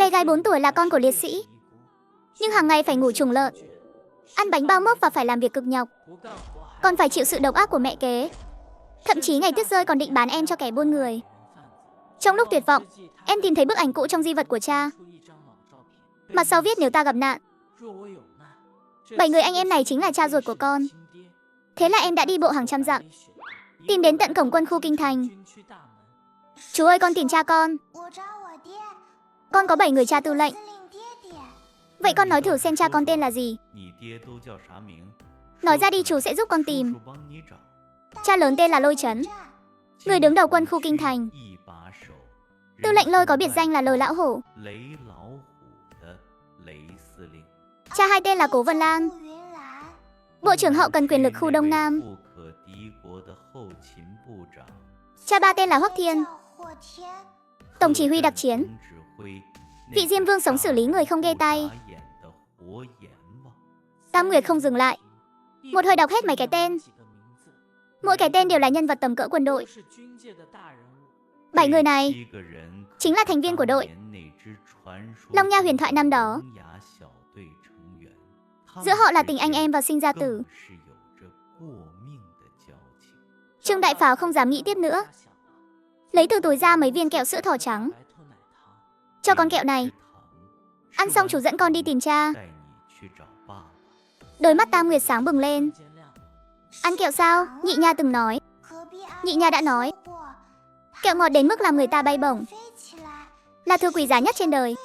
Bé gái 4 tuổi là con của liệt sĩ, nhưng hàng ngày phải ngủ trùng lợn, ăn bánh bao mốc và phải làm việc cực nhọc, còn phải chịu sự độc ác của mẹ kế. Thậm chí ngày tuyết rơi còn định bán em cho kẻ buôn người. Trong lúc tuyệt vọng, em tìm thấy bức ảnh cũ trong di vật của cha. Mặt sau viết nếu ta gặp nạn. 7 người anh em này chính là cha ruột của con. Thế là em đã đi bộ hàng trăm dặm, tìm đến tận cổng quân khu kinh thành. Chú ơi, con tìm cha con. Con có 7 người cha tư lệnh. Vậy con nói thử xem cha con tên là gì. Nói ra đi, chú sẽ giúp con tìm. Cha lớn tên là Lôi Trấn, người đứng đầu quân khu kinh thành. Tư lệnh Lôi có biệt danh là Lôi Lão Hổ. Cha hai tên là Cố Vân Lan, bộ trưởng hậu cần quyền lực khu Đông Nam. Cha ba tên là Hoắc Thiên, tổng chỉ huy đặc chiến. Vị Diêm Vương sống xử lý người không ghê tay. Tam Nguyệt không dừng lại, một hồi đọc hết mấy cái tên. Mỗi cái tên đều là nhân vật tầm cỡ quân đội. 7 người này chính là thành viên của đội Long Nha huyền thoại năm đó. Giữa họ là tình anh em vào sinh ra tử. Trương Đại Pháo không dám nghĩ tiếp nữa, lấy từ túi ra mấy viên kẹo sữa thỏ trắng. Cho con kẹo này, ăn xong chú dẫn con đi tìm cha. Đôi mắt Tam Nguyệt sáng bừng lên. Ăn kẹo sao? Nhị Nha từng nói. Nhị Nha đã nói, kẹo ngọt đến mức làm người ta bay bổng, là thứ quý giá nhất trên đời.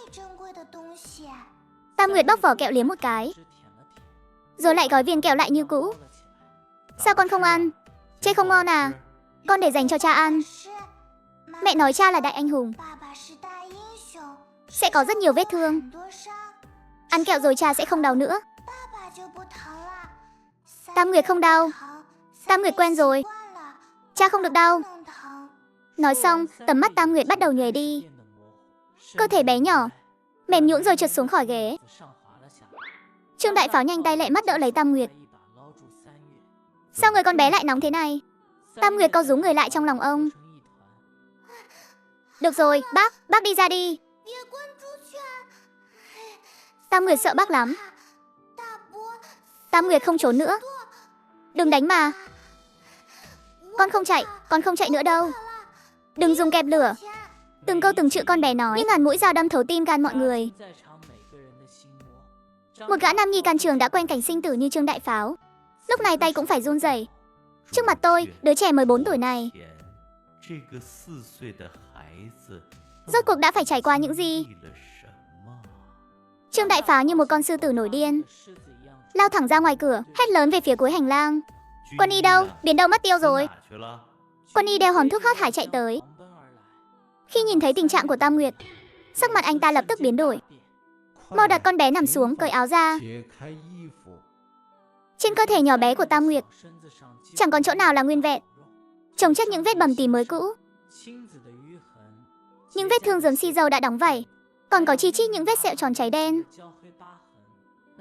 Tam Nguyệt bóc vỏ kẹo liếm một cái, rồi lại gói viên kẹo lại như cũ. Sao con không ăn? Chê không ngon à? Con để dành cho cha ăn. Mẹ nói cha là đại anh hùng, sẽ có rất nhiều vết thương. Ăn kẹo rồi cha sẽ không đau nữa. Tam Nguyệt không đau. Tam Nguyệt quen rồi. Cha không được đau. Nói xong, tầm mắt Tam Nguyệt bắt đầu nhòe đi. Cơ thể bé nhỏ, mềm nhũn rồi trượt xuống khỏi ghế. Trương Đại Pháo nhanh tay lẹ mắt đỡ lấy Tam Nguyệt. Sao người con bé lại nóng thế này? Tam Nguyệt co rúm người lại trong lòng ông. Được rồi, bác đi ra đi. Tam Nguyệt sợ bác lắm. Tam Nguyệt không trốn nữa. Đừng đánh mà. Con không chạy nữa đâu. Đừng dùng kẹp lửa. Từng câu từng chữ con bé nói như ngàn mũi dao đâm thấu tim gan mọi người. Một gã nam nhi can trường đã quen cảnh sinh tử như Trương Đại Pháo, lúc này tay cũng phải run rẩy. Trước mặt tôi, đứa trẻ 14 tuổi này rốt cuộc đã phải trải qua những gì? Trương Đại Pháo như một con sư tử nổi điên, lao thẳng ra ngoài cửa, hét lớn về phía cuối hành lang. Quân y đâu? Biến đâu mất tiêu rồi? Quân y đeo hòm thuốc hớt hải chạy tới. Khi nhìn thấy tình trạng của Tam Nguyệt, sắc mặt anh ta lập tức biến đổi. Mau đặt con bé nằm xuống, cởi áo ra. Trên cơ thể nhỏ bé của Tam Nguyệt chẳng còn chỗ nào là nguyên vẹn, chồng chất những vết bầm tím mới cũ. Những vết thương dớm xi dầu đã đóng vảy, còn có chi chít những vết sẹo tròn cháy đen.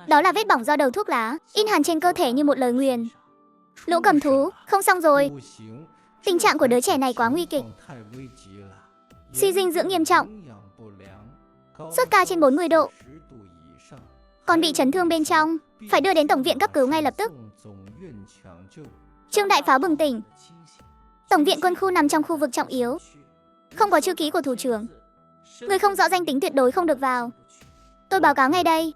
Đó là vết bỏng do đầu thuốc lá, in hằn trên cơ thể như một lời nguyền. Lũ cầm thú, không xong rồi. Tình trạng của đứa trẻ này quá nguy kịch. Suy dinh dưỡng nghiêm trọng, sốt cao trên 40 độ, còn bị chấn thương bên trong, phải đưa đến tổng viện cấp cứu ngay lập tức. Trương Đại Pháo bừng tỉnh. Tổng viện quân khu nằm trong khu vực trọng yếu, không có chữ ký của thủ trưởng. Người không rõ danh tính tuyệt đối không được vào. Tôi báo cáo ngay đây.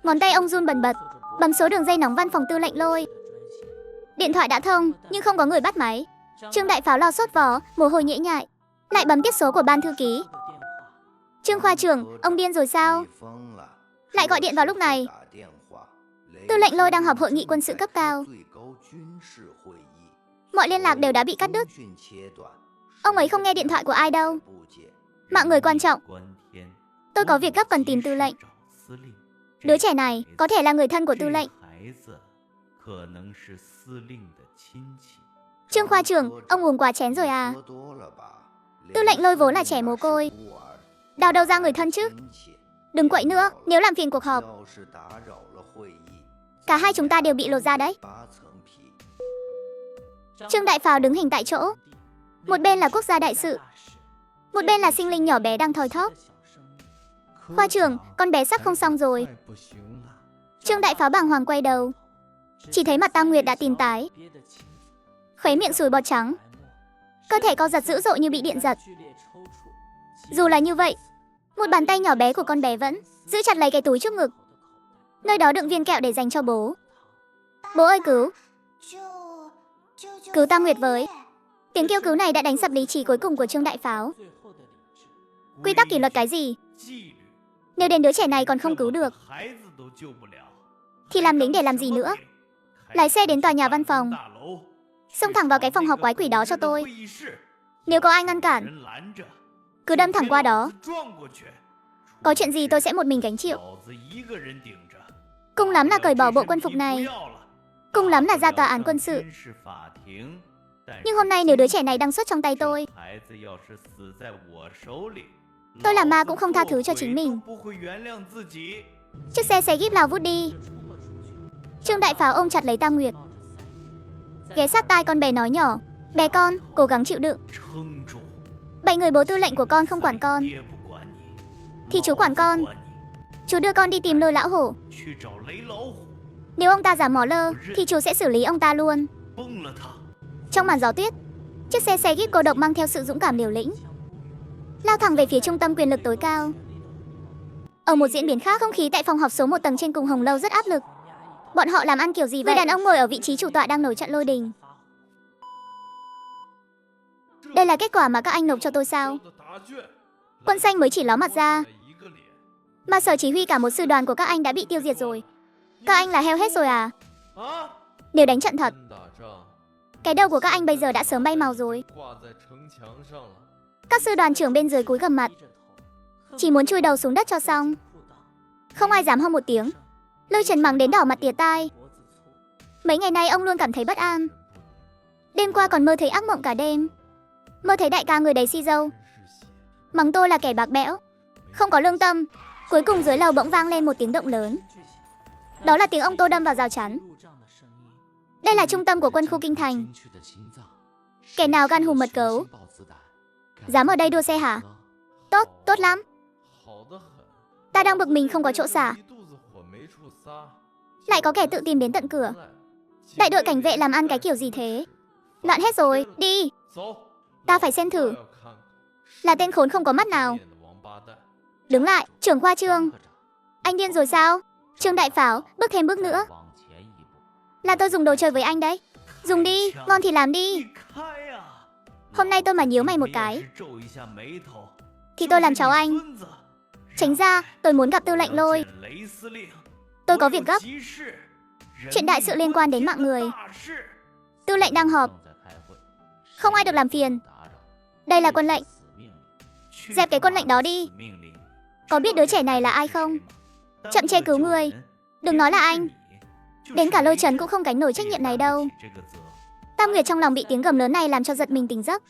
Ngón tay ông run bần bật, bấm số đường dây nóng văn phòng Tư lệnh Lôi. Điện thoại đã thông, nhưng không có người bắt máy. Trương Đại Pháo lo sốt vó, mồ hôi nhễ nhại, lại bấm tiết số của ban thư ký. Trương khoa trưởng, ông điên rồi sao? Lại gọi điện vào lúc này. Tư lệnh Lôi đang họp hội nghị quân sự cấp cao. Mọi liên lạc đều đã bị cắt đứt. Ông ấy không nghe điện thoại của ai đâu. Mạng người quan trọng. Tôi có việc gấp cần tìm tư lệnh. Đứa trẻ này có thể là người thân của tư lệnh. Trương khoa trưởng, ông uống quá chén rồi à? Tư lệnh Lôi vốn là trẻ mồ côi, đào đâu ra người thân chứ? Đừng quậy nữa, nếu làm phiền cuộc họp. Cả hai chúng ta đều bị lột ra đấy. Trương Đại Pháo đứng hình tại chỗ. Một bên là quốc gia đại sự, một bên là sinh linh nhỏ bé đang thoi thóp. Khoa trưởng, con bé sắp không xong rồi. Trương Đại Pháo bàng hoàng quay đầu, chỉ thấy mặt Tam Nguyệt đã tím tái, khóe miệng sùi bọt trắng, cơ thể co giật dữ dội như bị điện giật. Dù là như vậy, một bàn tay nhỏ bé của con bé vẫn giữ chặt lấy cái túi trước ngực, nơi đó đựng viên kẹo để dành cho bố. Bố ơi cứu! Cứu Tam Nguyệt với! Tiếng kêu cứu này đã đánh sập lý trí cuối cùng của Trương Đại Pháo. Quy tắc kỷ luật cái gì? Nếu đến đứa trẻ này còn không cứu được, thì làm lính để làm gì nữa? Lái xe đến tòa nhà văn phòng, xông thẳng vào cái phòng họp quái quỷ đó cho tôi. Nếu có ai ngăn cản, cứ đâm thẳng qua đó. Có chuyện gì tôi sẽ một mình gánh chịu. Cùng lắm là cởi bỏ bộ quân phục này, cùng lắm là ra tòa án quân sự. Nhưng hôm nay nếu đứa trẻ này đang xuất trong tay tôi là ma cũng không tha thứ cho chính mình. Chiếc xe jeep lao vút đi. Trương Đại Pháo ôm chặt lấy Tam Nguyệt, ghé sát tai con bé nói nhỏ, bé con, cố gắng chịu đựng. 7 người bố tư lệnh của con không quản con, thì chú quản con. Chú đưa con đi tìm Lôi Lão Hổ. Nếu ông ta dám mó lơ, thì chú sẽ xử lý ông ta luôn. Trong màn gió tuyết, chiếc xe jeep cô độc mang theo sự dũng cảm liều lĩnh, lao thẳng về phía trung tâm quyền lực tối cao. Ở một diễn biến khác, không khí tại phòng họp số 1 tầng trên cùng Hồng Lâu rất áp lực. Bọn họ làm ăn kiểu gì vậy? Người đàn ông ngồi ở vị trí chủ tọa đang nổi trận lôi đình. Đây là kết quả mà các anh nộp cho tôi sao? Quân xanh mới chỉ ló mặt ra, mà sở chỉ huy cả một sư đoàn của các anh đã bị tiêu diệt rồi. Các anh là heo hết rồi à? Nếu đánh trận thật, cái đầu của các anh bây giờ đã sớm bay màu rồi. Các sư đoàn trưởng bên dưới cúi gằm mặt, chỉ muốn chui đầu xuống đất cho xong. Không ai dám hô một tiếng. Lôi Trần mắng đến đỏ mặt tía tai. Mấy ngày nay ông luôn cảm thấy bất an. Đêm qua còn mơ thấy ác mộng cả đêm. Mơ thấy đại ca người đầy xi dâu, mắng tôi là kẻ bạc bẽo, không có lương tâm. Cuối cùng dưới lầu bỗng vang lên một tiếng động lớn. Đó là tiếng ông Tô đâm vào rào chắn. Đây là trung tâm của quân khu Kinh Thành. Kẻ nào gan hùm mật gấu, dám ở đây đua xe hả? Tốt, tốt lắm. Ta đang bực mình không có chỗ xả, lại có kẻ tự tìm đến tận cửa. Đại đội cảnh vệ làm ăn cái kiểu gì thế? Loạn hết rồi, đi. Ta phải xem thử. Là tên khốn không có mắt nào. Đứng lại, trưởng khoa Trương. Anh điên rồi sao? Trương Đại Pháo, bước thêm bước nữa là tôi dùng đồ chơi với anh đấy. Dùng đi, ngon thì làm đi. Hôm nay tôi mà nhíu mày một cái thì tôi làm cháu anh. Tránh ra, tôi muốn gặp tư lệnh Lôi. Tôi có việc gấp. Chuyện đại sự liên quan đến mạng người. Tư lệnh đang họp, không ai được làm phiền. Đây là quân lệnh. Dẹp cái quân lệnh đó đi. Có biết đứa trẻ này là ai không? Chậm che cứu người. Đừng nói là anh, đến cả Lôi Trần cũng không gánh nổi trách nhiệm này đâu. Tam Nguyệt trong lòng bị tiếng gầm lớn này làm cho giật mình tỉnh giấc.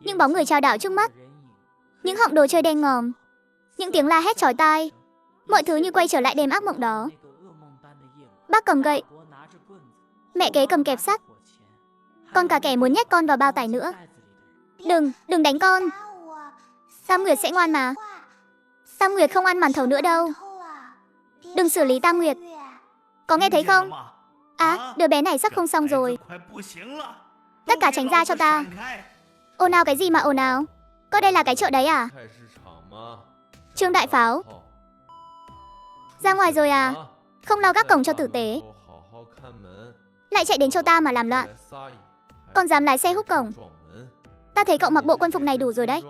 Những bóng người chao đảo trước mắt, những họng đồ chơi đen ngòm, những tiếng la hét chói tai, mọi thứ như quay trở lại đêm ác mộng đó. Bác cầm gậy, mẹ kế cầm kẹp sắt, còn cả kẻ muốn nhét con vào bao tải nữa. Đừng đánh con. Tam Nguyệt sẽ ngoan mà. Tam Nguyệt không ăn màn thầu nữa đâu. Đừng xử lý Tam Nguyệt. Có nghe thấy không? À, đứa bé này sắp không xong rồi. Tất cả tránh ra cho ta. Ồn ào cái gì mà ồn ào? Coi đây là cái chợ đấy à? Trương Đại Pháo, ra ngoài rồi à? Không lo gác cổng cho tử tế, lại chạy đến cho ta mà làm loạn. Còn dám lái xe húc cổng. Ta thấy cậu mặc bộ quân phục này đủ rồi đấy.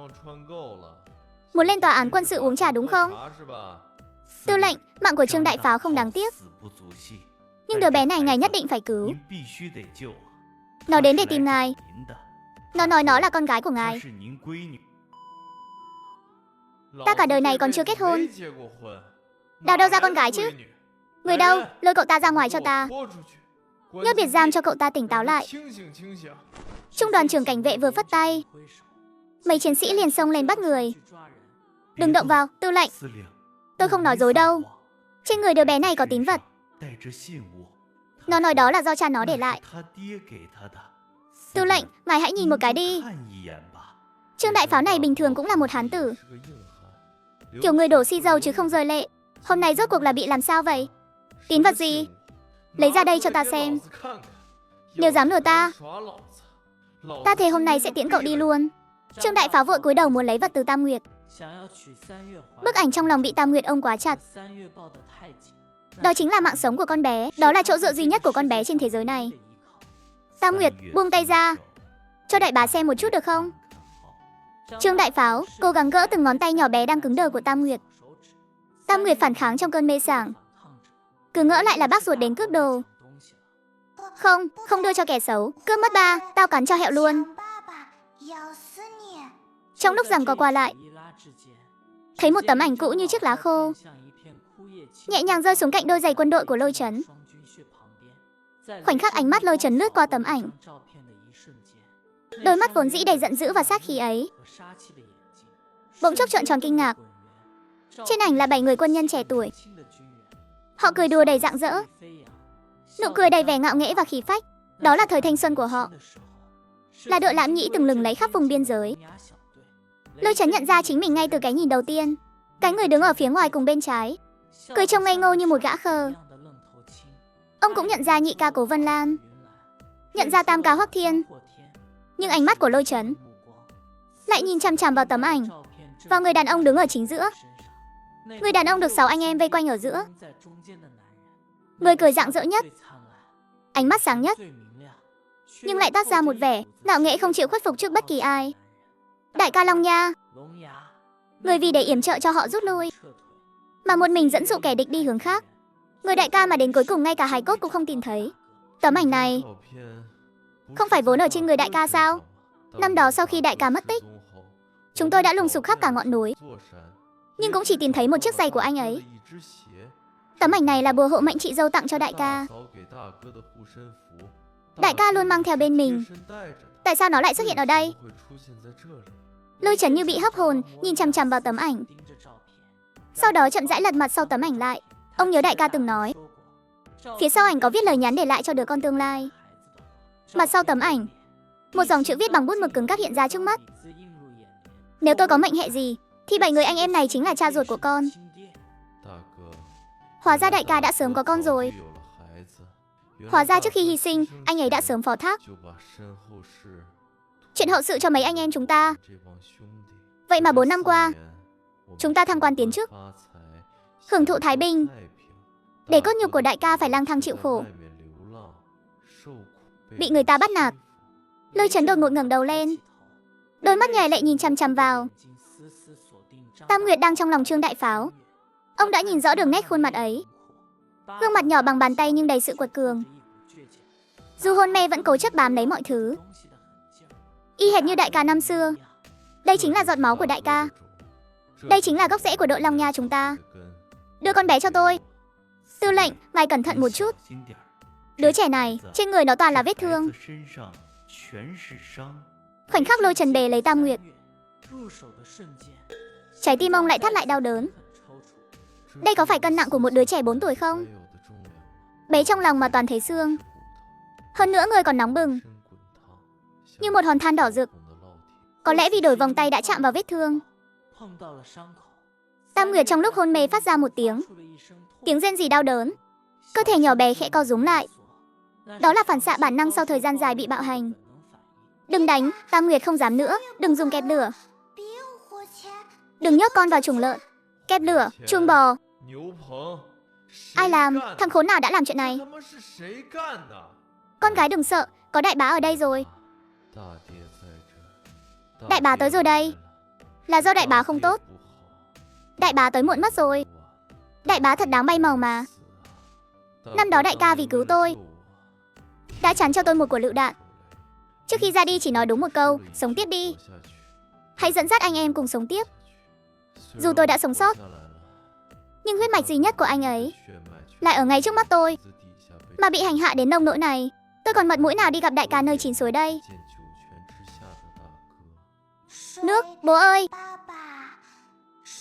Muốn lên tòa án quân sự uống trà đúng không? Tư lệnh, mạng của Trương Đại Pháo không đáng tiếc, nhưng đứa bé này ngài nhất định phải cứu. Nó đến để tìm ngài. Nó nói nó là con gái của ngài. Ta cả đời này còn chưa kết hôn. Đào đâu ra con gái chứ? Người đâu? Lôi cậu ta ra ngoài cho ta. Nhốt biệt giam cho cậu ta tỉnh táo lại. Trung đoàn trưởng cảnh vệ vừa phất tay, mấy chiến sĩ liền xông lên bắt người. Đừng động vào, tư lệnh. Tôi không nói dối đâu. Trên người đứa bé này có tín vật. Nó nói đó là do cha nó để lại. Tư lệnh, ngài hãy nhìn một cái đi. Trương Đại Pháo này bình thường cũng là một hán tử, Kiểu người đổ xi dầu chứ không rơi lệ. Hôm nay rốt cuộc là bị làm sao vậy? Tín vật gì? Lấy ra đây cho ta xem. Nếu dám lừa ta, ta thề hôm nay sẽ tiễn cậu đi luôn. Trương Đại Pháo vội cúi đầu muốn lấy vật từ Tam Nguyệt. Bức ảnh trong lòng bị Tam Nguyệt ôm quá chặt. Đó chính là mạng sống của con bé. Đó là chỗ dựa duy nhất của con bé trên thế giới này. Tam Nguyệt, buông tay ra. Cho đại bá xem một chút được không? Trương Đại Pháo cố gắng gỡ từng ngón tay nhỏ bé đang cứng đờ của Tam Nguyệt. Tam Nguyệt phản kháng trong cơn mê sảng. Cứ ngỡ lại là bác ruột đến cướp đồ. Không, không đưa cho kẻ xấu. Cướp mất ba, tao cắn cho hẹo luôn. Trong lúc giằng co qua lại, thấy một tấm ảnh cũ như chiếc lá khô nhẹ nhàng rơi xuống cạnh đôi giày quân đội của Lôi Chấn. Khoảnh khắc ánh mắt Lôi Chấn lướt qua tấm ảnh, đôi mắt vốn dĩ đầy giận dữ và sát khí ấy bỗng chốc trợn tròn kinh ngạc. Trên ảnh là 7 người quân nhân trẻ tuổi. Họ cười đùa đầy rạng rỡ, nụ cười đầy vẻ ngạo nghễ và khí phách. Đó là thời thanh xuân của họ, là đội Lãm Nhĩ từng lừng lấy khắp vùng biên giới. Lôi Chấn nhận ra chính mình ngay từ cái nhìn đầu tiên. Cái người đứng ở phía ngoài cùng bên trái, cười trông ngây ngô như một gã khờ. Ông cũng nhận ra nhị ca Cố Vân Lan, nhận ra tam ca Hoắc Thiên. Nhưng ánh mắt của Lôi Chấn lại nhìn chằm chằm vào tấm ảnh, vào người đàn ông đứng ở chính giữa. Người đàn ông được 6 anh em vây quanh ở giữa. Người cười rạng rỡ nhất, ánh mắt sáng nhất, nhưng lại toát ra một vẻ ngạo nghễ không chịu khuất phục trước bất kỳ ai. Đại ca Long Nha, người vì để yểm trợ cho họ rút lui mà một mình dẫn dụ kẻ địch đi hướng khác. Người đại ca mà đến cuối cùng ngay cả hài cốt cũng không tìm thấy. Tấm ảnh này không phải vốn ở trên người đại ca sao? Năm đó sau khi đại ca mất tích, chúng tôi đã lùng sục khắp cả ngọn núi, nhưng cũng chỉ tìm thấy một chiếc giày của anh ấy. Tấm ảnh này là bùa hộ mệnh chị dâu tặng cho đại ca. Đại ca luôn mang theo bên mình. Tại sao nó lại xuất hiện ở đây? Lôi Chấn như bị hấp hồn, nhìn chằm chằm vào tấm ảnh. Sau đó chậm rãi lật mặt sau tấm ảnh lại. Ông nhớ đại ca từng nói, phía sau ảnh có viết lời nhắn để lại cho đứa con tương lai. Mặt sau tấm ảnh, một dòng chữ viết bằng bút mực cứng cáp hiện ra trước mắt. Nếu tôi có mệnh hệ gì, thì 7 người anh em này chính là cha ruột của con. Hóa ra đại ca đã sớm có con rồi. Hóa ra trước khi hy sinh, anh ấy đã sớm phó thác chuyện hậu sự cho mấy anh em chúng ta. Vậy mà 4 năm qua, chúng ta thăng quan tiến chức, hưởng thụ thái bình, để cốt nhục của đại ca phải lang thang chịu khổ, bị người ta bắt nạt. Lôi Chấn đột ngột ngẩng đầu lên, đôi mắt nhòe lệ nhìn chằm chằm vào Tam Nguyệt đang trong lòng Trương Đại Pháo. Ông đã nhìn rõ đường nét khuôn mặt ấy, gương mặt nhỏ bằng bàn tay nhưng đầy sự quật cường. Dù hôn mê vẫn cố chấp bám lấy mọi thứ, y hệt như đại ca năm xưa. Đây chính là giọt máu của đại ca. Đây chính là gốc rễ của đội Long Nha chúng ta. Đưa con bé cho tôi. Tư lệnh, ngài cẩn thận một chút. Đứa trẻ này, trên người nó toàn là vết thương. Khoảnh khắc Lôi Chấn bế lấy Tam Nguyệt, trái tim ông lại thắt lại đau đớn. Đây có phải cân nặng của một đứa trẻ 4 tuổi không? Bé trong lòng mà toàn thấy xương. Hơn nữa người còn nóng bừng, như một hòn than đỏ rực. Có lẽ vì đổi vòng tay đã chạm vào vết thương. Tam Nguyệt trong lúc hôn mê phát ra một tiếng rên rỉ đau đớn. Cơ thể nhỏ bé khẽ co rúm lại. Đó là phản xạ bản năng sau thời gian dài bị bạo hành. Đừng đánh, Tam Nguyệt không dám nữa. Đừng dùng kẹp lửa. Đừng nhốt con vào chuồng lợn. Kẹp lửa, chuồng bò. Ai làm? Thằng khốn nào đã làm chuyện này? Con gái đừng sợ, có đại bá ở đây rồi. Đại bá tới rồi đây. Là do đại bá không tốt. Đại bá tới muộn mất rồi. Đại bá thật đáng bay màu mà. Năm đó đại ca vì cứu tôi đã chắn cho tôi một quả lựu đạn. Trước khi ra đi chỉ nói đúng một câu, sống tiếp đi. Hãy dẫn dắt anh em cùng sống tiếp. Dù tôi đã sống sót, nhưng huyết mạch duy nhất của anh ấy lại ở ngay trước mắt tôi. Mà bị hành hạ đến nông nỗi này, tôi còn mặt mũi nào đi gặp đại ca nơi chín suối đây. Nước, bố ơi.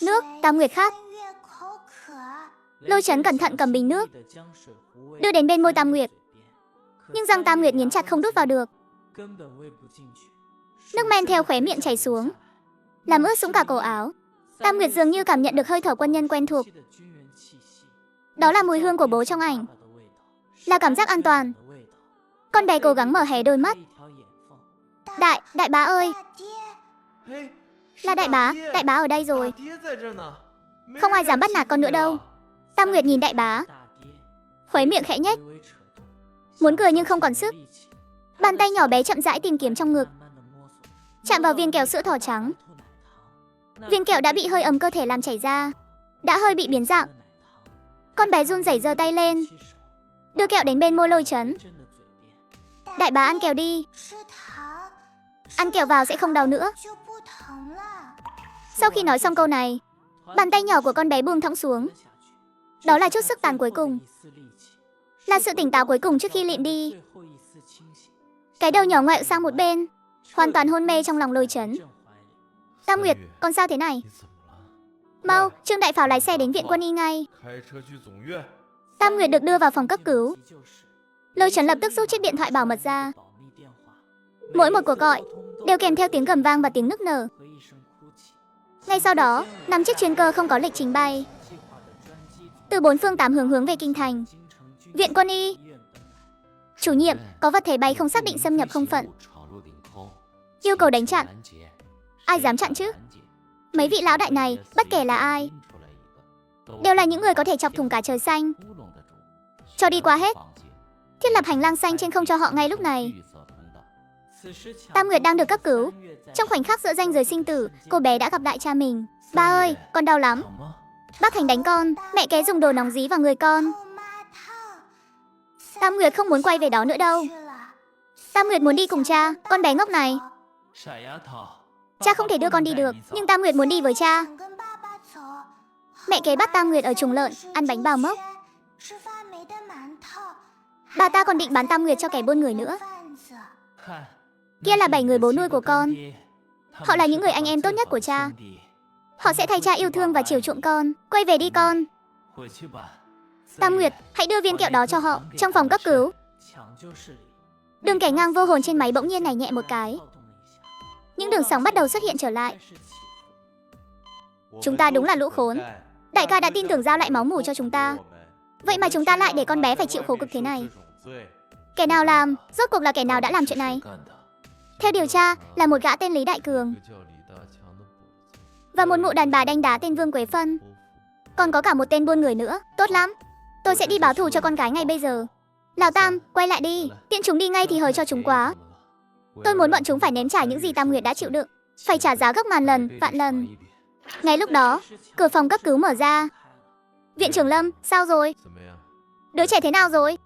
Nước, Tam Nguyệt khát. Lôi Chấn cẩn thận cầm bình nước, đưa đến bên môi Tam Nguyệt. Nhưng răng Tam Nguyệt nghiến chặt không đút vào được. Nước men theo khóe miệng chảy xuống, làm ướt sũng cả cổ áo. Tam Nguyệt dường như cảm nhận được hơi thở quân nhân quen thuộc. Đó là mùi hương của bố trong ảnh. Là cảm giác an toàn. Con bé cố gắng mở hé đôi mắt. Đại bá ơi. Là đại bá ở đây rồi. Không ai dám bắt nạt con nữa đâu. Tam Nguyệt nhìn đại bá, khuấy miệng khẽ nhếch. Muốn cười nhưng không còn sức. Bàn tay nhỏ bé chậm rãi tìm kiếm trong ngực, chạm vào viên kẹo sữa thỏ trắng. Viên kẹo đã bị hơi ấm cơ thể làm chảy ra, đã hơi bị biến dạng. Con bé run rẩy giơ tay lên, đưa kẹo đến bên môi Lôi Chấn. Đại bá ăn kẹo đi. Ăn kẹo vào sẽ không đau nữa. Sau khi nói xong câu này, bàn tay nhỏ của con bé buông thõng xuống. Đó là chút sức tàn cuối cùng, là sự tỉnh táo cuối cùng trước khi lịm đi. Cái đầu nhỏ ngoẹo sang một bên, hoàn toàn hôn mê trong lòng Lôi Chấn. Tam Nguyệt, con sao thế này? Mau, Trương đại pháo lái xe đến viện quân y ngay. Tam Nguyệt được đưa vào phòng cấp cứu. Lôi Chấn lập tức rút chiếc điện thoại bảo mật ra. Mỗi một cuộc gọi đều kèm theo tiếng gầm vang và tiếng nức nở. Ngay sau đó, 5 chiếc chuyên cơ không có lịch trình bay, từ 4 phương 8 hướng về kinh thành. Viện quân y. Chủ nhiệm, có vật thể bay không xác định xâm nhập không phận, yêu cầu đánh chặn. Ai dám chặn chứ? Mấy vị lão đại này, bất kể là ai, đều là những người có thể chọc thủng cả trời xanh. Cho đi qua hết. Thiết lập hành lang xanh trên không cho họ ngay lúc này. Tam Nguyệt đang được cấp cứu. Trong khoảnh khắc giữa ranh giới sinh tử, cô bé đã gặp lại cha mình. Ba ơi, con đau lắm. Bác Thành đánh con, mẹ ké dùng đồ nóng dí vào người con. Tam Nguyệt không muốn quay về đó nữa đâu. Tam Nguyệt muốn đi cùng cha, con bé ngốc này. Cha không thể đưa con đi được, nhưng Tam Nguyệt muốn đi với cha. Mẹ kế bắt Tam Nguyệt ở Trùng Lợn, ăn bánh bao mốc. Bà ta còn định bán Tam Nguyệt cho kẻ buôn người nữa. Kia là 7 người bố nuôi của con. Họ là những người anh em tốt nhất của cha. Họ sẽ thay cha yêu thương và chiều chuộng con. Quay về đi con. Tam Nguyệt, hãy đưa viên kẹo đó cho họ. Trong phòng cấp cứu, đường kẻ ngang vô hồn trên máy bỗng nhiên nảy nhẹ một cái. Những đường sóng bắt đầu xuất hiện trở lại. Chúng ta đúng là lũ khốn. Đại ca đã tin tưởng giao lại máu mủ cho chúng ta. Vậy mà chúng ta lại để con bé phải chịu khổ cực thế này. Kẻ nào làm? Rốt cuộc là kẻ nào đã làm chuyện này? Theo điều tra, là một gã tên Lý Đại Cường và một mụ đàn bà đanh đá tên Vương Quế Phân. Còn có cả một tên buôn người nữa. Tốt lắm, tôi sẽ đi báo thù cho con gái ngay bây giờ. Lào Tam, quay lại đi. Tiện chúng đi ngay thì hời cho chúng quá. Tôi muốn bọn chúng phải nếm trải những gì Tam Nguyệt đã chịu đựng, phải trả giá gấp ngàn lần, vạn lần. Ngay lúc đó, cửa phòng cấp cứu mở ra. Viện trưởng Lâm, sao rồi? Đứa trẻ thế nào rồi?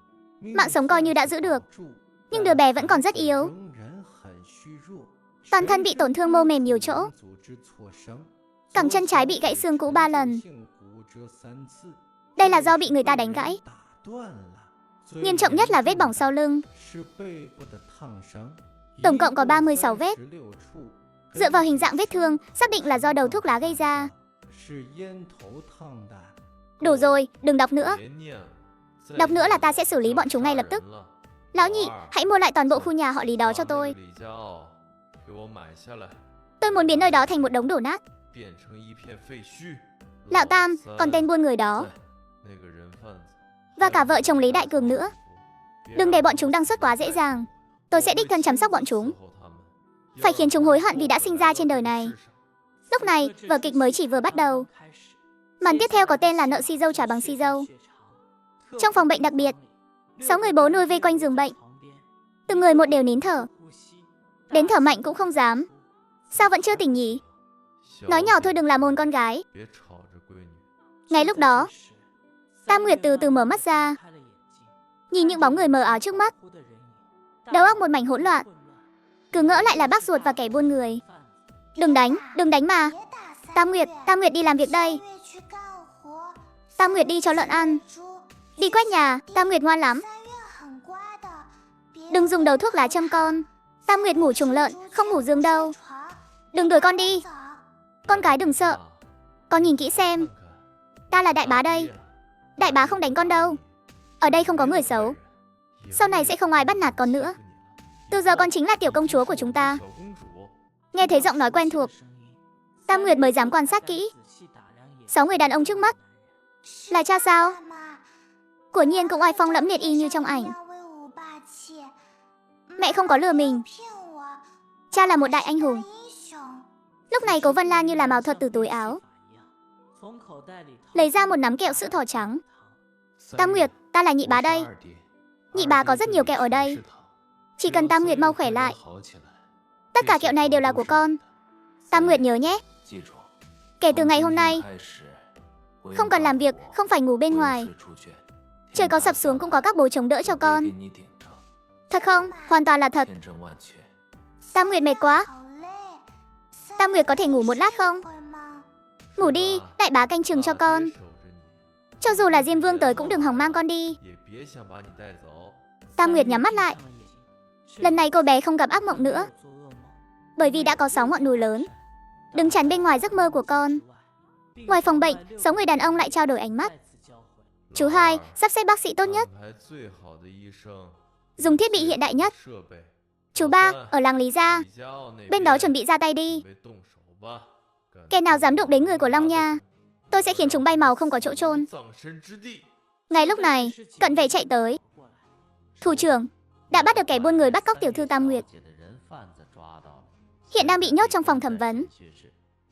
Mạng sống coi như đã giữ được, nhưng đứa bé vẫn còn rất yếu. Toàn thân bị tổn thương mô mềm nhiều chỗ. Cẳng chân trái bị gãy xương cũ 3 lần. Đây là do bị người ta đánh gãy. Nghiêm trọng nhất là vết bỏng sau lưng. Tổng cộng có 36 vết. Dựa vào hình dạng vết thương, xác định là do đầu thuốc lá gây ra. Đủ rồi, đừng đọc nữa. Đọc nữa là ta sẽ xử lý bọn chúng ngay lập tức. Lão nhị, hãy mua lại toàn bộ khu nhà họ Lý đó cho tôi. Tôi muốn biến nơi đó thành một đống đổ nát. Lão Tam, còn tên buôn người đó, và cả vợ chồng Lý Đại Cường nữa. Đừng để bọn chúng đăng xuất quá dễ dàng. Tôi sẽ đích thân chăm sóc bọn chúng. Phải khiến chúng hối hận vì đã sinh ra trên đời này. Lúc này, vở kịch mới chỉ vừa bắt đầu. Màn tiếp theo có tên là Nợ xi dâu trả bằng xi dâu. Trong phòng bệnh đặc biệt, 6 người bố nuôi vây quanh giường bệnh. Từng người một đều nín thở. Đến thở mạnh cũng không dám. Sao vẫn chưa tỉnh nhỉ? Nói nhỏ thôi đừng làm ồn con gái. Ngay lúc đó, Tam Nguyệt từ từ mở mắt ra, nhìn những bóng người mờ ảo trước mắt. Đầu óc một mảnh hỗn loạn. Cứ ngỡ lại là bác ruột và kẻ buôn người. Đừng đánh mà. Tam Nguyệt đi làm việc đây. Tam Nguyệt đi cho lợn ăn, đi quét nhà. Tam Nguyệt ngoan lắm. Đừng dùng đầu thuốc lá châm con. Tam Nguyệt ngủ chuồng lợn, không ngủ giường đâu. Đừng đuổi con đi. Con gái đừng sợ. Con nhìn kỹ xem. Ta là đại bá đây. Đại bá không đánh con đâu. Ở đây không có người xấu. Sau này sẽ không ai bắt nạt con nữa. Từ giờ con chính là tiểu công chúa của chúng ta. Nghe thấy giọng nói quen thuộc, Tam Nguyệt mới dám quan sát kỹ. 6 người đàn ông trước mắt. Là cha sao? Quả nhiên cũng oai phong lẫm liệt y như trong ảnh. Mẹ không có lừa mình. Cha là một đại anh hùng. Lúc này Cố Vân Lan như là mào thuật từ túi áo, lấy ra một nắm kẹo sữa thỏ trắng. Tam Nguyệt, ta là nhị bá đây. Nhị bá có rất nhiều kẹo ở đây. Chỉ cần Tam Nguyệt mau khỏe lại. Tất cả kẹo này đều là của con. Tam Nguyệt nhớ nhé. Kể từ ngày hôm nay, không cần làm việc, không phải ngủ bên ngoài. Trời có sập xuống cũng có các bố chống đỡ cho con. Thật không? Hoàn toàn là thật. Tam Nguyệt mệt quá. Tam Nguyệt có thể ngủ một lát không? Ngủ đi, đại bá canh chừng cho con. Cho dù là Diêm Vương tới cũng đừng hòng mang con đi. Tam Nguyệt nhắm mắt lại. Lần này cô bé không gặp ác mộng nữa, bởi vì đã có 6 ngọn núi lớn đứng chắn bên ngoài giấc mơ của con. Ngoài phòng bệnh, 6 người đàn ông lại trao đổi ánh mắt. Chú hai, sắp xếp bác sĩ tốt nhất, dùng thiết bị hiện đại nhất. Chú ba, ở làng Lý Gia, bên đó chuẩn bị ra tay đi. Kẻ nào dám đụng đến người của Long Nha, tôi sẽ khiến chúng bay màu không có chỗ chôn. Ngay lúc này, Cận Vệ chạy tới. Thủ trưởng, đã bắt được kẻ buôn người bắt cóc tiểu thư Tam Nguyệt. Hiện đang bị nhốt trong phòng thẩm vấn,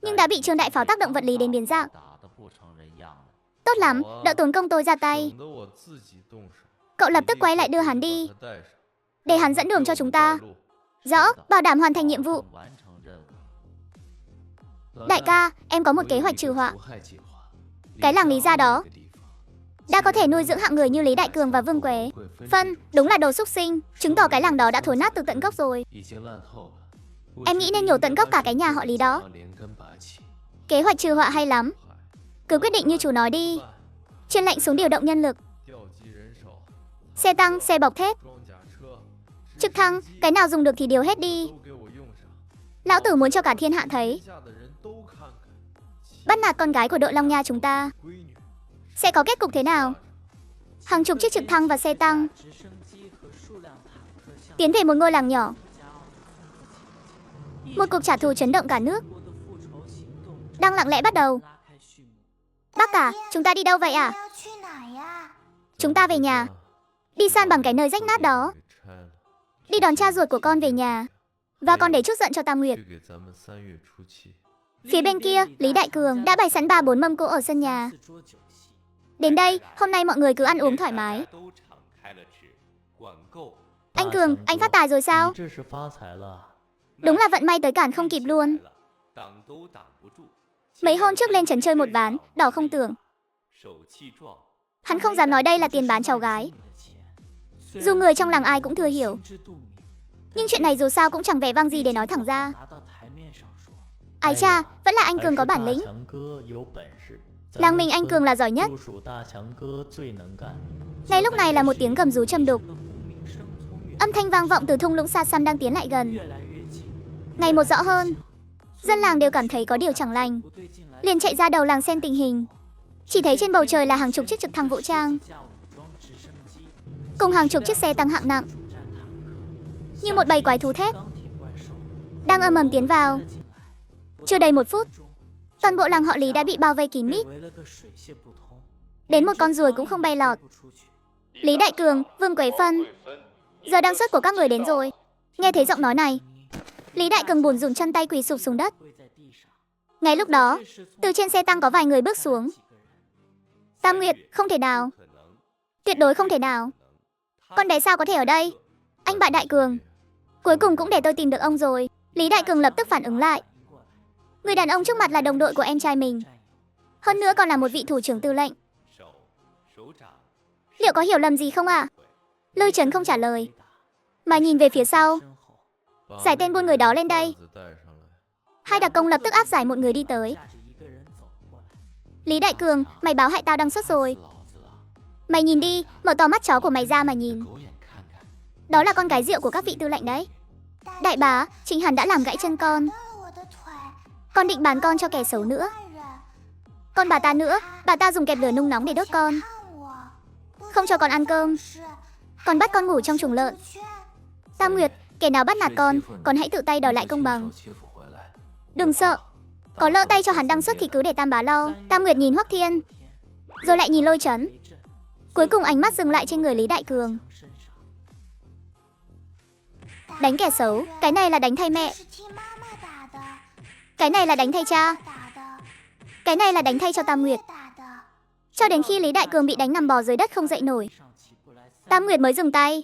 nhưng đã bị Trương Đại Pháo tác động vật lý đến biến dạng. Tốt lắm, đợi tốn công tôi ra tay. Cậu lập tức quay lại đưa hắn đi, để hắn dẫn đường cho chúng ta. Rõ, bảo đảm hoàn thành nhiệm vụ. Đại ca, em có một kế hoạch trừ họa. Cái làng Lý Gia đó đã có thể nuôi dưỡng hạng người như Lý Đại Cường và Vương Quế. Phân, đúng là đồ xúc sinh, chứng tỏ cái làng đó đã thối nát từ tận gốc rồi. Em nghĩ nên nhổ tận gốc cả cái nhà họ Lý đó. Kế hoạch trừ họa hay lắm. Cứ quyết định như chủ nói đi. Truyền lệnh xuống điều động nhân lực. Xe tăng, xe bọc thép, trực thăng, cái nào dùng được thì điều hết đi. Lão tử muốn cho cả thiên hạ thấy bắt nạt con gái của đội Long Nha chúng ta sẽ có kết cục thế nào. Hàng chục chiếc trực thăng và xe tăng tiến về một ngôi làng nhỏ. Một cuộc trả thù chấn động cả nước đang lặng lẽ bắt đầu. Bác cả, chúng ta đi đâu vậy à? Chúng ta về nhà, đi san bằng cái nơi rách nát đó, đi đón cha ruột của con về nhà, và con để chút giận cho Tam Nguyệt. Phía bên kia, Lý Đại Cường đã bày sẵn 3-4 mâm cỗ ở sân nhà. Đến đây, hôm nay mọi người cứ ăn uống thoải mái. Anh Cường, anh phát tài rồi sao? Đúng là vận may tới cản không kịp luôn. Mấy hôm trước lên trấn chơi một ván, đỏ không tưởng. Hắn không dám nói đây là tiền bán cháu gái, dù người trong làng ai cũng thừa hiểu. Nhưng chuyện này dù sao cũng chẳng vẻ vang gì để nói thẳng ra. Ái cha, vẫn là anh Cường có bản lĩnh. Làng mình anh Cường là giỏi nhất. Ngay lúc này là một tiếng gầm rú trầm đục. Âm thanh vang vọng từ thung lũng xa xăm đang tiến lại gần. Ngày một rõ hơn, dân làng đều cảm thấy có điều chẳng lành, liền chạy ra đầu làng xem tình hình. Chỉ thấy trên bầu trời là hàng chục chiếc trực thăng vũ trang cùng hàng chục chiếc xe tăng hạng nặng, như một bầy quái thú thép đang ầm ầm tiến vào. Chưa đầy 1 phút, toàn bộ làng họ Lý đã bị bao vây kín mít, đến một con ruồi cũng không bay lọt. Lý Đại Cường, Vương Quế Phân, giờ đăng xuất của các người đến rồi. Nghe thấy giọng nói này, Lý Đại Cường bủn rủn chân tay quỳ sụp xuống đất. Ngay lúc đó, từ trên xe tăng có vài người bước xuống. Tam Nguyệt, không thể nào, tuyệt đối không thể nào. Con bé sao có thể ở đây? Anh bạn Đại Cường, cuối cùng cũng để tôi tìm được ông rồi. Lý Đại Cường lập tức phản ứng lại. Người đàn ông trước mặt là đồng đội của em trai mình, hơn nữa còn là một vị thủ trưởng tư lệnh. Liệu có hiểu lầm gì không ạ? Lôi Trấn không trả lời, mà nhìn về phía sau. Giải tên buôn người đó lên đây. Hai đặc công lập tức áp giải một người đi tới. Lý Đại Cường, mày báo hại tao đăng xuất rồi. Mày nhìn đi, mở to mắt chó của mày ra mà nhìn. Đó là con gái rượu của các vị tư lệnh đấy. Đại bá, chính hắn đã làm gãy chân con. Con định bán con cho kẻ xấu nữa. Còn bà ta nữa, bà ta dùng kẹp lửa nung nóng để đốt con, không cho con ăn cơm, còn bắt con ngủ trong chuồng lợn. Tam Nguyệt, kẻ nào bắt nạt con hãy tự tay đòi lại công bằng. Đừng sợ, Có lỡ tay cho hắn đăng xuất thì cứ để Tam Bá lo. Tam Nguyệt nhìn Hoắc Thiên, rồi lại nhìn Lôi Chấn. Cuối cùng ánh mắt dừng lại trên người Lý Đại Cường. Đánh kẻ xấu, cái này là đánh thay mẹ. Cái này là đánh thay cha. Cái này là đánh thay cho Tam Nguyệt. Cho đến khi Lý Đại Cường bị đánh nằm bò dưới đất không dậy nổi, Tam Nguyệt mới dừng tay.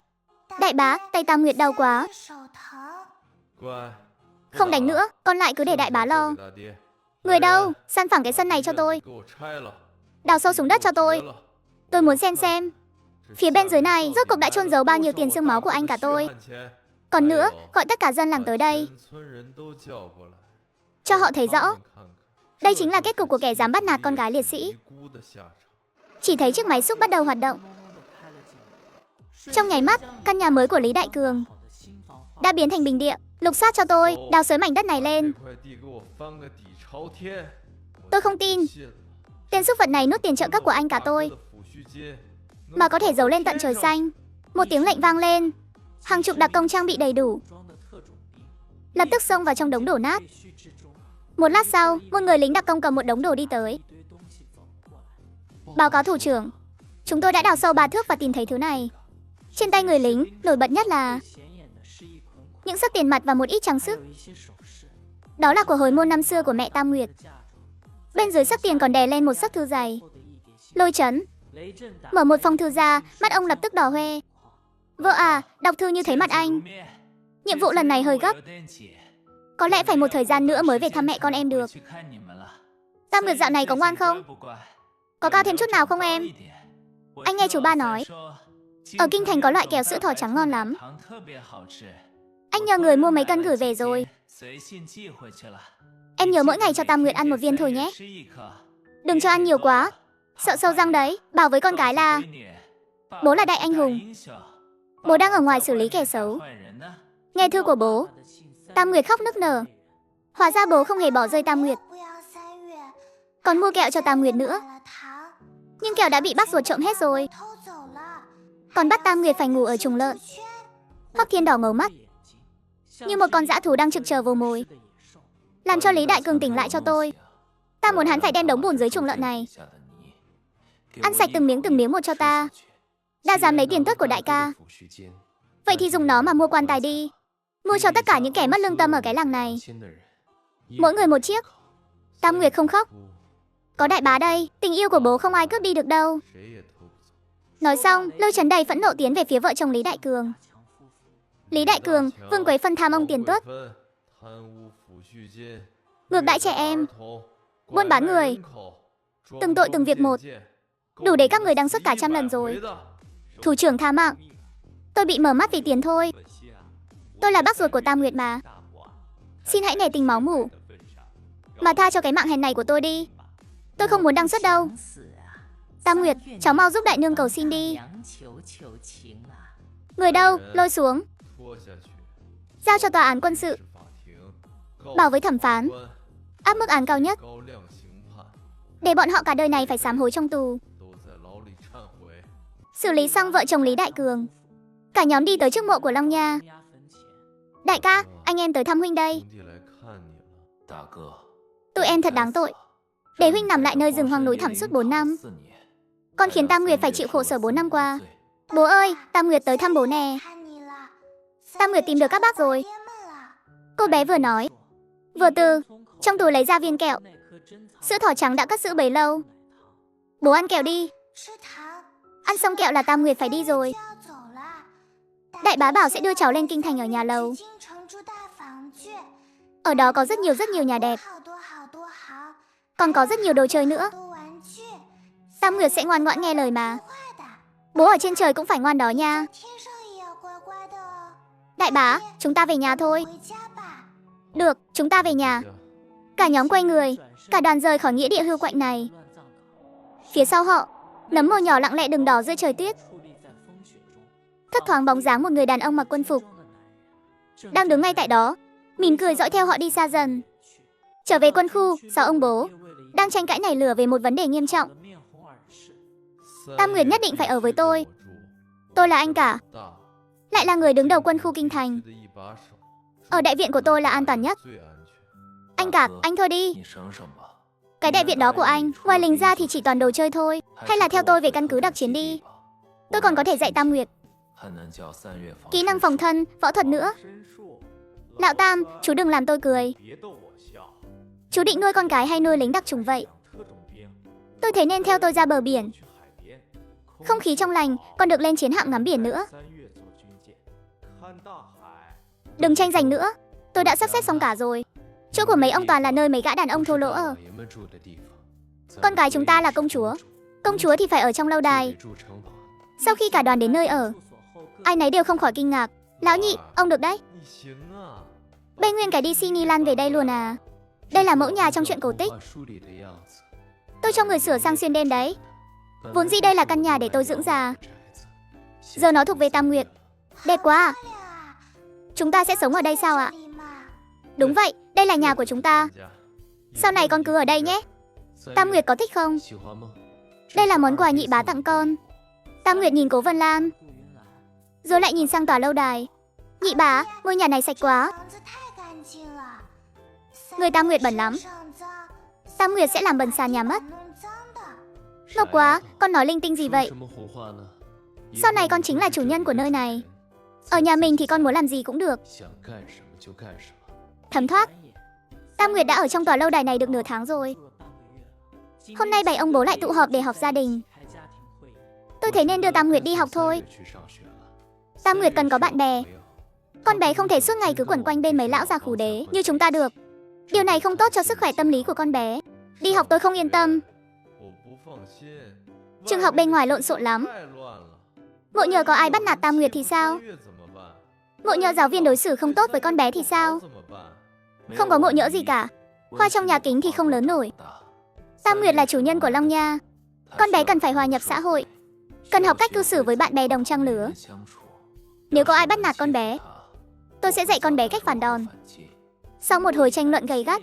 Đại bá, tay Tam Nguyệt đau quá. Không đánh nữa, còn lại cứ để đại bá lo. Người đâu? San phẳng cái sân này cho tôi. Đào sâu xuống đất cho tôi. Tôi muốn xem phía bên dưới này rốt cuộc đã chôn giấu bao nhiêu tiền xương máu của anh cả tôi. Còn nữa, gọi tất cả dân làng tới đây, cho họ thấy rõ. Đây chính là kết cục của kẻ dám bắt nạt con gái liệt sĩ. Chỉ thấy chiếc máy xúc bắt đầu hoạt động. Trong nháy mắt, căn nhà mới của Lý Đại Cường đã biến thành bình địa. Lục soát cho tôi, đào xới mảnh đất này lên. Tôi không tin. Tên súc vật này nuốt tiền trợ cấp của anh cả tôi, mà có thể giấu lên tận trời xanh. Một tiếng lệnh vang lên, hàng chục đặc công trang bị đầy đủ lập tức xông vào trong đống đổ nát. Một lát sau, một người lính đặc công cầm một đống đồ đi tới. Báo cáo thủ trưởng, chúng tôi đã đào sâu 3 thước và tìm thấy thứ này. Trên tay người lính, nổi bật nhất là những sấp tiền mặt và một ít trang sức. Đó là của hồi môn năm xưa của mẹ Tam Nguyệt. Bên dưới sấp tiền còn đè lên một sấp thư dày. Lôi Chấn mở một phong thư ra, mắt ông lập tức đỏ hoe. Vợ à, đọc thư như thấy mặt anh. Nhiệm vụ lần này hơi gấp, có lẽ phải một thời gian nữa mới về thăm mẹ con em được. Tam Nguyệt dạo này có ngoan không? Có cao thêm chút nào không em? Anh nghe chú ba nói, ở Kinh Thành có loại kẹo sữa thỏ trắng ngon lắm. Anh nhờ người mua mấy cân gửi về rồi. Em nhớ mỗi ngày cho Tam Nguyệt ăn một viên thôi nhé. Đừng cho ăn nhiều quá, sợ sâu răng đấy. Bảo với con gái là bố là đại anh hùng. Bố đang ở ngoài xử lý kẻ xấu. Nghe thư của bố, Tam Nguyệt khóc nức nở. Hóa ra bố không hề bỏ rơi Tam Nguyệt, còn mua kẹo cho Tam Nguyệt nữa. Nhưng kẹo đã bị bác ruột trộm hết rồi, còn bắt Tam Nguyệt phải ngủ ở chuồng lợn. Hoắc Thiên đỏ ngầu mắt, như một con dã thú đang trực chờ vồ mồi. Làm cho Lý Đại Cường tỉnh lại cho tôi. Ta muốn hắn phải đem đống bùn dưới chuồng lợn này ăn sạch từng miếng một cho ta. Đã dám lấy tiền tuất của đại ca, vậy thì dùng nó mà mua quan tài đi. Mua cho tất cả những kẻ mất lương tâm ở cái làng này, mỗi người một chiếc. Tam Nguyệt không khóc. Có đại bá đây, tình yêu của bố không ai cướp đi được đâu. Nói xong, Lôi Chấn đầy phẫn nộ tiến về phía vợ chồng Lý Đại Cường. Lý Đại Cường, Vương Quế phân tham ông tiền tuất, ngược đãi trẻ em, buôn bán người, từng tội từng việc một. Đủ để các người đăng xuất cả 100 lần rồi. Thủ trưởng tha mạng. Tôi bị mở mắt vì tiền thôi. Tôi là bác ruột của Tam Nguyệt mà. Xin hãy nể tình máu mủ mà tha cho cái mạng hèn này của tôi đi. Tôi không muốn đăng xuất đâu. Tam Nguyệt, cháu mau giúp đại nương cầu xin đi. Người đâu? Lôi xuống, giao cho tòa án quân sự. Bảo với thẩm phán áp mức án cao nhất, để bọn họ cả đời này phải sám hối trong tù. Xử lý xong vợ chồng Lý Đại Cường, cả nhóm đi tới trước mộ của Long Nha. Đại ca, anh em tới thăm huynh đây. Tụi em thật đáng tội, để huynh nằm lại nơi rừng hoang núi thẳm suốt 4 năm. Con khiến Tam Nguyệt phải chịu khổ sở 4 năm qua. Bố ơi, Tam Nguyệt tới thăm bố nè. Tam Nguyệt tìm được các bác rồi. Cô bé vừa nói, vừa từ trong túi lấy ra viên kẹo. Sữa thỏ trắng đã cất giữ bấy lâu. Bố ăn kẹo đi. Ăn xong kẹo là Tam Nguyệt phải đi rồi. Đại bá bảo sẽ đưa cháu lên Kinh Thành ở nhà lầu. Ở đó có rất nhiều nhà đẹp, còn có rất nhiều đồ chơi nữa. Tam Nguyệt sẽ ngoan ngoãn nghe lời mà. Bố ở trên trời cũng phải ngoan đó nha. Đại bá, chúng ta về nhà thôi. Được, chúng ta về nhà. Cả nhóm quay người, cả đoàn rời khỏi nghĩa địa hưu quạnh này. Phía sau họ, nấm mồ nhỏ lặng lẽ đường đỏ dưới trời tuyết. Thấp thoáng bóng dáng một người đàn ông mặc quân phục, đang đứng ngay tại đó, mỉm cười dõi theo họ đi xa dần. Trở về quân khu, sau ông bố đang tranh cãi nảy lửa về một vấn đề nghiêm trọng. Tam Nguyệt nhất định phải ở với tôi. Tôi là anh cả, lại là người đứng đầu quân khu Kinh Thành. Ở đại viện của tôi là an toàn nhất. Anh cả, anh thôi đi. Cái đại viện đó của anh, ngoài lính ra thì chỉ toàn đồ chơi thôi. Hay là theo tôi về căn cứ đặc chiến đi. Tôi còn có thể dạy Tam Nguyệt kỹ năng phòng thân, võ thuật nữa. Lão Tam, chú đừng làm tôi cười. Chú định nuôi con cái hay nuôi lính đặc chủng vậy? Tôi thấy nên theo tôi ra bờ biển. Không khí trong lành, còn được lên chiến hạm ngắm biển nữa. Đừng tranh giành nữa, tôi đã sắp xếp xong cả rồi. Chỗ của mấy ông toàn là nơi mấy gã đàn ông thô lỗ ở. Con gái chúng ta là công chúa. Công chúa thì phải ở trong lâu đài. Sau khi cả đoàn đến nơi ở, ai nấy đều không khỏi kinh ngạc. Lão Nhị, ông được đấy. Bê nguyên cái Disneyland về đây luôn à? Đây là mẫu nhà trong truyện cổ tích. Tôi cho người sửa sang xuyên đêm đấy. Vốn dĩ đây là căn nhà để tôi dưỡng già. Giờ nó thuộc về Tam Nguyệt. Đẹp quá à? Chúng ta sẽ sống ở đây sao ạ? Đúng vậy, đây là nhà của chúng ta. Sau này con cứ ở đây nhé. Tam Nguyệt có thích không? Đây là món quà nhị bá tặng con. Tam Nguyệt nhìn Cố Vân Lam, rồi lại nhìn sang tòa lâu đài. Nhị bá, ngôi nhà này sạch quá. Người Tam Nguyệt bẩn lắm. Tam Nguyệt sẽ làm bẩn sàn nhà mất. Ngốc quá, con nói linh tinh gì vậy? Sau này con chính là chủ nhân của nơi này. Ở nhà mình thì con muốn làm gì cũng được. Thấm thoát. Tam Nguyệt đã ở trong tòa lâu đài này được nửa tháng rồi. Hôm nay 7 ông bố lại tụ họp để họp gia đình. Tôi thấy nên đưa Tam Nguyệt đi học thôi. Tam Nguyệt cần có bạn bè. Con bé không thể suốt ngày cứ quẩn quanh bên mấy lão già khù đế như chúng ta được. Điều này không tốt cho sức khỏe tâm lý của con bé. Đi học tôi không yên tâm. Trường học bên ngoài lộn xộn lắm. Ngộ nhờ có ai bắt nạt Tam Nguyệt thì sao? Ngộ nhỡ giáo viên đối xử không tốt với con bé thì sao? Không có ngộ nhỡ gì cả. Hoa trong nhà kính thì không lớn nổi. Tam Nguyệt là chủ nhân của Long Nha. Con bé cần phải hòa nhập xã hội, cần học cách cư xử với bạn bè đồng trang lứa. Nếu có ai bắt nạt con bé, tôi sẽ dạy con bé cách phản đòn. Sau một hồi tranh luận gay gắt,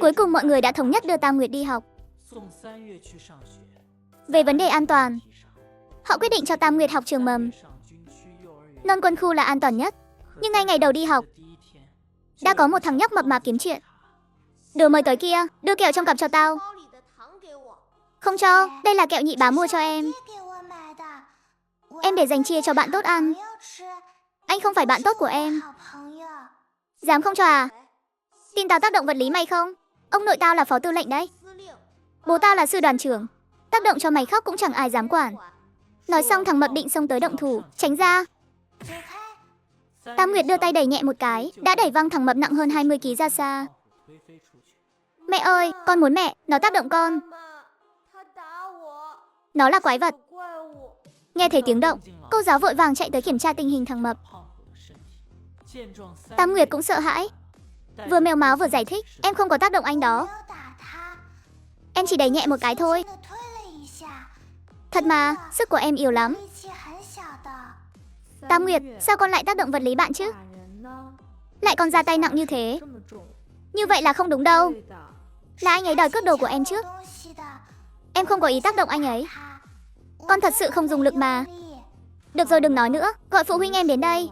cuối cùng mọi người đã thống nhất đưa Tam Nguyệt đi học. Về vấn đề an toàn, họ quyết định cho Tam Nguyệt học trường mầm. Non quân khu là an toàn nhất. Nhưng ngay ngày đầu đi học, đã có một thằng nhóc mập mạp kiếm chuyện. Đưa mời tới kia, đưa kẹo trong cặp cho tao. Không cho, đây là kẹo nhị bá mua cho em. Em để dành chia cho bạn tốt ăn. Anh không phải bạn tốt của em. Dám không cho à? Tin tao tác động vật lý mày không? Ông nội tao là phó tư lệnh đấy. Bố tao là sư đoàn trưởng. Tác động cho mày khóc cũng chẳng ai dám quản. Nói xong thằng mập định xông tới động thủ. Tránh ra. Tam Nguyệt đưa tay đẩy nhẹ một cái, đã đẩy văng thằng mập nặng hơn 20 kg ra xa. Mẹ ơi, con muốn mẹ, nó tác động con. Nó là quái vật. Nghe thấy tiếng động, cô giáo vội vàng chạy tới kiểm tra tình hình thằng mập. Tam Nguyệt cũng sợ hãi. Vừa mèo máo vừa giải thích, em không có tác động anh đó. Em chỉ đẩy nhẹ một cái thôi. Thật mà, sức của em yếu lắm. Tam Nguyệt, sao con lại tác động vật lý bạn chứ? Lại còn ra tay nặng như thế. Như vậy là không đúng đâu. Là anh ấy đòi cướp đồ của em trước. Em không có ý tác động anh ấy. Con thật sự không dùng lực mà. Được rồi, đừng nói nữa, gọi phụ huynh em đến đây.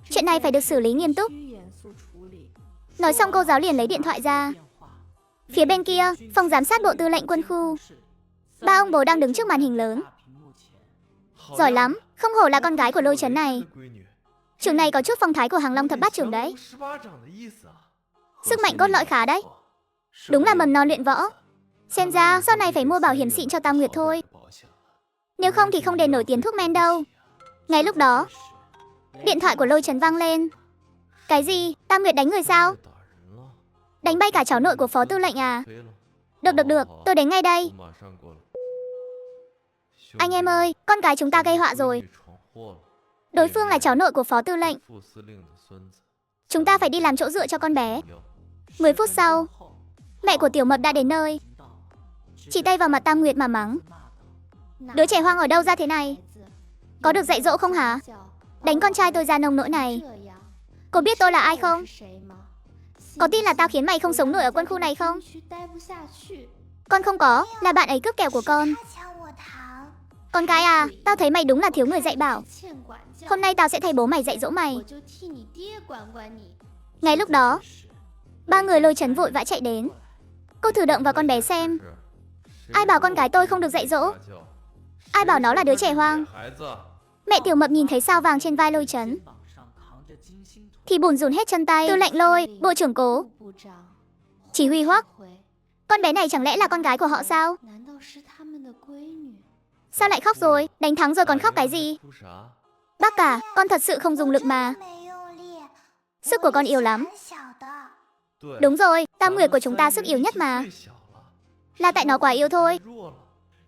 Chuyện này phải được xử lý nghiêm túc. Nói xong cô giáo liền lấy điện thoại ra. Phía bên kia, phòng giám sát bộ tư lệnh quân khu. Ba ông bố đang đứng trước màn hình lớn. Giỏi lắm, không hổ là con gái của Lôi Trấn này. Trường này có chút phong thái của Hàng Long thập bát trưởng đấy. Sức mạnh cốt lõi khá đấy. Đúng là mầm non luyện võ. Xem ra sau này phải mua bảo hiểm xịn cho Tam Nguyệt thôi. Nếu không thì không đền nổi tiền thuốc men đâu. Ngay lúc đó, điện thoại của Lôi Trấn vang lên. Cái gì? Tam Nguyệt đánh người sao? Đánh bay cả cháu nội của phó tư lệnh à? Được, tôi đến ngay đây. Anh em ơi, con gái chúng ta gây họa rồi. Đối phương là cháu nội của phó tư lệnh. Chúng ta phải đi làm chỗ dựa cho con bé. 10 phút sau, mẹ của Tiểu Mập đã đến nơi. Chỉ tay vào mặt Tam Nguyệt mà mắng. Đứa trẻ hoang ở đâu ra thế này? Có được dạy dỗ không hả? Đánh con trai tôi ra nông nỗi này. Cô biết tôi là ai không? Có tin là tao khiến mày không sống nổi ở quân khu này không? Con không có, là bạn ấy cướp kẹo của con. Con cái à, tao thấy mày đúng là thiếu người dạy bảo. Hôm nay tao sẽ thay bố mày dạy dỗ mày. Ngay lúc đó, ba người Lôi Trấn vội vã chạy đến. Cô thử động vào con bé xem. Ai bảo con gái tôi không được dạy dỗ? Ai bảo nó là đứa trẻ hoang? Mẹ Tiểu Mập nhìn thấy sao vàng trên vai Lôi Trấn thì bủn rủn hết chân tay. Tư lệnh Lôi, bộ trưởng Cố, chỉ huy Hoắc, con bé này chẳng lẽ là con gái của họ sao? Sao lại khóc rồi? Đánh thắng rồi còn khóc cái gì? Bác cả, con thật sự không dùng lực mà. Sức của con yếu lắm. Đúng rồi, Tam Nguyệt của chúng ta sức yếu nhất mà. Là tại nó quá yếu thôi.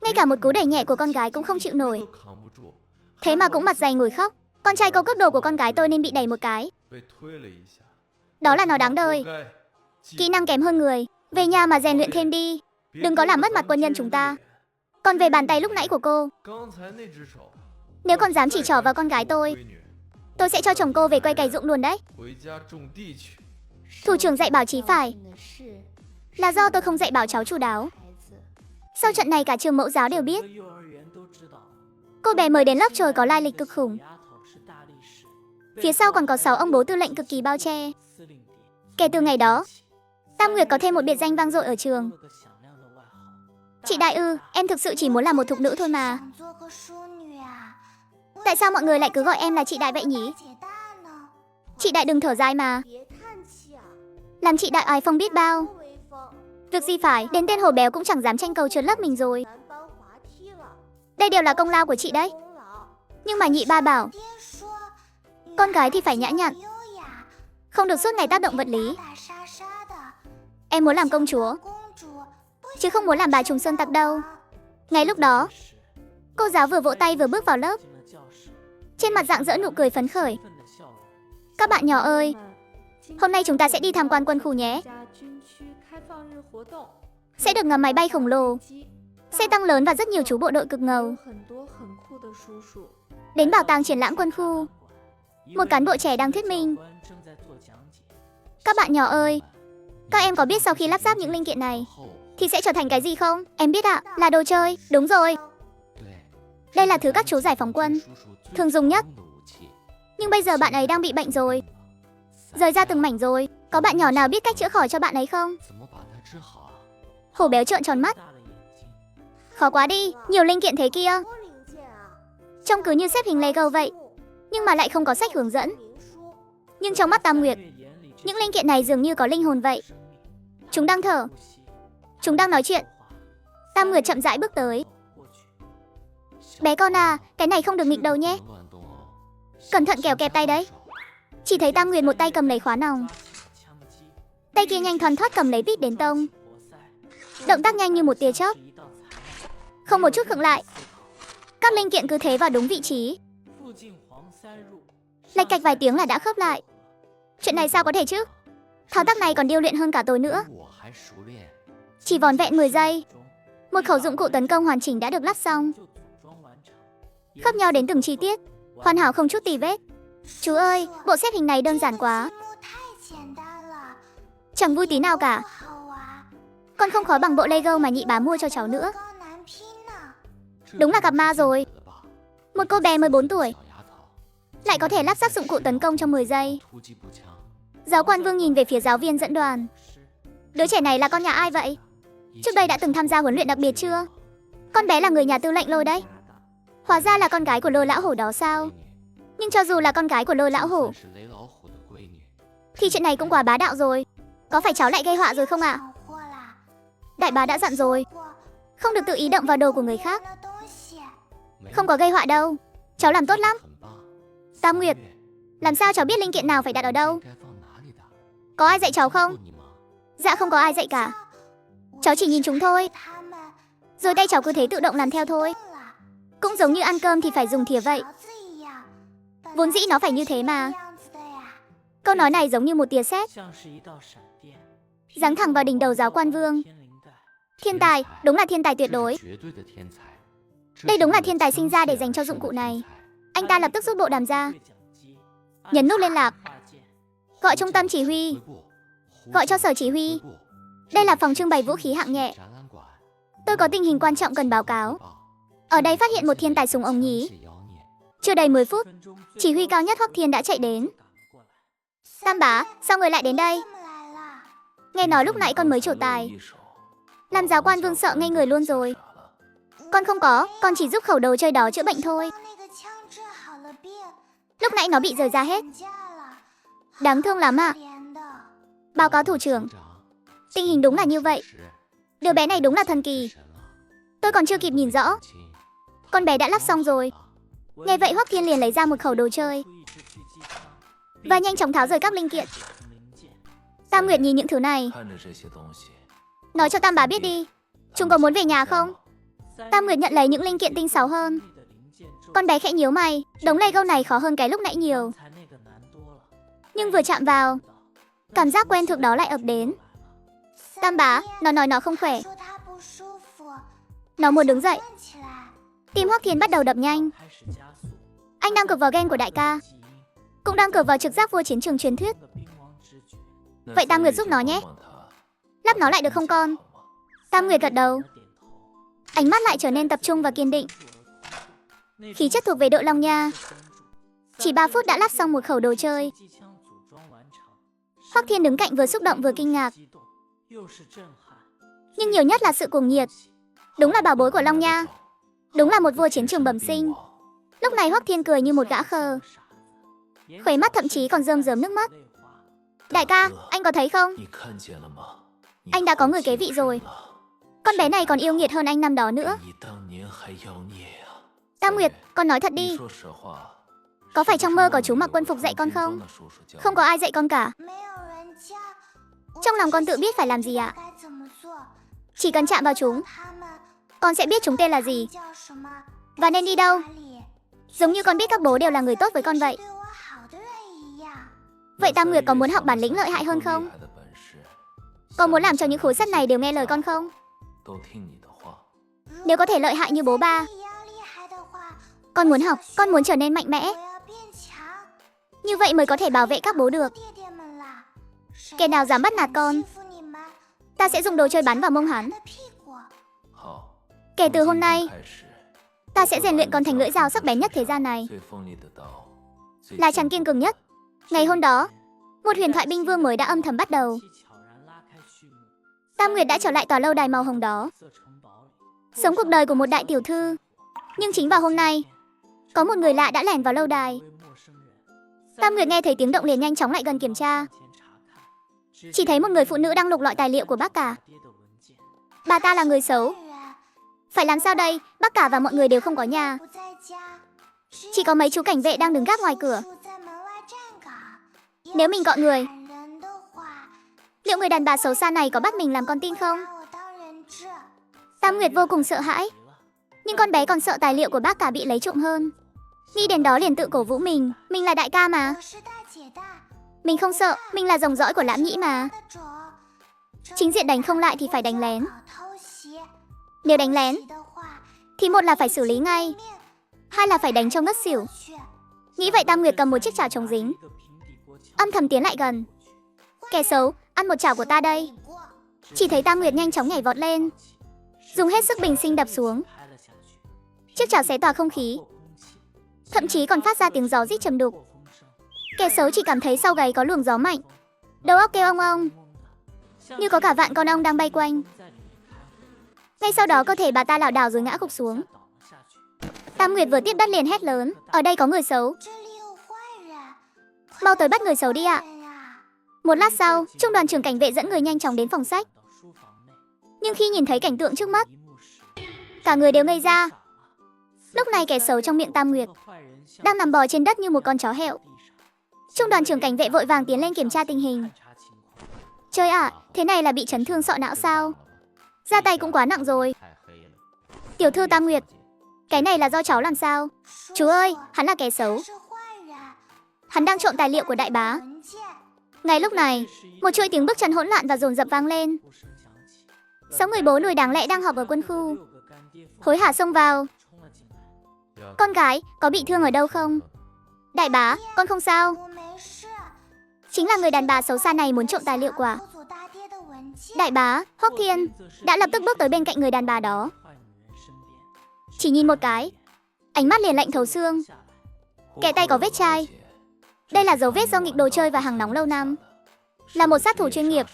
Ngay cả một cú đẩy nhẹ của con gái cũng không chịu nổi. Thế mà cũng mặt dày ngồi khóc. Con trai câu cướp đồ của con gái tôi nên bị đẩy một cái. Đó là nó đáng đời. Kỹ năng kém hơn người. Về nhà mà rèn luyện thêm đi. Đừng có làm mất mặt quân nhân chúng ta. Còn về bàn tay lúc nãy của cô, nếu con dám chỉ trỏ vào con gái tôi sẽ cho chồng cô về quay cày ruộng luôn đấy. Thủ trưởng dạy bảo chí phải. Là do tôi không dạy bảo cháu chu đáo. Sau trận này cả trường mẫu giáo đều biết cô bé mới đến lớp trời có lai lịch cực khủng. Phía sau còn có 6 ông bố tư lệnh cực kỳ bao che. Kể từ ngày đó, Tam Nguyệt có thêm một biệt danh vang dội ở trường. Chị Đại ư, em thực sự chỉ muốn là một thục nữ thôi mà. Tại sao mọi người lại cứ gọi em là chị Đại vậy nhỉ? Chị Đại đừng thở dài mà. Làm chị Đại oai phong biết bao. Việc gì phải, đến tên hổ béo cũng chẳng dám tranh cầu trượt lớp mình rồi. Đây đều là công lao của chị đấy. Nhưng mà nhị ba bảo, con gái thì phải nhã nhặn, không được suốt ngày tác động vật lý. Em muốn làm công chúa, chứ không muốn làm bà trùng sơn tặc đâu. Ngay lúc đó, cô giáo vừa vỗ tay vừa bước vào lớp, trên mặt rạng rỡ nụ cười phấn khởi. Các bạn nhỏ ơi, hôm nay chúng ta sẽ đi tham quan quân khu nhé. Sẽ được ngắm máy bay khổng lồ, xe tăng lớn và rất nhiều chú bộ đội cực ngầu. Đến bảo tàng triển lãm quân khu, một cán bộ trẻ đang thuyết minh. Các bạn nhỏ ơi, các em có biết sau khi lắp ráp những linh kiện này thì sẽ trở thành cái gì không? Em biết ạ, là đồ chơi. Đúng rồi. Đây là thứ các chú giải phóng quân thường dùng nhất. Nhưng bây giờ bạn ấy đang bị bệnh rồi, rời ra từng mảnh rồi. Có bạn nhỏ nào biết cách chữa khỏi cho bạn ấy không? Hổ béo trợn tròn mắt. Khó quá đi, nhiều linh kiện thế kia. Trông cứ như xếp hình Lego vậy, nhưng mà lại không có sách hướng dẫn. Nhưng trong mắt Tam Nguyệt, những linh kiện này dường như có linh hồn vậy. Chúng đang thở, chúng đang nói chuyện. Tam Nguyệt chậm rãi bước tới. Bé con à, cái này không được nghịch đâu nhé. Cẩn thận kẻo kẹp tay đấy. Chỉ thấy Tam Nguyệt một tay cầm lấy khóa nòng, tay kia nhanh thoăn thoắt cầm lấy vít đến tông. Động tác nhanh như một tia chớp, không một chút khựng lại. Các linh kiện cứ thế vào đúng vị trí. Lạch cạch vài tiếng là đã khớp lại. Chuyện này sao có thể chứ? Thao tác này còn điêu luyện hơn cả tôi nữa. Chỉ vỏn vẹn 10 giây, một khẩu dụng cụ tấn công hoàn chỉnh đã được lắp xong, khớp nhau đến từng chi tiết, hoàn hảo không chút tì vết. Chú ơi, bộ xếp hình này đơn giản quá, chẳng vui tí nào cả. Còn không khó bằng bộ Lego mà nhị bá mua cho cháu nữa. Đúng là cặp ma rồi. Một cô bé 14 tuổi lại có thể lắp ráp dụng cụ tấn công trong 10 giây. Giáo quan Vương nhìn về phía giáo viên dẫn đoàn. Đứa trẻ này là con nhà ai vậy? Trước đây đã từng tham gia huấn luyện đặc biệt chưa? Con bé là người nhà tư lệnh Lôi đấy. Hóa ra là con gái của Lôi lão hổ đó sao? Nhưng cho dù là con gái của Lôi lão hổ thì chuyện này cũng quá bá đạo rồi. Có phải cháu lại gây họa rồi không ạ? Đại bá đã dặn rồi, không được tự ý động vào đồ của người khác. Không có gây họa đâu, cháu làm tốt lắm. Tam Nguyệt, làm sao cháu biết linh kiện nào phải đặt ở đâu? Có ai dạy cháu không? Dạ không có ai dạy cả. Cháu chỉ nhìn chúng thôi, rồi tay cháu cứ thế tự động làm theo thôi. Cũng giống như ăn cơm thì phải dùng thìa vậy. Vốn dĩ nó phải như thế mà. Câu nói này giống như một tia sét giáng thẳng vào đỉnh đầu giáo quan Vương. Thiên tài, đúng là thiên tài tuyệt đối. Đây đúng là thiên tài sinh ra để dành cho dụng cụ này. Anh ta lập tức rút bộ đàm ra, nhấn nút liên lạc, gọi trung tâm chỉ huy, gọi cho sở chỉ huy. Đây là phòng trưng bày vũ khí hạng nhẹ. Tôi có tình hình quan trọng cần báo cáo. Ở đây phát hiện một thiên tài súng ống nhí. Chưa đầy 10 phút, chỉ huy cao nhất Hoắc Thiên đã chạy đến. Tam bá, sao người lại đến đây? Nghe nói lúc nãy con mới trổ tài. Làm giáo quan Vương sợ ngây người luôn rồi. Con không có, con chỉ giúp khẩu đồ chơi đó chữa bệnh thôi. Lúc nãy nó bị rời ra hết. Đáng thương lắm ạ. Báo cáo thủ trưởng. Tình hình đúng là như vậy. Đứa bé này đúng là thần kỳ. Tôi còn chưa kịp nhìn rõ. Con bé đã lắp xong rồi. Nghe vậy Hoắc Thiên liền lấy ra một khẩu đồ chơi và nhanh chóng tháo rời các linh kiện. Tam Nguyệt nhìn những thứ này. Nói cho Tam bá biết đi, chúng có muốn về nhà không? Tam Nguyệt nhận lấy những linh kiện tinh xảo hơn. Con bé khẽ nhíu mày. Đống Lego này khó hơn cái lúc nãy nhiều. Nhưng vừa chạm vào, cảm giác quen thuộc đó lại ập đến. Tam bá, nó nói nó không khỏe. Nó muốn đứng dậy. Tim Hoắc Thiên bắt đầu đập nhanh. Anh đang cược vào gen của đại ca, cũng đang cược vào trực giác vua chiến trường truyền thuyết. Vậy Tam Nguyệt giúp nó nhé. Lắp nó lại được không con? Tam Nguyệt gật đầu. Ánh mắt lại trở nên tập trung và kiên định. Khí chất thuộc về đội Long Nha. Chỉ 3 phút đã lắp xong một khẩu đồ chơi. Hoắc Thiên đứng cạnh vừa xúc động vừa kinh ngạc. Nhưng nhiều nhất là sự cuồng nhiệt. Đúng là bảo bối của Long Nha. Đúng là một vua chiến trường bẩm sinh. Lúc này Hoắc Thiên cười như một gã khờ. Khóe mắt thậm chí còn rơm rớm nước mắt. Đại ca, anh có thấy không? Anh đã có người kế vị rồi. Con bé này còn yêu nghiệt hơn anh năm đó nữa. Tam Nguyệt, con nói thật đi. Có phải trong mơ có chú mặc quân phục dạy con không? Không có ai dạy con cả. Trong lòng con tự biết phải làm gì ạ? Chỉ cần chạm vào chúng, con sẽ biết chúng tên là gì và nên đi đâu. Giống như con biết các bố đều là người tốt với con vậy. Vậy Tam Nguyệt có muốn học bản lĩnh lợi hại hơn không? Con muốn làm cho những khối sắt này đều nghe lời con không? Nếu có thể lợi hại như bố ba, con muốn học, con muốn trở nên mạnh mẽ. Như vậy mới có thể bảo vệ các bố được. Kẻ nào dám bắt nạt con, ta sẽ dùng đồ chơi bắn vào mông hắn. Kể từ hôm nay, ta sẽ rèn luyện con thành lưỡi dao sắc bén nhất thế gian này, là chắn kiên cường nhất. Ngày hôm đó, một huyền thoại binh vương mới đã âm thầm bắt đầu. Tam Nguyệt đã trở lại tòa lâu đài màu hồng đó, sống cuộc đời của một đại tiểu thư. Nhưng chính vào hôm nay, có một người lạ đã lẻn vào lâu đài. Tam Nguyệt nghe thấy tiếng động liền nhanh chóng lại gần kiểm tra. Chỉ thấy một người phụ nữ đang lục lọi tài liệu của bác cả. Bà ta là người xấu. Phải làm sao đây? Bác cả và mọi người đều không có nhà. Chỉ có mấy chú cảnh vệ đang đứng gác ngoài cửa. Nếu mình gọi người, liệu người đàn bà xấu xa này có bắt mình làm con tin không? Tam Nguyệt vô cùng sợ hãi. Nhưng con bé còn sợ tài liệu của bác cả bị lấy trộm hơn. Nghĩ đến đó liền tự cổ vũ mình là đại ca mà. Mình không sợ, mình là dòng dõi của Lãm Nhĩ mà. Chính diện đánh không lại thì phải đánh lén. Nếu đánh lén thì một là phải xử lý ngay, hai là phải đánh cho ngất xỉu. Nghĩ vậy Tam Nguyệt cầm một chiếc chảo chống dính, âm thầm tiến lại gần. Kẻ xấu, ăn một chảo của ta đây. Chỉ thấy Tam Nguyệt nhanh chóng nhảy vọt lên, dùng hết sức bình sinh đập xuống. Chiếc chảo xé tỏa không khí, thậm chí còn phát ra tiếng gió rít trầm đục. Kẻ xấu chỉ cảm thấy sau gáy có luồng gió mạnh, đầu óc kêu ong ong, như có cả vạn con ong đang bay quanh. Ngay sau đó cơ thể bà ta lảo đảo rồi ngã gục xuống. Tam Nguyệt vừa tiếp đất liền hét lớn, ở đây có người xấu, mau tới bắt người xấu đi ạ. Một lát sau, trung đoàn trưởng cảnh vệ dẫn người nhanh chóng đến phòng sách. Nhưng khi nhìn thấy cảnh tượng trước mắt, cả người đều ngây ra. Lúc này kẻ xấu trong miệng Tam Nguyệt đang nằm bò trên đất như một con chó hẹo. Trung đoàn trưởng cảnh vệ vội vàng tiến lên kiểm tra tình hình. Trời ạ, thế này là bị chấn thương sọ não sao? Ra tay cũng quá nặng rồi. Tiểu thư Tam Nguyệt, cái này là do cháu làm sao? Chú ơi, hắn là kẻ xấu. Hắn đang trộm tài liệu của đại bá. Ngay lúc này, một chuỗi tiếng bước chân hỗn loạn và dồn dập vang lên. 6 người bố nuôi đáng lẽ đang họp ở quân khu hối hả xông vào. Con gái, có bị thương ở đâu không? Đại bá, con không sao. Chính là người đàn bà xấu xa này muốn trộm tài liệu quả. Đại bá, Hoắc Thiên đã lập tức bước tới bên cạnh người đàn bà đó. Chỉ nhìn một cái, ánh mắt liền lạnh thấu xương. Kẻ tay có vết chai, Đây là dấu vết do nghịch đồ chơi và hàng nóng lâu năm. Là một sát thủ chuyên nghiệp.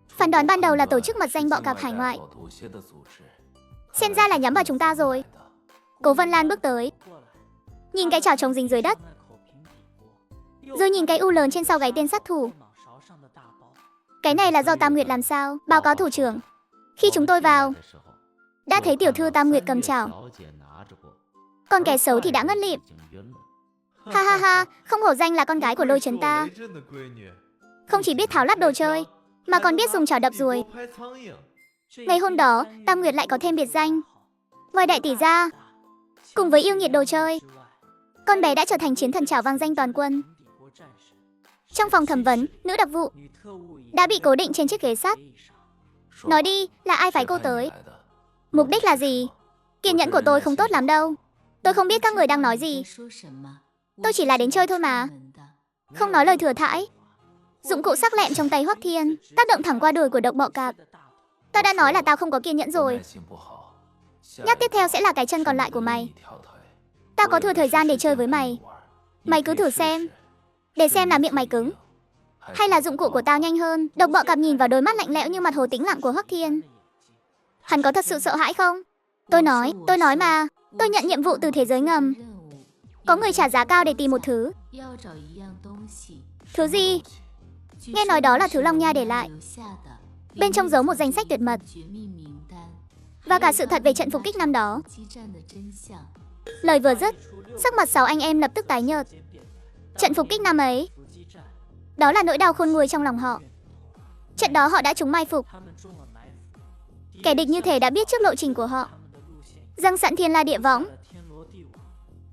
Phán đoán ban đầu là tổ chức mật danh bọ cạp hải ngoại. Xem ra là nhắm vào chúng ta rồi. Cố Vân Lan bước tới, nhìn cái chảo trống dính dưới đất, rồi nhìn cái u lớn trên sau gáy tên sát thủ. Cái này là do Tam Nguyệt làm sao? Báo cáo thủ trưởng. Khi chúng tôi vào, đã thấy tiểu thư Tam Nguyệt cầm chảo. Còn kẻ xấu thì đã ngất lịm. Ha ha ha, không hổ danh là con gái của Lôi Trấn ta. Không chỉ biết tháo lắp đồ chơi, mà còn biết dùng chảo đập ruồi. Ngày hôm đó, Tam Nguyệt lại có thêm biệt danh. Ngoài đại tỷ ra, cùng với yêu nghiệt đồ chơi, con bé đã trở thành chiến thần chảo vang danh toàn quân. Trong phòng thẩm vấn, nữ đặc vụ đã bị cố định trên chiếc ghế sắt. Nói đi, là ai phái cô tới? Mục đích là gì? Kiên nhẫn của tôi không tốt lắm đâu. Tôi không biết các người đang nói gì. Tôi chỉ là đến chơi thôi mà. Không nói lời thừa thãi. Dụng cụ sắc lẹm trong tay Hoắc Thiên tác động thẳng qua đùi của độc bọ cạp. Tao đã nói là tao không có kiên nhẫn rồi. Nhát tiếp theo sẽ là cái chân còn lại của mày. Tao có thừa thời gian để chơi với mày. Mày cứ thử xem. Để xem là miệng mày cứng hay là dụng cụ của tao nhanh hơn. Độc bọ cạp nhìn vào đôi mắt lạnh lẽo như mặt hồ tĩnh lặng của Hoắc Thiên. Hắn có thật sự sợ hãi không? Tôi nói mà. Tôi nhận nhiệm vụ từ thế giới ngầm. Có người trả giá cao để tìm một thứ. Thứ gì? Nghe nói đó là thứ Long Nha để lại. Bên trong giấu một danh sách tuyệt mật và cả sự thật về trận phục kích năm đó. Lời vừa dứt, sắc mặt 6 anh em lập tức tái nhợt. Trận phục kích năm ấy, đó là nỗi đau khôn nguôi trong lòng họ. Trận đó họ đã trúng mai phục. Kẻ địch như thể đã biết trước lộ trình của họ, răng sẵn thiên la địa võng.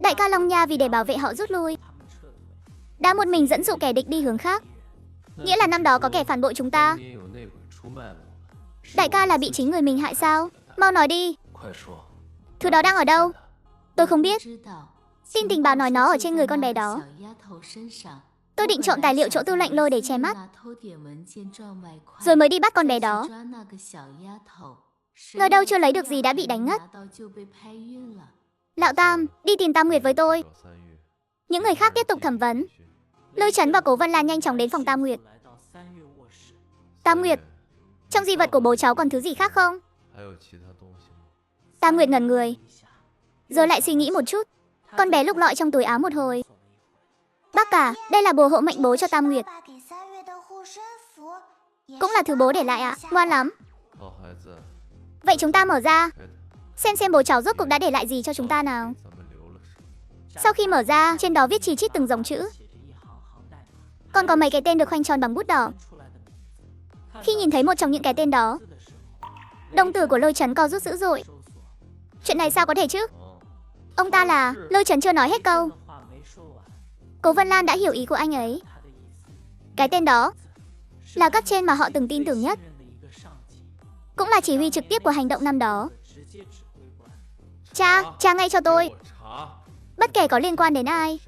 Đại ca Long Nha vì để bảo vệ họ rút lui, đã một mình dẫn dụ kẻ địch đi hướng khác. Nghĩa là năm đó có kẻ phản bội chúng ta. Đại ca là bị chính người mình hại sao? Mau nói đi. Thứ đó đang ở đâu? Tôi không biết. Tin tình báo nói nó ở trên người con bé đó. Tôi định trộm tài liệu chỗ Tư lệnh Lôi để che mắt, rồi mới đi bắt con bé đó. Ngờ đâu chưa lấy được gì đã bị đánh ngất. Lão Tam, đi tìm Tam Nguyệt với tôi. Những người khác tiếp tục thẩm vấn. Lôi Trấn và Cố Vân Lan nhanh chóng đến phòng Tam Nguyệt. Tam Nguyệt, trong di vật của bố cháu còn thứ gì khác không? Tam Nguyệt ngẩn người, rồi lại suy nghĩ một chút. Con bé lục lọi trong túi áo một hồi. Bác cả, đây là bùa hộ mệnh bố cho Tam Nguyệt. Cũng là thứ bố để lại ạ. Ngoan lắm. Vậy chúng ta mở ra, xem bố cháu rốt cuộc đã để lại gì cho chúng ta nào. Sau khi mở ra, trên đó viết chi chít từng dòng chữ. Còn có mấy cái tên được khoanh tròn bằng bút đỏ. Khi nhìn thấy một trong những cái tên đó, đồng tử của Lôi Trấn co rút dữ dội. Chuyện này sao có thể chứ? Ông ta là... Lôi Trấn chưa nói hết câu. Cố Vân Lan đã hiểu ý của anh ấy. Cái tên đó là cấp trên mà họ từng tin tưởng nhất, cũng là chỉ huy trực tiếp của hành động năm đó. Tra ngay cho tôi. Bất kể có liên quan đến ai,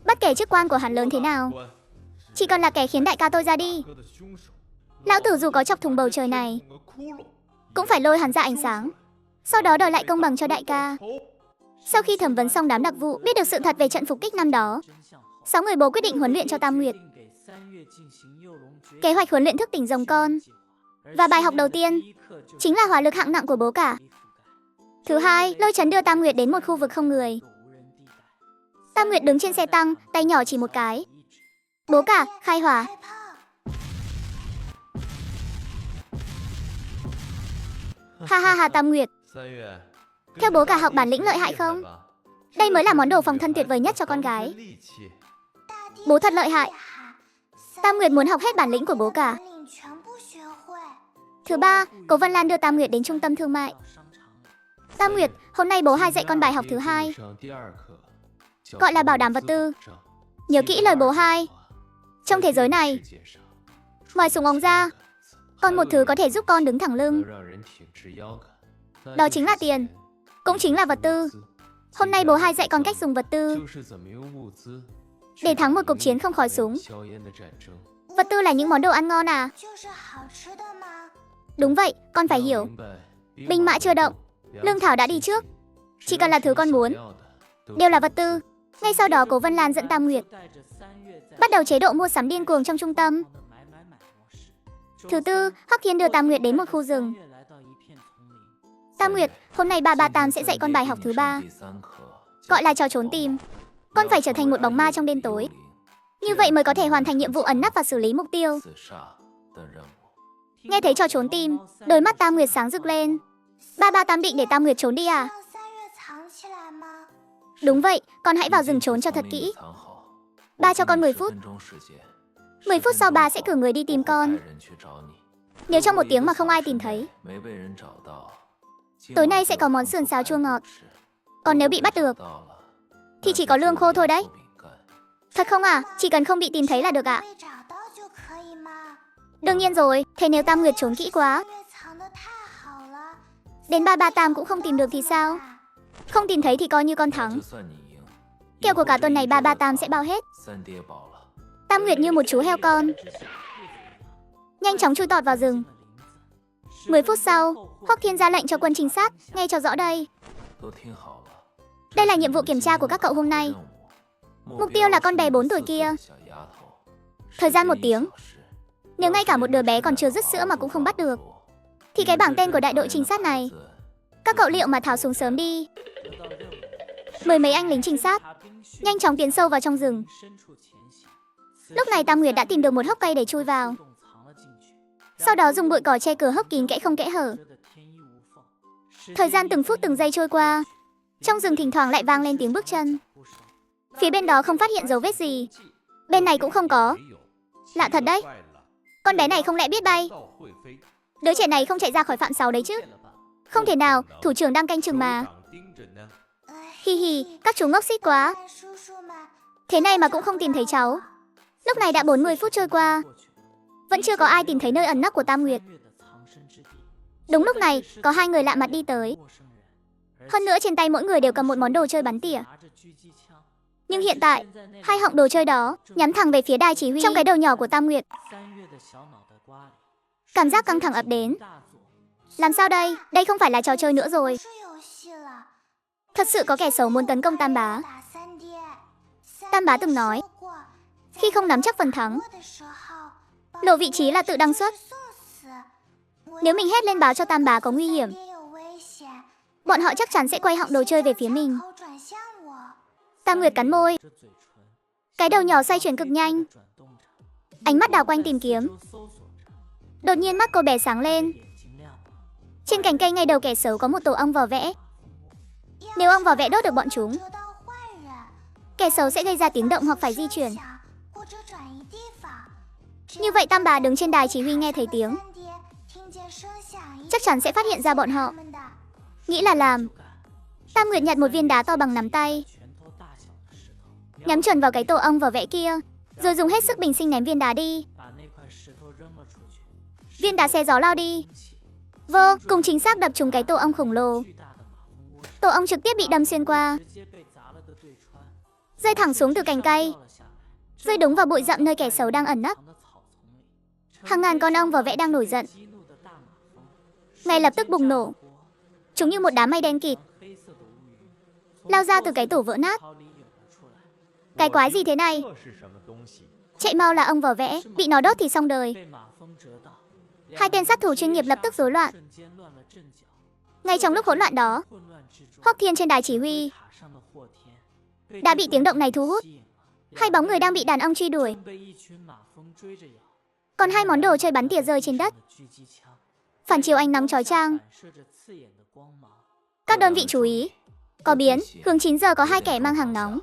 bất kể chức quan của hắn lớn thế nào, chỉ còn là kẻ khiến đại ca tôi ra đi. Lão tử dù có chọc thủng bầu trời này, cũng phải lôi hắn ra ánh sáng, sau đó đòi lại công bằng cho đại ca. Sau khi thẩm vấn xong đám đặc vụ, biết được sự thật về trận phục kích năm đó, 6 người bố quyết định huấn luyện cho Tam Nguyệt. Kế hoạch huấn luyện thức tỉnh rồng con. Và bài học đầu tiên chính là hỏa lực hạng nặng của bố cả. Thứ hai, Lôi Trấn đưa Tam Nguyệt đến một khu vực không người. Tam Nguyệt đứng trên xe tăng, tay nhỏ chỉ một cái. Bố cả, khai hỏa. Ha ha ha Tam Nguyệt, theo bố cả học bản lĩnh lợi hại không? Đây mới là món đồ phòng thân tuyệt vời nhất cho con gái. Bố thật lợi hại. Tam Nguyệt muốn học hết bản lĩnh của bố cả. Thứ ba, Cố Vân Lan đưa Tam Nguyệt đến trung tâm thương mại. Tam Nguyệt, hôm nay bố hai dạy con bài học thứ hai, gọi là bảo đảm vật tư. Nhớ kỹ lời bố hai. Trong thế giới này, ngoài súng ống ra, còn một thứ có thể giúp con đứng thẳng lưng. Đó chính là tiền, cũng chính là vật tư. Hôm nay bố hai dạy con cách dùng vật tư để thắng một cuộc chiến không khói súng. Vật tư là những món đồ ăn ngon à? Đúng vậy, con phải hiểu. Binh mã chưa động, lương thảo đã đi trước. Chỉ cần là thứ con muốn, đều là vật tư. Ngay sau đó Cố Vân Lan dẫn Tam Nguyệt bắt đầu chế độ mua sắm điên cuồng trong trung tâm. Thứ tư, Hoắc Thiên đưa Tam Nguyệt đến một khu rừng. Tam Nguyệt, hôm nay ba Tam sẽ dạy con bài học thứ 3, gọi là trò trốn tìm. Con phải trở thành một bóng ma trong đêm tối. Như vậy mới có thể hoàn thành nhiệm vụ ẩn nấp và xử lý mục tiêu. Nghe thấy trò trốn tìm, đôi mắt Tam Nguyệt sáng rực lên. Ba Tam định để Tam Nguyệt trốn đi à? Đúng vậy, con hãy vào rừng trốn cho thật kỹ. Ba cho con 10 phút. 10 phút sau ba sẽ cử người đi tìm con. Nếu trong 1 tiếng mà không ai tìm thấy, tối nay sẽ có món sườn xào chua ngọt. Còn nếu bị bắt được, thì chỉ có lương khô thôi đấy. Thật không à? Chỉ cần không bị tìm thấy là được ạ. Đương nhiên rồi, thế nếu Tam Nguyệt trốn kỹ quá, đến ba Tam cũng không tìm được thì sao? Không tìm thấy thì coi như con thắng. Kẹo của cả tuần này ba Tam sẽ bao hết. Tam Nguyệt như một chú heo con, nhanh chóng chui tọt vào rừng. 10 phút sau, Hoắc Thiên ra lệnh cho quân trinh sát, nghe cho rõ đây. Đây là nhiệm vụ kiểm tra của các cậu hôm nay. Mục tiêu là con bé 4 tuổi kia. Thời gian 1 tiếng. Nếu ngay cả một đứa bé còn chưa dứt sữa mà cũng không bắt được, thì cái bảng tên của đại đội trinh sát này, các cậu liệu mà tháo xuống sớm đi. Mười mấy anh lính trinh sát nhanh chóng tiến sâu vào trong rừng. Lúc này Tam Nguyệt đã tìm được một hốc cây để chui vào. Sau đó dùng bụi cỏ che cửa hốc kín kẽ không kẽ hở. Thời gian từng phút từng giây trôi qua, trong rừng thỉnh thoảng lại vang lên tiếng bước chân. Phía bên đó không phát hiện dấu vết gì, bên này cũng không có. Lạ thật đấy, con bé này không lẽ biết bay? Đứa trẻ này không chạy ra khỏi phạm 6 đấy chứ? Không thể nào, thủ trưởng đang canh chừng mà. Hi hi, các chú ngốc xít quá. Thế này mà cũng không tìm thấy cháu. Lúc này đã 40 phút trôi qua, vẫn chưa có ai tìm thấy nơi ẩn nấp của Tam Nguyệt. Đúng lúc này, có 2 người lạ mặt đi tới. Hơn nữa trên tay mỗi người đều cầm một món đồ chơi bắn tỉa. Nhưng hiện tại, 2 họng đồ chơi đó nhắm thẳng về phía đài chỉ huy trong cái đầu nhỏ của Tam Nguyệt. Cảm giác căng thẳng ập đến. Làm sao đây? Đây không phải là trò chơi nữa rồi. Thật sự có kẻ xấu muốn tấn công Tam Bá. Tam Bá từng nói, khi không nắm chắc phần thắng, lộ vị trí là tự đăng xuất. Nếu mình hét lên báo cho Tam Bá có nguy hiểm, bọn họ chắc chắn sẽ quay họng đồ chơi về phía mình. Tam Nguyệt cắn môi, cái đầu nhỏ xoay chuyển cực nhanh, ánh mắt đảo quanh tìm kiếm. Đột nhiên mắt cô bé sáng lên. Trên cành cây ngay đầu kẻ xấu có một tổ ong vỏ vẽ. Nếu ong vỏ vẽ đốt được bọn chúng, kẻ xấu sẽ gây ra tiếng động hoặc phải di chuyển. Như vậy Tam Bá đứng trên đài chỉ huy nghe thấy tiếng, chắc chắn sẽ phát hiện ra bọn họ. Nghĩ là làm. Tam Nguyệt nhặt một viên đá to bằng nắm tay, nhắm chuẩn vào cái tổ ong vỏ vẽ kia, rồi dùng hết sức bình sinh ném viên đá đi. Viên đá xé gió lao đi, vô cùng chính xác đập trúng cái tổ ong khổng lồ. Tổ ong trực tiếp bị đâm xuyên qua, rơi thẳng xuống từ cành cây, rơi đúng vào bụi rậm nơi kẻ xấu đang ẩn nấp. Hàng ngàn con ong vỏ vẽ đang nổi giận, ngay lập tức bùng nổ. Chúng như một đám mây đen kịt lao ra từ cái tổ vỡ nát. Cái quái gì thế này? Chạy mau là ong vỏ vẽ, bị nó đốt thì xong đời. 2 tên sát thủ chuyên nghiệp lập tức rối loạn. Ngay trong lúc hỗn loạn đó, Hoắc Thiên trên đài chỉ huy đã bị tiếng động này thu hút. 2 bóng người đang bị đàn ông truy đuổi, còn 2 món đồ chơi bắn tỉa rơi trên đất, phản chiếu ánh nắng chói chang. Các đơn vị chú ý, có biến, hướng 9 giờ có 2 kẻ mang hàng nóng.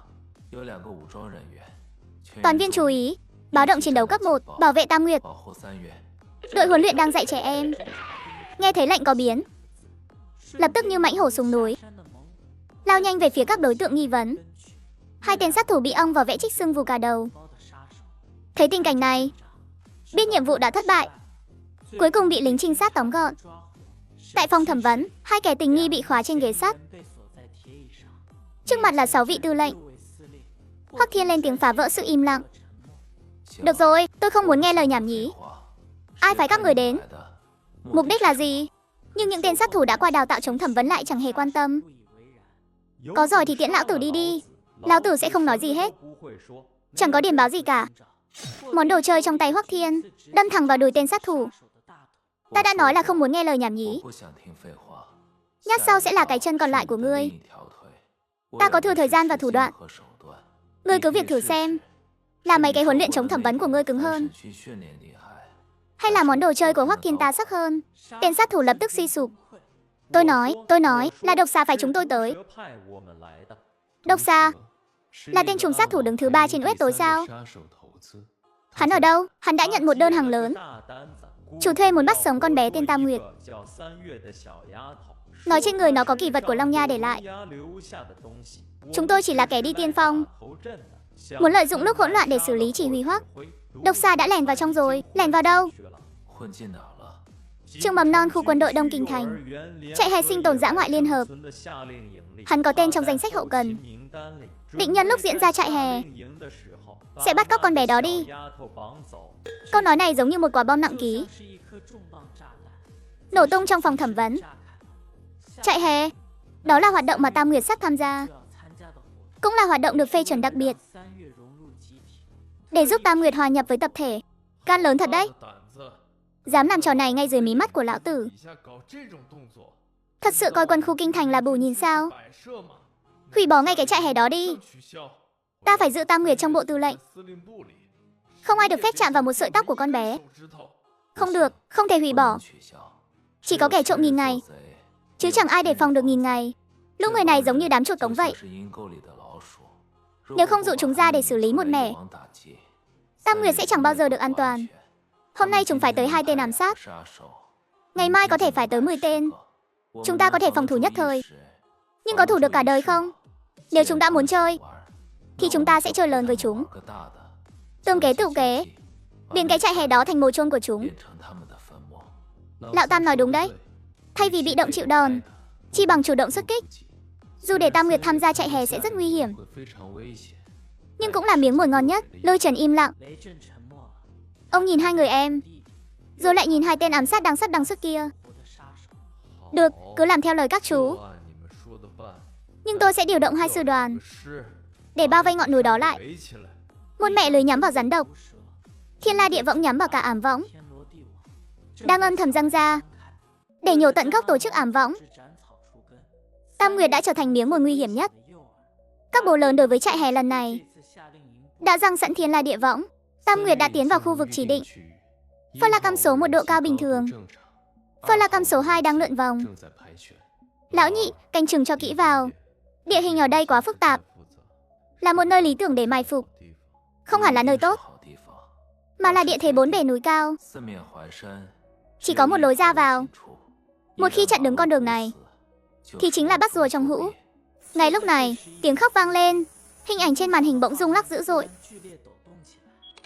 Toàn viên chú ý, báo động chiến đấu cấp 1, bảo vệ Tam Nguyệt. Đội huấn luyện đang dạy trẻ em. Nghe thấy lệnh có biến, lập tức như mãnh hổ xuống núi, lao nhanh về phía các đối tượng nghi vấn. 2 tên sát thủ bị ong vỏ vẽ chích sưng vù cả đầu. Thấy tình cảnh này, biết nhiệm vụ đã thất bại, cuối cùng bị lính trinh sát tóm gọn. Tại phòng thẩm vấn, 2 kẻ tình nghi bị khóa trên ghế sắt. Trước mặt là 6 vị tư lệnh. Hoắc Thiên lên tiếng phá vỡ sự im lặng. Được rồi, tôi không muốn nghe lời nhảm nhí. Ai phái các người đến? Mục đích là gì? Nhưng những tên sát thủ đã qua đào tạo chống thẩm vấn lại chẳng hề quan tâm. Có giỏi thì tiễn lão tử đi đi. Lão tử sẽ không nói gì hết. Chẳng có điểm báo gì cả. Món đồ chơi trong tay Hoắc Thiên đâm thẳng vào đùi tên sát thủ. Ta đã nói là không muốn nghe lời nhảm nhí. Nhắc sau sẽ là cái chân còn lại của ngươi. Ta có thừa thời gian và thủ đoạn. Ngươi cứ việc thử xem. Là mấy cái huấn luyện chống thẩm vấn của ngươi cứng hơn, hay là món đồ chơi của Hoắc Thiên ta sắc hơn? Tên sát thủ lập tức suy sụp. Tôi nói là độc xà phải chúng tôi tới. Độc xà là tên trùng sát thủ đứng thứ 3 trên web tối sao? Hắn ở đâu? Hắn đã nhận một đơn hàng lớn. Chủ thuê muốn bắt sống con bé tên Tam Nguyệt. Nói trên người nó có kỳ vật của Long Nha để lại. Chúng tôi chỉ là kẻ đi tiên phong, muốn lợi dụng lúc hỗn loạn để xử lý chỉ huy Hoắc. Độc xà đã lẻn vào trong rồi. Lẻn vào đâu? Trường mầm non khu quân đội Đông Kinh Thành. Trại hè sinh tồn dã ngoại liên hợp. Hắn có tên trong danh sách hậu cần. Định nhân lúc diễn ra trại hè sẽ bắt cóc con bé đó đi. Câu nói này giống như một quả bom nặng ký nổ tung trong phòng thẩm vấn. Trại hè, đó là hoạt động mà Tam Nguyệt sắp tham gia, cũng là hoạt động được phê chuẩn đặc biệt để giúp Tam Nguyệt hòa nhập với tập thể. Gan lớn thật đấy. Dám làm trò này ngay dưới mí mắt của lão tử. Thật sự coi quân khu Kinh Thành là bù nhìn sao? Hủy bỏ ngay cái trại hè đó đi. Ta phải giữ Tam Nguyệt trong bộ tư lệnh. Không ai được phép chạm vào một sợi tóc của con bé. Không được, không thể hủy bỏ. Chỉ có kẻ trộm nghìn ngày, chứ chẳng ai đề phòng được nghìn ngày. Lúc người này giống như đám chuột cống vậy. Nếu không dụ chúng ra để xử lý một mẻ, Tam Nguyệt sẽ chẳng bao giờ được an toàn. Hôm nay chúng phải tới 2 tên ám sát, ngày mai có thể phải tới 10 tên. Chúng ta có thể phòng thủ nhất thời, nhưng có thủ được cả đời không? Nếu chúng đã muốn chơi, thì chúng ta sẽ chơi lớn với chúng. Tương kế tự kế, biến cái trại hè đó thành mồ chôn của chúng. Lão Tam nói đúng đấy. Thay vì bị động chịu đòn, chi bằng chủ động xuất kích. Dù để Tam Nguyệt tham gia trại hè sẽ rất nguy hiểm, nhưng cũng là miếng mồi ngon nhất. Lôi Trần im lặng. Ông nhìn 2 người em, rồi lại nhìn 2 tên ám sát đằng sức kia. Được, cứ làm theo lời các chú. Nhưng tôi sẽ điều động 2 sư đoàn để bao vây ngọn núi đó lại. Một mẹ lưới nhắm vào rắn độc, thiên la địa võng nhắm vào cả ám võng, đang âm thầm răng ra để nhổ tận gốc tổ chức ám võng. Tam Nguyệt đã trở thành miếng mồi nguy hiểm nhất. Các bố lớn đối với trại hè lần này đã răng sẵn thiên la địa võng. Tam Nguyệt đã tiến vào khu vực chỉ định. Phơ La Căm số 1 độ cao bình thường. Phơ La Căm số 2 đang lượn vòng. Lão nhị, canh chừng cho kỹ vào. Địa hình ở đây quá phức tạp, là một nơi lý tưởng để mai phục. Không hẳn là nơi tốt, mà là địa thế 4 bề núi cao. Chỉ có một lối ra vào. Một khi chặn đứng con đường này, thì chính là bắt rùa trong hũ. Ngay lúc này, tiếng khóc vang lên. Hình ảnh trên màn hình bỗng rung lắc dữ dội.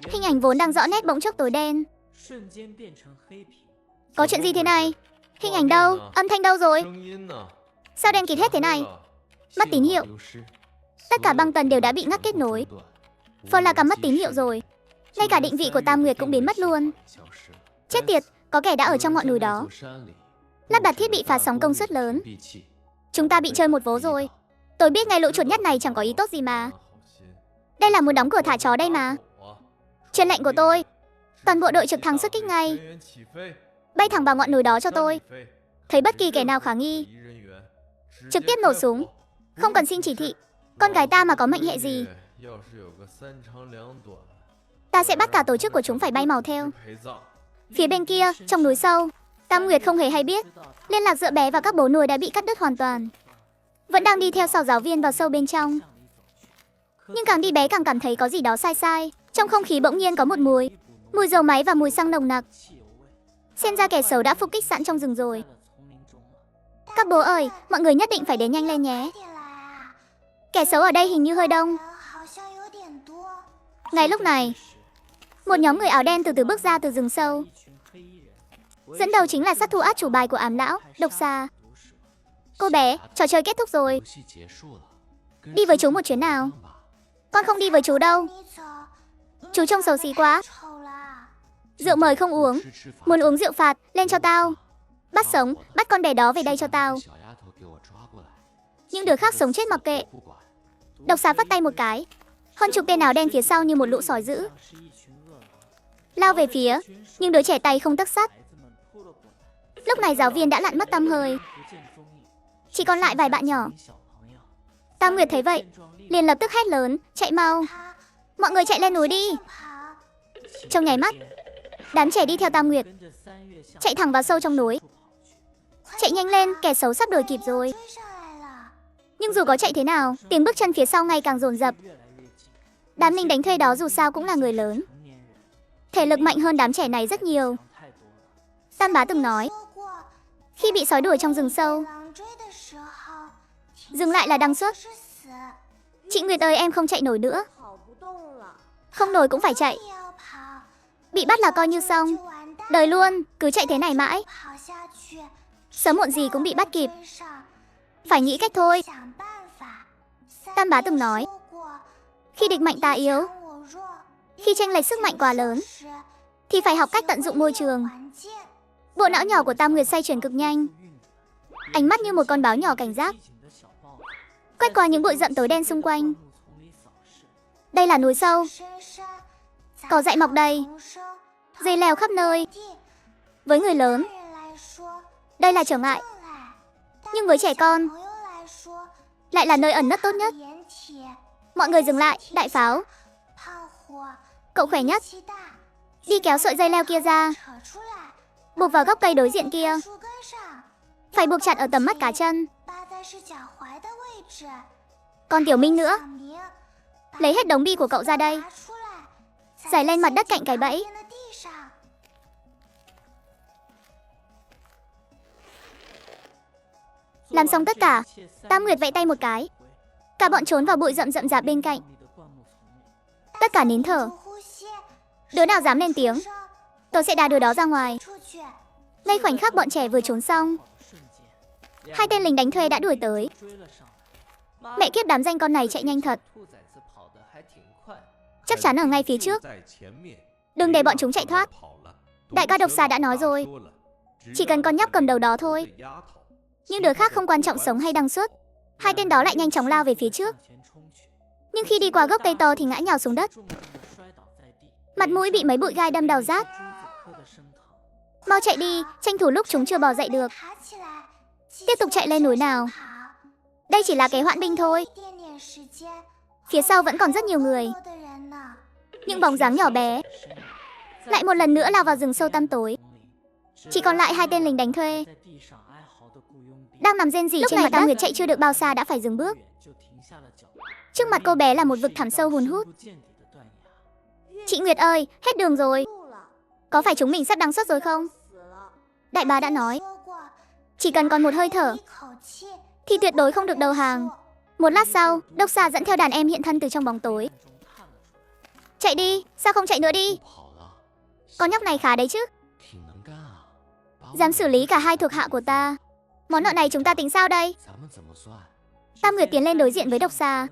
Hình ảnh vốn đang rõ nét bỗng chốc tối đen. Có chuyện gì thế này? Hình ảnh đâu? Âm thanh đâu rồi? Sao đen kịt hết thế này? Mất tín hiệu. Tất cả băng tần đều đã bị ngắt kết nối. Phơ La Căm mất tín hiệu rồi. Ngay cả định vị của Tam Nguyệt cũng biến mất luôn. Chết tiệt, có kẻ đã ở trong ngọn núi đó, lắp đặt thiết bị phá sóng công suất lớn. Chúng ta bị chơi một vố rồi. Tôi biết ngay lũ chuột nhắt này chẳng có ý tốt gì mà. Đây là muốn đóng cửa thả chó đây mà. Truyền lệnh của tôi, toàn bộ đội trực thăng xuất kích ngay, bay thẳng vào ngọn núi đó cho tôi. Thấy bất kỳ kẻ nào khả nghi, trực tiếp nổ súng. Không cần xin chỉ thị. Con gái ta mà có mệnh hệ gì, ta sẽ bắt cả tổ chức của chúng phải bay màu theo. Phía bên kia, trong núi sâu, Tam Nguyệt không hề hay biết liên lạc giữa bé và các bố nuôi đã bị cắt đứt hoàn toàn. Vẫn đang đi theo sau giáo viên vào sâu bên trong. Nhưng càng đi bé càng cảm thấy có gì đó sai sai. Trong không khí bỗng nhiên có một mùi dầu máy và mùi xăng nồng nặc. Xem ra kẻ xấu đã phục kích sẵn trong rừng rồi. Các bố ơi, mọi người nhất định phải đến nhanh lên nhé. Kẻ xấu ở đây hình như hơi đông. Ngay lúc này, một nhóm người áo đen từ từ bước ra từ rừng sâu. Dẫn đầu chính là sát thủ át chủ bài của ám lão, Độc Xà. Cô bé, trò chơi kết thúc rồi. Đi với chú một chuyến nào? Con không đi với chú đâu. Chú trông xấu xí quá. Rượu mời không uống. Muốn uống rượu phạt, lên cho tao. Bắt sống, bắt con bé đó về đây cho tao. Những đứa khác sống chết mặc kệ. Độc xà phất tay một cái, hơn chục tên áo đen phía sau như một lũ sói dữ lao về phía, nhưng đứa trẻ tay không tấc sắt. Lúc này giáo viên đã lặn mất tăm hơi, chỉ còn lại vài bạn nhỏ. Tam Nguyệt thấy vậy, liền lập tức hét lớn, chạy mau, mọi người chạy lên núi đi. Trong nháy mắt, đám trẻ đi theo Tam Nguyệt, chạy thẳng vào sâu trong núi. Chạy nhanh lên, kẻ xấu sắp đuổi kịp rồi. Nhưng dù có chạy thế nào, tiếng bước chân phía sau ngày càng dồn dập. Đám lính đánh thuê đó dù sao cũng là người lớn, thể lực mạnh hơn đám trẻ này rất nhiều. Tam Bá từng nói, khi bị sói đuổi trong rừng sâu, dừng lại là đăng xuất. Chị Nguyệt ơi, em không chạy nổi nữa. Không nổi cũng phải chạy. Bị bắt là coi như xong, đời luôn, cứ chạy thế này mãi, sớm muộn gì cũng bị bắt kịp. Phải nghĩ cách thôi. Tam Bá từng nói, khi địch mạnh ta yếu, khi chênh lệch sức mạnh quá lớn, thì phải học cách tận dụng môi trường. Bộ não nhỏ của Tam Nguyệt xoay chuyển cực nhanh, ánh mắt như một con báo nhỏ cảnh giác, quét qua những bụi rậm tối đen xung quanh. Đây là núi sâu, cỏ dại mọc đầy, dây leo khắp nơi. Với người lớn, đây là trở ngại, nhưng với trẻ con, lại là nơi ẩn nấp tốt nhất. Mọi người dừng lại, đại pháo. Cậu khỏe nhất, đi kéo sợi dây leo kia ra, buộc vào gốc cây đối diện kia. Phải buộc chặt ở tầm mắt cá chân. Còn Tiểu Minh nữa, lấy hết đống bi của cậu ra đây, rải lên mặt đất cạnh cái bẫy. Làm xong tất cả, Tam Nguyệt vẫy tay một cái, cả bọn trốn vào bụi rậm rậm rạp bên cạnh. Tất cả nín thở. Đứa nào dám lên tiếng, tôi sẽ đá đứa đó ra ngoài. Ngay khoảnh khắc bọn trẻ vừa trốn xong, hai tên lính đánh thuê đã đuổi tới. Mẹ kiếp, đám danh con này chạy nhanh thật. Chắc chắn ở ngay phía trước. Đừng để bọn chúng chạy thoát. Đại ca Độc Xà đã nói rồi, chỉ cần con nhóc cầm đầu đó thôi. Nhưng đứa khác không quan trọng sống hay đăng xuất. Hai tên đó lại nhanh chóng lao về phía trước. Nhưng khi đi qua gốc cây to thì ngã nhào xuống đất, mặt mũi bị mấy bụi gai đâm đau rát. Mau chạy đi, tranh thủ lúc chúng chưa bò dậy được. Tiếp tục chạy lên núi nào. Đây chỉ là cái hoãn binh thôi. Phía sau vẫn còn rất nhiều người. Những bóng dáng nhỏ bé lại một lần nữa lao vào rừng sâu tăm tối. Chỉ còn lại hai tên lính đánh thuê đang nằm rên rỉ trên mặt đất. Tam Nguyệt chạy chưa được bao xa đã phải dừng bước. Trước mặt cô bé là một vực thẳm sâu hun hút. Chị Nguyệt ơi, hết đường rồi. Có phải chúng mình sắp đăng xuất rồi không? Đại bá đã nói, chỉ cần còn một hơi thở thì tuyệt đối không được đầu hàng. Một lát sau, Độc Xà dẫn theo đàn em hiện thân từ trong bóng tối. Chạy đi, sao không chạy nữa đi? Con nhóc này khá đấy chứ, dám xử lý cả hai thuộc hạ của ta. Món nợ này chúng ta tính sao đây? Tam Nguyệt tiến lên đối diện với Độc Xà.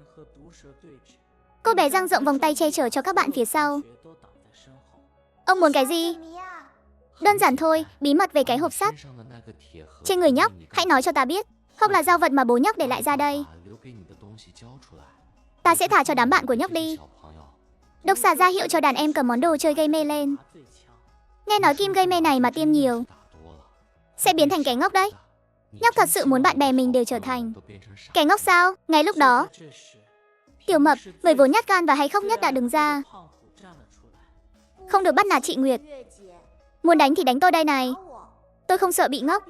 Cô bé dang rộng vòng tay che chở cho các bạn phía sau. Ông muốn cái gì? Đơn giản thôi, bí mật về cái hộp sắt trên người nhóc, hãy nói cho ta biết. Hộp là giao vật mà bố nhóc để lại ra đây. Ta sẽ thả cho đám bạn của nhóc đi. Độc Xà ra hiệu cho đàn em cầm món đồ chơi gây mê lên. Nghe nói kim gây mê này mà tiêm nhiều sẽ biến thành kẻ ngốc đấy. Nhóc thật sự muốn bạn bè mình đều trở thành kẻ ngốc sao? Ngay lúc đó, Tiểu Mập, người vốn nhát gan và hay khóc nhất đã đứng ra. Không được bắt nạt chị Nguyệt. Muốn đánh thì đánh tôi đây này. Tôi không sợ bị ngốc.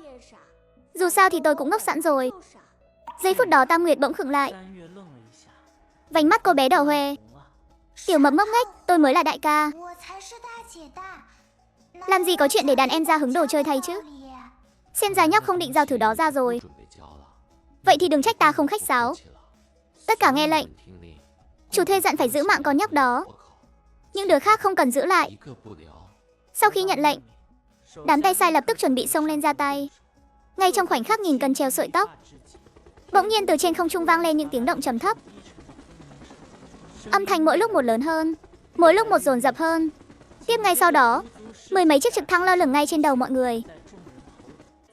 Dù sao thì tôi cũng ngốc sẵn rồi. Giây phút đó Tam Nguyệt bỗng khựng lại. Vành mắt cô bé đỏ hoe. Tiểu Mập ngốc nghếch, tôi mới là đại ca. Làm gì có chuyện để đàn em ra hứng đồ chơi thay chứ. Xem ra nhóc không định giao thử đó ra rồi. Vậy thì đừng trách ta không khách sáo. Tất cả nghe lệnh. Chủ thuê dặn phải giữ mạng con nhóc đó, những đứa khác không cần giữ lại. Sau khi nhận lệnh, đám tay sai lập tức chuẩn bị xông lên ra tay. Ngay trong khoảnh khắc nghìn cân treo sợi tóc, bỗng nhiên từ trên không trung vang lên những tiếng động trầm thấp. Âm thanh mỗi lúc một lớn hơn, mỗi lúc một dồn dập hơn. Tiếp ngay sau đó, mười mấy chiếc trực thăng lơ lửng ngay trên đầu mọi người.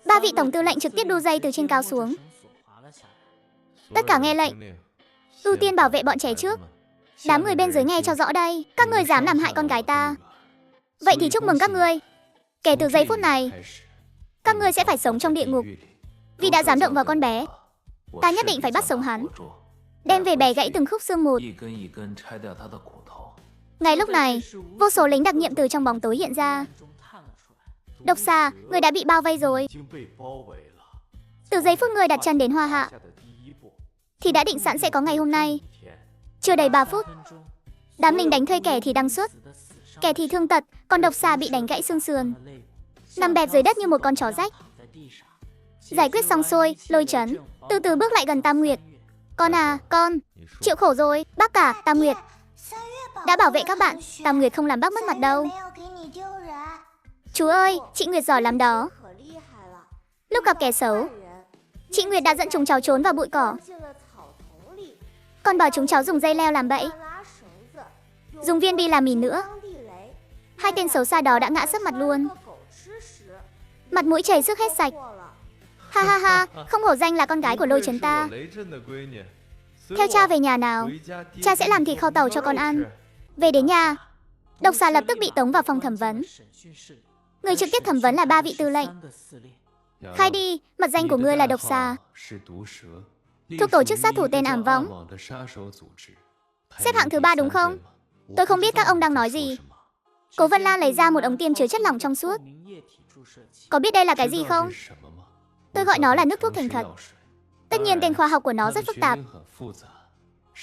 Ba vị tổng tư lệnh trực tiếp đu dây từ trên cao xuống. Tất cả nghe lệnh. ưu tiên bảo vệ bọn trẻ trước. Đám người bên dưới nghe cho rõ đây, các ngươi dám làm hại con gái ta. Vậy thì chúc mừng các ngươi. Kể từ giây phút này, các ngươi sẽ phải sống trong địa ngục. Vì đã dám động vào con bé, ta nhất định phải bắt sống hắn, đem về bẻ gãy từng khúc xương một. Ngay lúc này, vô số lính đặc nhiệm từ trong bóng tối hiện ra. Độc xà, người đã bị bao vây rồi. Từ giây phút người đặt chân đến Hoa Hạ, thì đã định sẵn sẽ có ngày hôm nay. Chưa đầy 3 phút, đám lính đánh thuê kẻ thì đăng xuất, kẻ thì thương tật, còn độc xà bị đánh gãy xương sườn, nằm bẹp dưới đất như một con chó rách. Giải quyết xong xuôi, Lôi Trấn từ từ bước lại gần Tam Nguyệt. Con à, con, chịu khổ rồi, bác cả, Tam Nguyệt. Đã bảo vệ các bạn, Tam Nguyệt không làm bác mất mặt đâu. Chú ơi, chị Nguyệt giỏi lắm đó. Lúc gặp kẻ xấu, chị Nguyệt đã dẫn chúng cháu trốn vào bụi cỏ, còn bảo chúng cháu dùng dây leo làm bẫy, dùng viên bi làm mìn nữa. Hai tên xấu xa đó đã ngã sấp mặt luôn, mặt mũi chảy xước hết sạch. Ha ha ha, không hổ danh là con gái của Lôi Trấn ta. Theo cha về nhà nào, cha sẽ làm thịt kho tàu cho con ăn. Về đến nhà, độc xà lập tức bị tống vào phòng thẩm vấn. Người trực tiếp thẩm vấn là 3 vị tư lệnh. Khai đi, mật danh của ngươi là độc xà, thuộc tổ chức sát thủ tên Ảm Võng, xếp hạng thứ 3 đúng không? Tôi không biết các ông đang nói gì. Cố Vân Lan lấy ra một ống tiêm chứa chất lỏng trong suốt. Có biết đây là cái gì không? Tôi gọi nó là nước thuốc thành thật. Tất nhiên tên khoa học của nó rất phức tạp.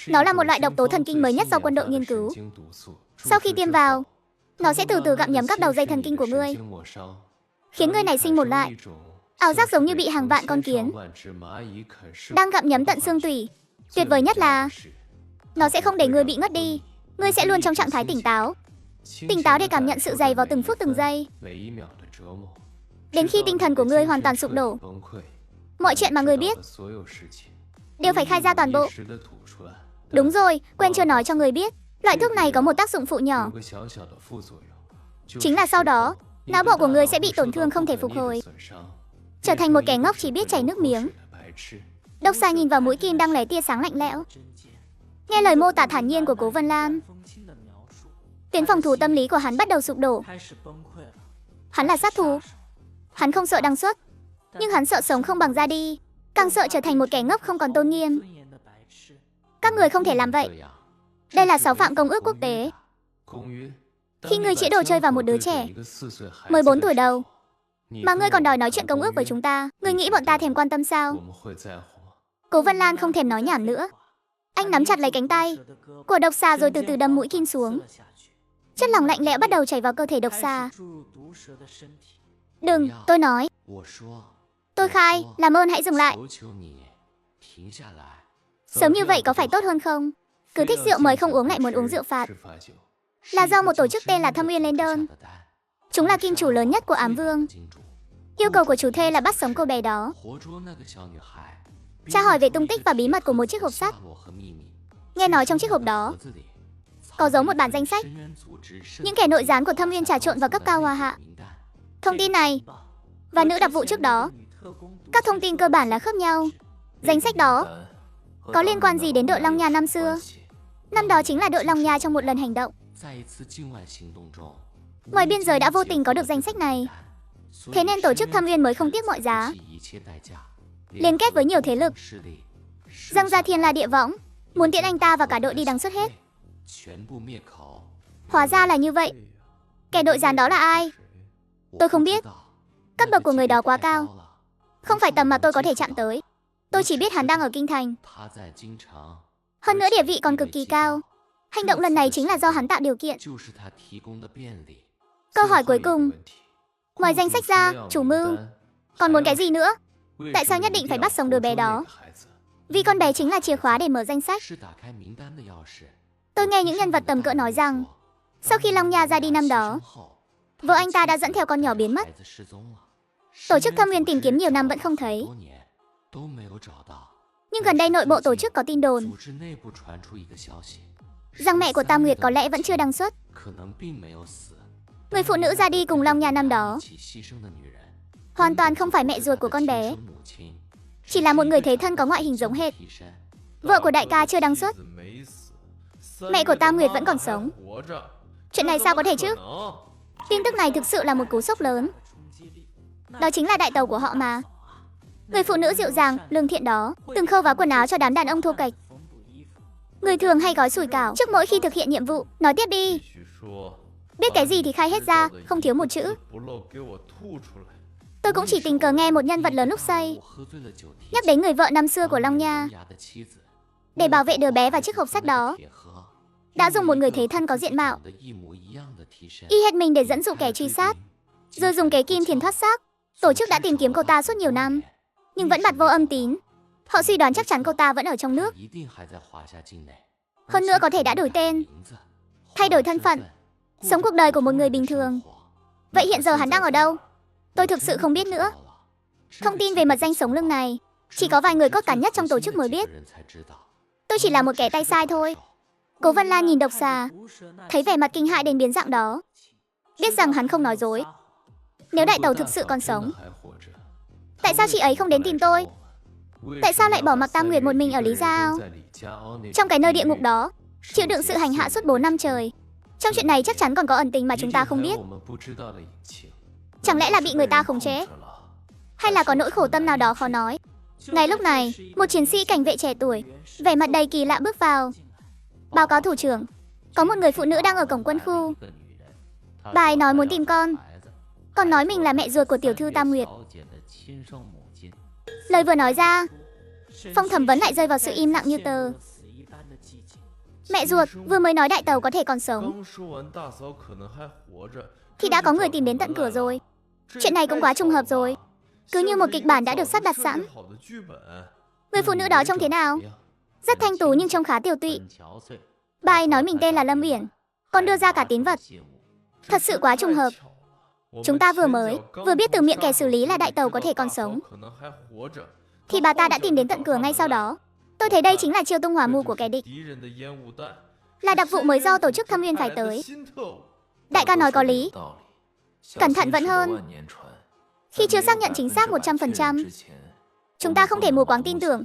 Nó là một loại độc tố thần kinh mới nhất do quân đội nghiên cứu. Sau khi tiêm vào, nó sẽ từ từ gặm nhấm các đầu dây thần kinh của ngươi, khiến ngươi nảy sinh một loại ảo giác giống như bị hàng vạn con kiến đang gặm nhấm tận xương tủy. Tuyệt vời nhất là nó sẽ không để ngươi bị ngất đi. Ngươi sẽ luôn trong trạng thái tỉnh táo. Tỉnh táo để cảm nhận sự dày vào từng phút từng giây, đến khi tinh thần của ngươi hoàn toàn sụp đổ. Mọi chuyện mà ngươi biết đều phải khai ra toàn bộ. Đúng rồi, quên chưa nói cho ngươi biết, loại thuốc này có một tác dụng phụ nhỏ. Chính là sau đó, não bộ của ngươi sẽ bị tổn thương không thể phục hồi, trở thành một kẻ ngốc chỉ biết chảy nước miếng. Độc xà nhìn vào mũi kim đang lóe tia sáng lạnh lẽo, nghe lời mô tả thản nhiên của Cố Vân Lan, tuyến phòng thủ tâm lý của hắn bắt đầu sụp đổ. Hắn là sát thủ, hắn không sợ đăng xuất, nhưng hắn sợ sống không bằng ra đi, càng sợ trở thành một kẻ ngốc không còn tôn nghiêm. Các người không thể làm vậy. Đây là 6 phạm công ước quốc tế. Khi ngươi chĩa đồ chơi vào một đứa trẻ 14 tuổi đầu, mà ngươi còn đòi nói chuyện công ước với chúng ta, ngươi nghĩ bọn ta thèm quan tâm sao? Cố Vân Lan không thèm nói nhảm nữa. Anh nắm chặt lấy cánh tay của độc xà rồi từ từ đâm mũi kim xuống. Chất lỏng lạnh lẽo bắt đầu chảy vào cơ thể độc xà. Đừng, tôi nói. Tôi khai, làm ơn hãy dừng lại. Sớm như vậy có phải tốt hơn không? Cứ thích rượu mời không uống lại muốn uống rượu phạt. Là do một tổ chức tên là Thâm Uyên lên đơn. Chúng là kim chủ lớn nhất của Ám Vương. Yêu cầu của chủ thuê là bắt sống cô bé đó, tra hỏi về tung tích và bí mật của một chiếc hộp sắt. Nghe nói trong chiếc hộp đó có giấu một bản danh sách những kẻ nội gián của Thâm Uyên trà trộn vào cấp cao Hoa Hạ. Thông tin này và nữ đặc vụ trước đó, các thông tin cơ bản là khớp nhau. Danh sách đó có liên quan gì đến đội Long Nha năm xưa? Năm đó chính là đội Long Nha trong một lần hành động ngoài biên giới đã vô tình có được danh sách này. Thế nên tổ chức Thâm Uyên mới không tiếc mọi giá liên kết với nhiều thế lực, răng ra thiên la địa võng, muốn tiễn anh ta và cả đội đi đằng xuất hết. Hóa ra là như vậy. Kẻ đội gián đó là ai? Tôi không biết. Cấp bậc của người đó quá cao, không phải tầm mà tôi có thể chạm tới. Tôi chỉ biết hắn đang ở Kinh Thành. Hơn nữa địa vị còn cực kỳ cao. Hành động lần này chính là do hắn tạo điều kiện. Câu hỏi cuối cùng, ngoài danh sách ra, chủ mưu còn muốn cái gì nữa? Tại sao nhất định phải bắt sống đứa bé đó? Vì con bé chính là chìa khóa để mở danh sách. Tôi nghe những nhân vật tầm cỡ nói rằng sau khi Long Nha ra đi năm đó, vợ anh ta đã dẫn theo con nhỏ biến mất. Tổ chức Thâm Uyên tìm kiếm nhiều năm vẫn không thấy. Nhưng gần đây nội bộ tổ chức có tin đồn rằng mẹ của Tam Nguyệt có lẽ vẫn chưa đăng xuất. Người phụ nữ ra đi cùng Long Nha năm đó hoàn toàn không phải mẹ ruột của con bé, chỉ là một người thế thân có ngoại hình giống hệt. Vợ của đại ca chưa đăng xuất. Mẹ của Tam Nguyệt vẫn còn sống. Chuyện này sao có thể chứ? Tin tức này thực sự là một cú sốc lớn. Đó chính là đại tàu của họ mà. Người phụ nữ dịu dàng, lương thiện đó, từng khâu vá quần áo cho đám đàn ông thô kệch. Người thường hay gói sủi cảo trước mỗi khi thực hiện nhiệm vụ. Nói tiếp đi. Biết cái gì thì khai hết ra, không thiếu một chữ. Tôi cũng chỉ tình cờ nghe một nhân vật lớn lúc say nhắc đến người vợ năm xưa của Long Nha. Để bảo vệ đứa bé và chiếc hộp sắt đó, đã dùng một người thế thân có diện mạo y hệt mình để dẫn dụ kẻ truy sát, rồi dùng kế kim thiền thoát xác. Tổ chức đã tìm kiếm cô ta suốt nhiều năm, nhưng vẫn bặt vô âm tín. Họ suy đoán chắc chắn cô ta vẫn ở trong nước. Hơn nữa có thể đã đổi tên, thay đổi thân phận, sống cuộc đời của một người bình thường. Vậy hiện giờ hắn đang ở đâu? Tôi thực sự không biết nữa. Thông tin về mật danh sống lưng này chỉ có vài người cốt cán nhất trong tổ chức mới biết. Tôi chỉ là một kẻ tay sai thôi. Cố Vân Lan nhìn độc xà, thấy vẻ mặt kinh hãi đến biến dạng đó, biết rằng hắn không nói dối. Nếu đại tàu thực sự còn sống, tại sao chị ấy không đến tìm tôi? Tại sao lại bỏ mặc Tam Nguyệt một mình ở Lý Gia Ao, trong cái nơi địa ngục đó, chịu đựng sự hành hạ suốt 4 năm trời? Trong chuyện này chắc chắn còn có ẩn tình mà chúng ta không biết. Chẳng lẽ là bị người ta khống chế, hay là có nỗi khổ tâm nào đó khó nói? Ngay lúc này, một chiến sĩ cảnh vệ trẻ tuổi, vẻ mặt đầy kỳ lạ bước vào. Báo cáo thủ trưởng, có một người phụ nữ đang ở cổng quân khu. Bà ấy nói muốn tìm con, còn nói mình là mẹ ruột của tiểu thư Tam Nguyệt. Lời vừa nói ra, Phong thẩm vấn lại rơi vào sự im lặng như tờ. Mẹ ruột vừa mới nói đại tàu có thể còn sống, thì đã có người tìm đến tận cửa rồi. Chuyện này cũng quá trùng hợp rồi, cứ như một kịch bản đã được sắp đặt sẵn. Người phụ nữ đó trông thế nào? Rất thanh tú nhưng trông khá tiều tụy. Bà ấy nói mình tên là Lâm Uyển, còn đưa ra cả tín vật. Thật sự quá trùng hợp. Chúng ta vừa biết từ miệng kẻ xử lý là đại tàu có thể còn sống, thì bà ta đã tìm đến tận cửa ngay sau đó. Tôi thấy đây chính là chiêu tung hỏa mù của kẻ địch, là đặc vụ mới do tổ chức Thâm Uyên phải tới. Đại ca nói có lý. Cẩn thận vẫn hơn. Khi chưa xác nhận chính xác 100%, chúng ta không thể mù quáng tin tưởng.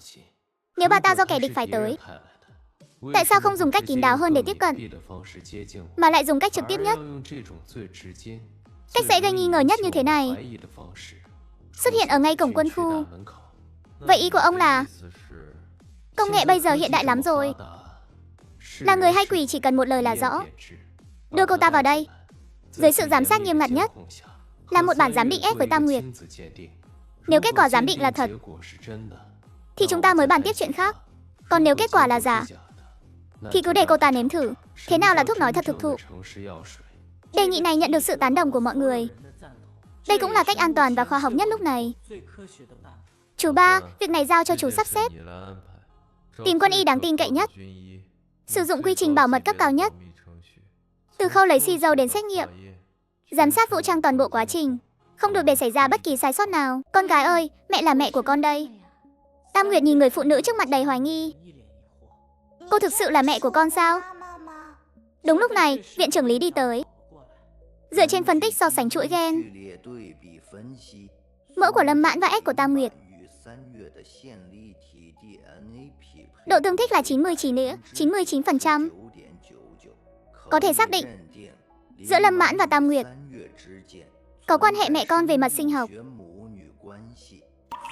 Nếu bà ta do kẻ địch phải tới, tại sao không dùng cách kín đáo hơn để tiếp cận, mà lại dùng cách trực tiếp nhất, cách dễ gây nghi ngờ nhất như thế này, xuất hiện ở ngay cổng quân khu? Vậy ý của ông là công nghệ bây giờ hiện đại lắm rồi, là người hay quỷ chỉ cần một lời là rõ. Đưa cô ta vào đây, dưới sự giám sát nghiêm ngặt nhất, là một bản giám định ép với Tam Nguyệt. Nếu kết quả giám định là thật, thì chúng ta mới bàn tiếp chuyện khác. Còn nếu kết quả là giả, thì cứ để cô ta nếm thử thế nào là thuốc nói thật thực thụ. Đề nghị này nhận được sự tán đồng của mọi người. Đây cũng là cách an toàn và khoa học nhất lúc này. Chú ba, việc này giao cho chú sắp xếp. Tìm quân y đáng tin cậy nhất, sử dụng quy trình bảo mật cấp cao nhất, từ khâu lấy xì dầu đến xét nghiệm, giám sát vũ trang toàn bộ quá trình, không được để xảy ra bất kỳ sai sót nào. Con gái ơi, mẹ là mẹ của con đây. Tam Nguyệt nhìn người phụ nữ trước mặt đầy hoài nghi. Cô thực sự là mẹ của con sao? Đúng lúc này, viện trưởng Lý đi tới. Dựa trên phân tích so sánh chuỗi gen, mỡ của Lâm Mãn và S của Tam Nguyệt, độ tương thích là 99%. Có thể xác định giữa Lâm Mãn và Tam Nguyệt có quan hệ mẹ con về mặt sinh học.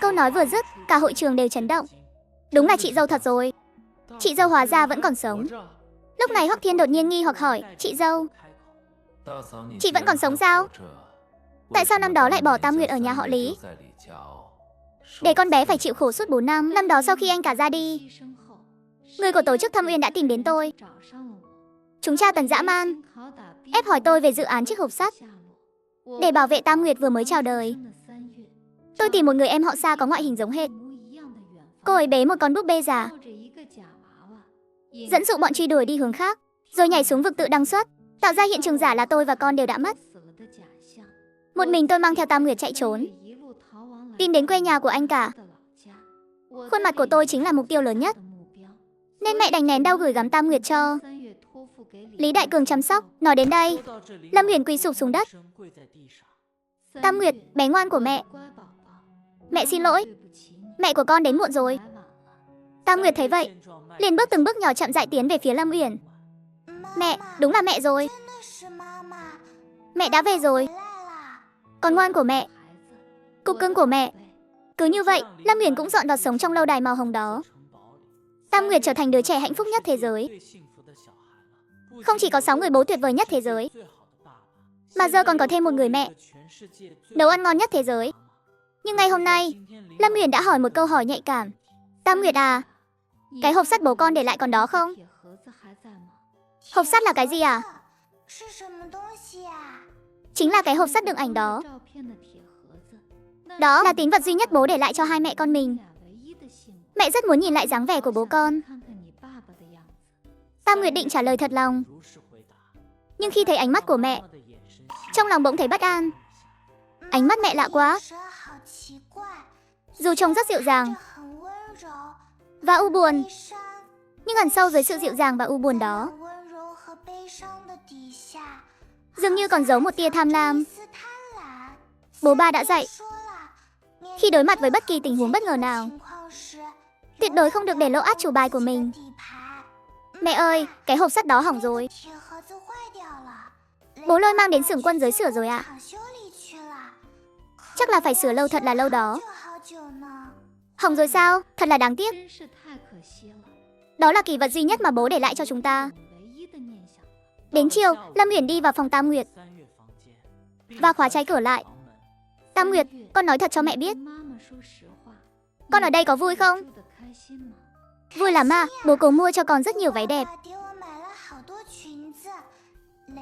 Câu nói vừa dứt, cả hội trường đều chấn động. Đúng là chị dâu thật rồi. Chị dâu hóa ra vẫn còn sống. Lúc này Hoắc Thiên đột nhiên nghi hoặc hỏi, chị dâu, chị vẫn còn sống sao? Tại sao năm đó lại bỏ Tam Nguyệt ở nhà họ Lý, để con bé phải chịu khổ suốt 4 năm? Năm đó sau khi anh cả ra đi, người của tổ chức Thâm Uyên đã tìm đến tôi. Chúng tra tấn dã man, ép hỏi tôi về dự án chiếc hộp sắt, để bảo vệ Tam Nguyệt vừa mới chào đời. Tôi tìm một người em họ Sa có ngoại hình giống hệt. Cô ấy bế một con búp bê giả, dẫn dụ bọn truy đuổi đi hướng khác, rồi nhảy xuống vực tự đăng xuất, tạo ra hiện trường giả là tôi và con đều đã mất. Một mình tôi mang theo Tam Nguyệt chạy trốn, tìm đến quê nhà của anh cả. Khuôn mặt của tôi chính là mục tiêu lớn nhất, nên mẹ đành nén đau gửi gắm Tam Nguyệt cho Lý Đại Cường chăm sóc. Nói đến đây, Lâm Huyền quỳ sụp xuống đất. Tam Nguyệt, bé ngoan của mẹ. Mẹ xin lỗi, mẹ của con đến muộn rồi. Tam Nguyệt thấy vậy, liền bước từng bước nhỏ chậm rãi tiến về phía Lâm Uyển. Mẹ, đúng là mẹ rồi. Mẹ đã về rồi. Con ngoan của mẹ, cục cưng của mẹ. Cứ như vậy, Lâm Uyển cũng dọn vào sống trong lâu đài màu hồng đó. Tam Nguyệt trở thành đứa trẻ hạnh phúc nhất thế giới. Không chỉ có 6 người bố tuyệt vời nhất thế giới, mà giờ còn có thêm một người mẹ nấu ăn ngon nhất thế giới. Nhưng ngày hôm nay, Lâm Uyển đã hỏi một câu hỏi nhạy cảm. Tam Nguyệt à, cái hộp sắt bố con để lại còn đó không? Hộp sắt là cái gì à? Chính là cái hộp sắt đựng ảnh đó. Đó là tín vật duy nhất bố để lại cho hai mẹ con mình. Mẹ rất muốn nhìn lại dáng vẻ của bố con. Tam Nguyệt định trả lời thật lòng, nhưng khi thấy ánh mắt của mẹ, trong lòng bỗng thấy bất an. Ánh mắt mẹ lạ quá. Dù trông rất dịu dàng và u buồn, nhưng ẩn sâu dưới sự dịu dàng và u buồn đó, dường như còn giấu một tia tham lam. Bố ba đã dạy, khi đối mặt với bất kỳ tình huống bất ngờ nào, tuyệt đối không được để lộ át chủ bài của mình. Mẹ ơi, cái hộp sắt đó hỏng rồi. Bố Lôi mang đến xưởng quân giới sửa rồi ạ. Chắc là phải sửa lâu thật là lâu đó. Hỏng rồi sao? Thật là đáng tiếc. Đó là kỳ vật duy nhất mà bố để lại cho chúng ta. Đến chiều, Lâm Uyển đi vào phòng Tam Nguyệt và khóa trái cửa lại. Tam Nguyệt, con nói thật cho mẹ biết, con ở đây có vui không? Vui lắm à, bố cố mua cho con rất nhiều váy đẹp.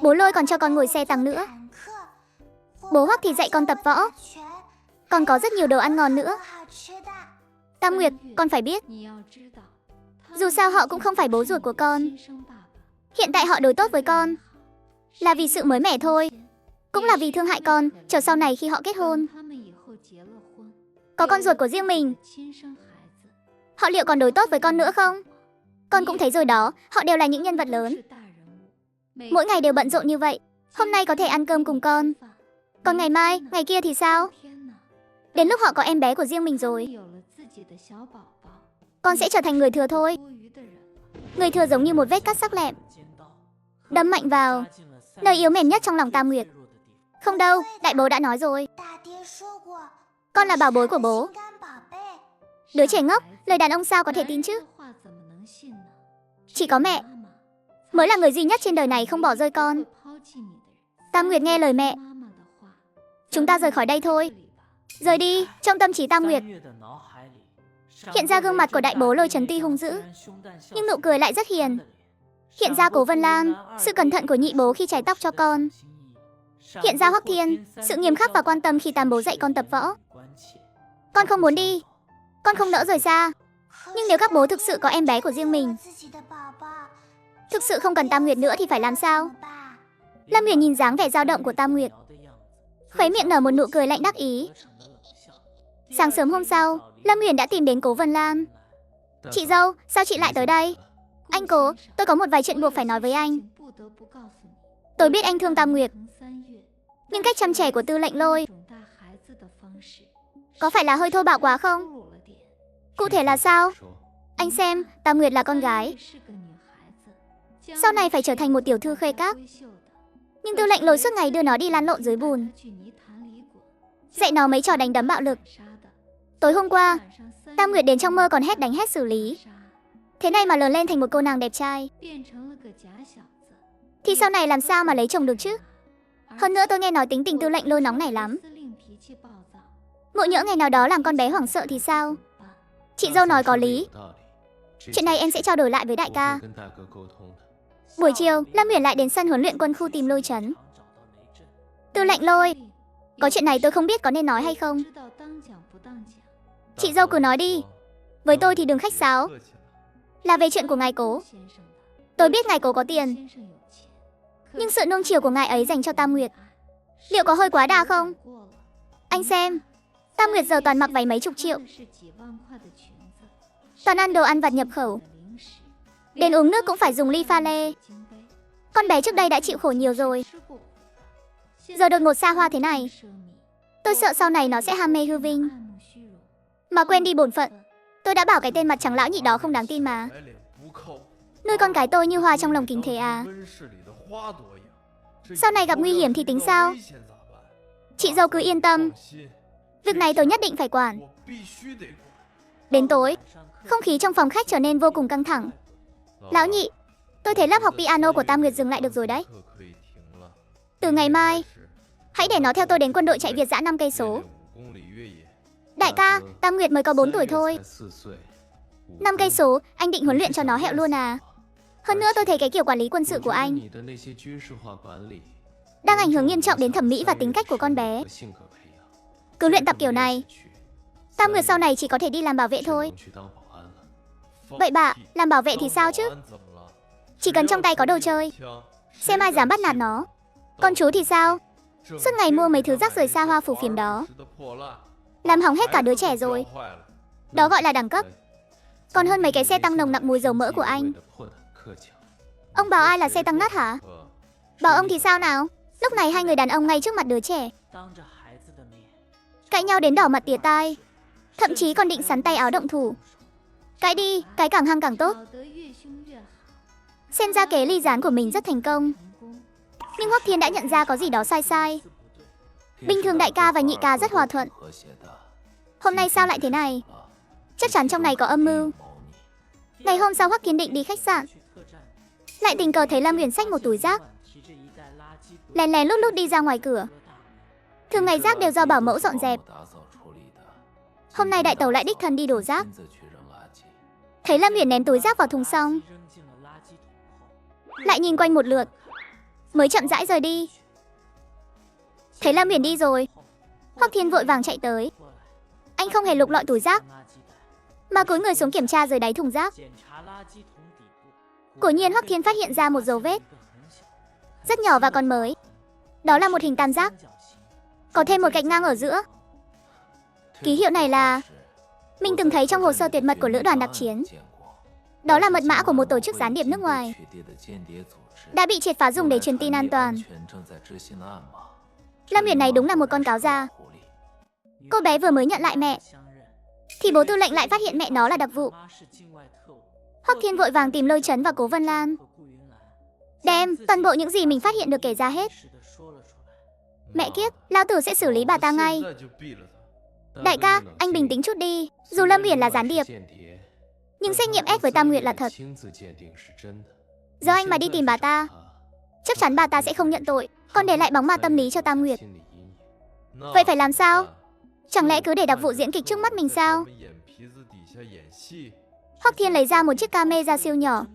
Bố Lôi còn cho con ngồi xe tăng nữa. Bố Hoắc thì dạy con tập võ. Còn có rất nhiều đồ ăn ngon nữa. Tam Nguyệt, con phải biết, dù sao họ cũng không phải bố ruột của con. Hiện tại họ đối tốt với con là vì sự mới mẻ thôi, cũng là vì thương hại con chờ sau này khi họ kết hôn, có con ruột của riêng mình. Họ liệu còn đối tốt với con nữa không? Con cũng thấy rồi đó, họ đều là những nhân vật lớn, mỗi ngày đều bận rộn như vậy. Hôm nay có thể ăn cơm cùng con, còn ngày mai, ngày kia thì sao? Đến lúc họ có em bé của riêng mình rồi, con sẽ trở thành người thừa thôi. Người thừa giống như một vết cắt sắc lẹm, đâm mạnh vào nơi yếu mềm nhất trong lòng Tam Nguyệt. Không đâu, đại bố đã nói rồi, con là bảo bối của bố. Đứa trẻ ngốc, lời đàn ông sao có thể tin chứ? Chỉ có mẹ mới là người duy nhất trên đời này không bỏ rơi con. Tam Nguyệt nghe lời mẹ. Chúng ta rời khỏi đây thôi. Rời đi. Trong tâm trí Tam Nguyệt hiện ra gương mặt của đại bố Lôi Trấn tuy hung dữ, nhưng nụ cười lại rất hiền. Hiện ra Cố Vân Lan, sự cẩn thận của nhị bố khi chải tóc cho con. Hiện ra Hoắc Thiên, sự nghiêm khắc và quan tâm khi tam bố dạy con tập võ. Con không muốn đi, con không nỡ rời xa. Nhưng nếu các bố thực sự có em bé của riêng mình, thực sự không cần Tam Nguyệt nữa thì phải làm sao? Lâm Uyển nhìn dáng vẻ dao động của Tam Nguyệt, khóe miệng nở một nụ cười lạnh đắc ý. Sáng sớm hôm sau, Lâm Uyển đã tìm đến Cố Vân Lan. Chị dâu, sao chị lại tới đây? Anh Cố, tôi có một vài chuyện buộc phải nói với anh. Tôi biết anh thương Tam Nguyệt, nhưng cách chăm trẻ của Tư lệnh Lôi có phải là hơi thô bạo quá không? Cụ thể là sao? Anh xem, Tam Nguyệt là con gái, sau này phải trở thành một tiểu thư khuê các, nhưng Tư lệnh Lôi suốt ngày đưa nó đi lăn lộn dưới bùn, dạy nó mấy trò đánh đấm bạo lực. Tối hôm qua, Tam Nguyệt đến trong mơ còn hét đánh hét xử lý. Thế này mà lớn lên thành một cô nàng đẹp trai, thì sau này làm sao mà lấy chồng được chứ? Hơn nữa tôi nghe nói tính tình Tư lệnh Lôi nóng nảy lắm. Ngộ nhỡ ngày nào đó làm con bé hoảng sợ thì sao? Chị dâu nói có lý. Chuyện này em sẽ trao đổi lại với đại ca. Buổi chiều, Lâm Uyển lại đến sân huấn luyện quân khu tìm Lôi Trấn. Tư lệnh Lôi, có chuyện này tôi không biết có nên nói hay không. Chị dâu cứ nói đi. Với tôi thì đừng khách sáo. Là về chuyện của ngài Cố. Tôi biết ngài Cố có tiền, nhưng sự nuông chiều của ngài ấy dành cho Tam Nguyệt liệu có hơi quá đà không? Anh xem, Tam Nguyệt giờ toàn mặc váy mấy chục triệu, toàn ăn đồ ăn vặt nhập khẩu, đến uống nước cũng phải dùng ly pha lê. Con bé trước đây đã chịu khổ nhiều rồi, giờ đột ngột xa hoa thế này. Tôi sợ sau này nó sẽ ham mê hư vinh mà quên đi bổn phận. Tôi đã bảo cái tên mặt trắng lão nhị đó không đáng tin mà. Nuôi con cái tôi như hoa trong lồng kính thế à? Sau này gặp nguy hiểm thì tính sao? Chị dâu cứ yên tâm. Việc này tôi nhất định phải quản. Đến tối, không khí trong phòng khách trở nên vô cùng căng thẳng. Lão nhị, tôi thấy lớp học piano của Tam Nguyệt dừng lại được rồi đấy. Từ ngày mai, hãy để nó theo tôi đến quân đội chạy Việt dã 5 cây số. Đại ca, Tam Nguyệt mới có 4 tuổi thôi. 5 cây số, anh định huấn luyện cho nó hẹo luôn à? Hơn nữa tôi thấy cái kiểu quản lý quân sự của anh đang ảnh hưởng nghiêm trọng đến thẩm mỹ và tính cách của con bé. Cứ luyện tập kiểu này, Tam Nguyệt sau này chỉ có thể đi làm bảo vệ thôi. Vậy bà, làm bảo vệ thì sao chứ? Chỉ cần trong tay có đồ chơi, xem ai dám bắt nạt nó. Con chú thì sao? Suốt ngày mua mấy thứ rác rưởi xa hoa phù phiếm đó, làm hỏng hết cả đứa trẻ rồi. Đó gọi là đẳng cấp. Còn hơn mấy cái xe tăng nồng nặc mùi dầu mỡ của anh. Ông bảo ai là xe tăng nát hả? Bảo ông thì sao nào? Lúc này hai người đàn ông ngay trước mặt đứa trẻ cãi nhau đến đỏ mặt tía tai, thậm chí còn định sắn tay áo động thủ. Cãi đi, cái càng hăng càng tốt. Xem ra kế ly gián của mình rất thành công. Nhưng Hoắc Thiên đã nhận ra có gì đó sai sai. Bình thường đại ca và nhị ca rất hòa thuận. Hôm nay sao lại thế này? Chắc chắn trong này có âm mưu. Ngày hôm sau Hoắc Thiên định đi khách sạn, lại tình cờ thấy Lam Uyển xách một túi rác, lén lén lút lút đi ra ngoài cửa. Thường ngày rác đều do bảo mẫu dọn dẹp. Hôm nay đại tẩu lại đích thân đi đổ rác. Thấy Lam Uyển ném túi rác vào thùng xong, lại nhìn quanh một lượt, mới chậm rãi rời đi. Thấy Lam Uyển đi rồi, Hoắc Thiên vội vàng chạy tới. Anh không hề lục lọi túi rác, mà cúi người xuống kiểm tra dưới đáy thùng rác. Quả nhiên Hoắc Thiên phát hiện ra một dấu vết rất nhỏ và còn mới. Đó là một hình tam giác, có thêm một gạch ngang ở giữa. Ký hiệu này là mình từng thấy trong hồ sơ tuyệt mật của lữ đoàn đặc chiến. Đó là mật mã của một tổ chức gián điệp nước ngoài, đã bị triệt phá dùng để truyền tin an toàn. Lam Uyển này đúng là một con cáo già. Cô bé vừa mới nhận lại mẹ, thì bố tư lệnh lại phát hiện mẹ nó là đặc vụ. Hoắc Thiên vội vàng tìm Lôi Chấn và Cố Vân Lan, đem toàn bộ những gì mình phát hiện được kể ra hết. Mẹ kiếp, lão tử sẽ xử lý bà ta ngay. Đại ca, anh bình tĩnh chút đi. Dù Lâm Uyển là gián điệp, nhưng xét nghiệm S với Tam Nguyệt là thật. Giờ anh mà đi tìm bà ta, chắc chắn bà ta sẽ không nhận tội, còn để lại bóng ma tâm lý cho Tam Nguyệt. Vậy phải làm sao? Chẳng lẽ cứ để đặc vụ diễn kịch trước mắt mình sao? Hoắc Thiên lấy ra một chiếc camera siêu nhỏ.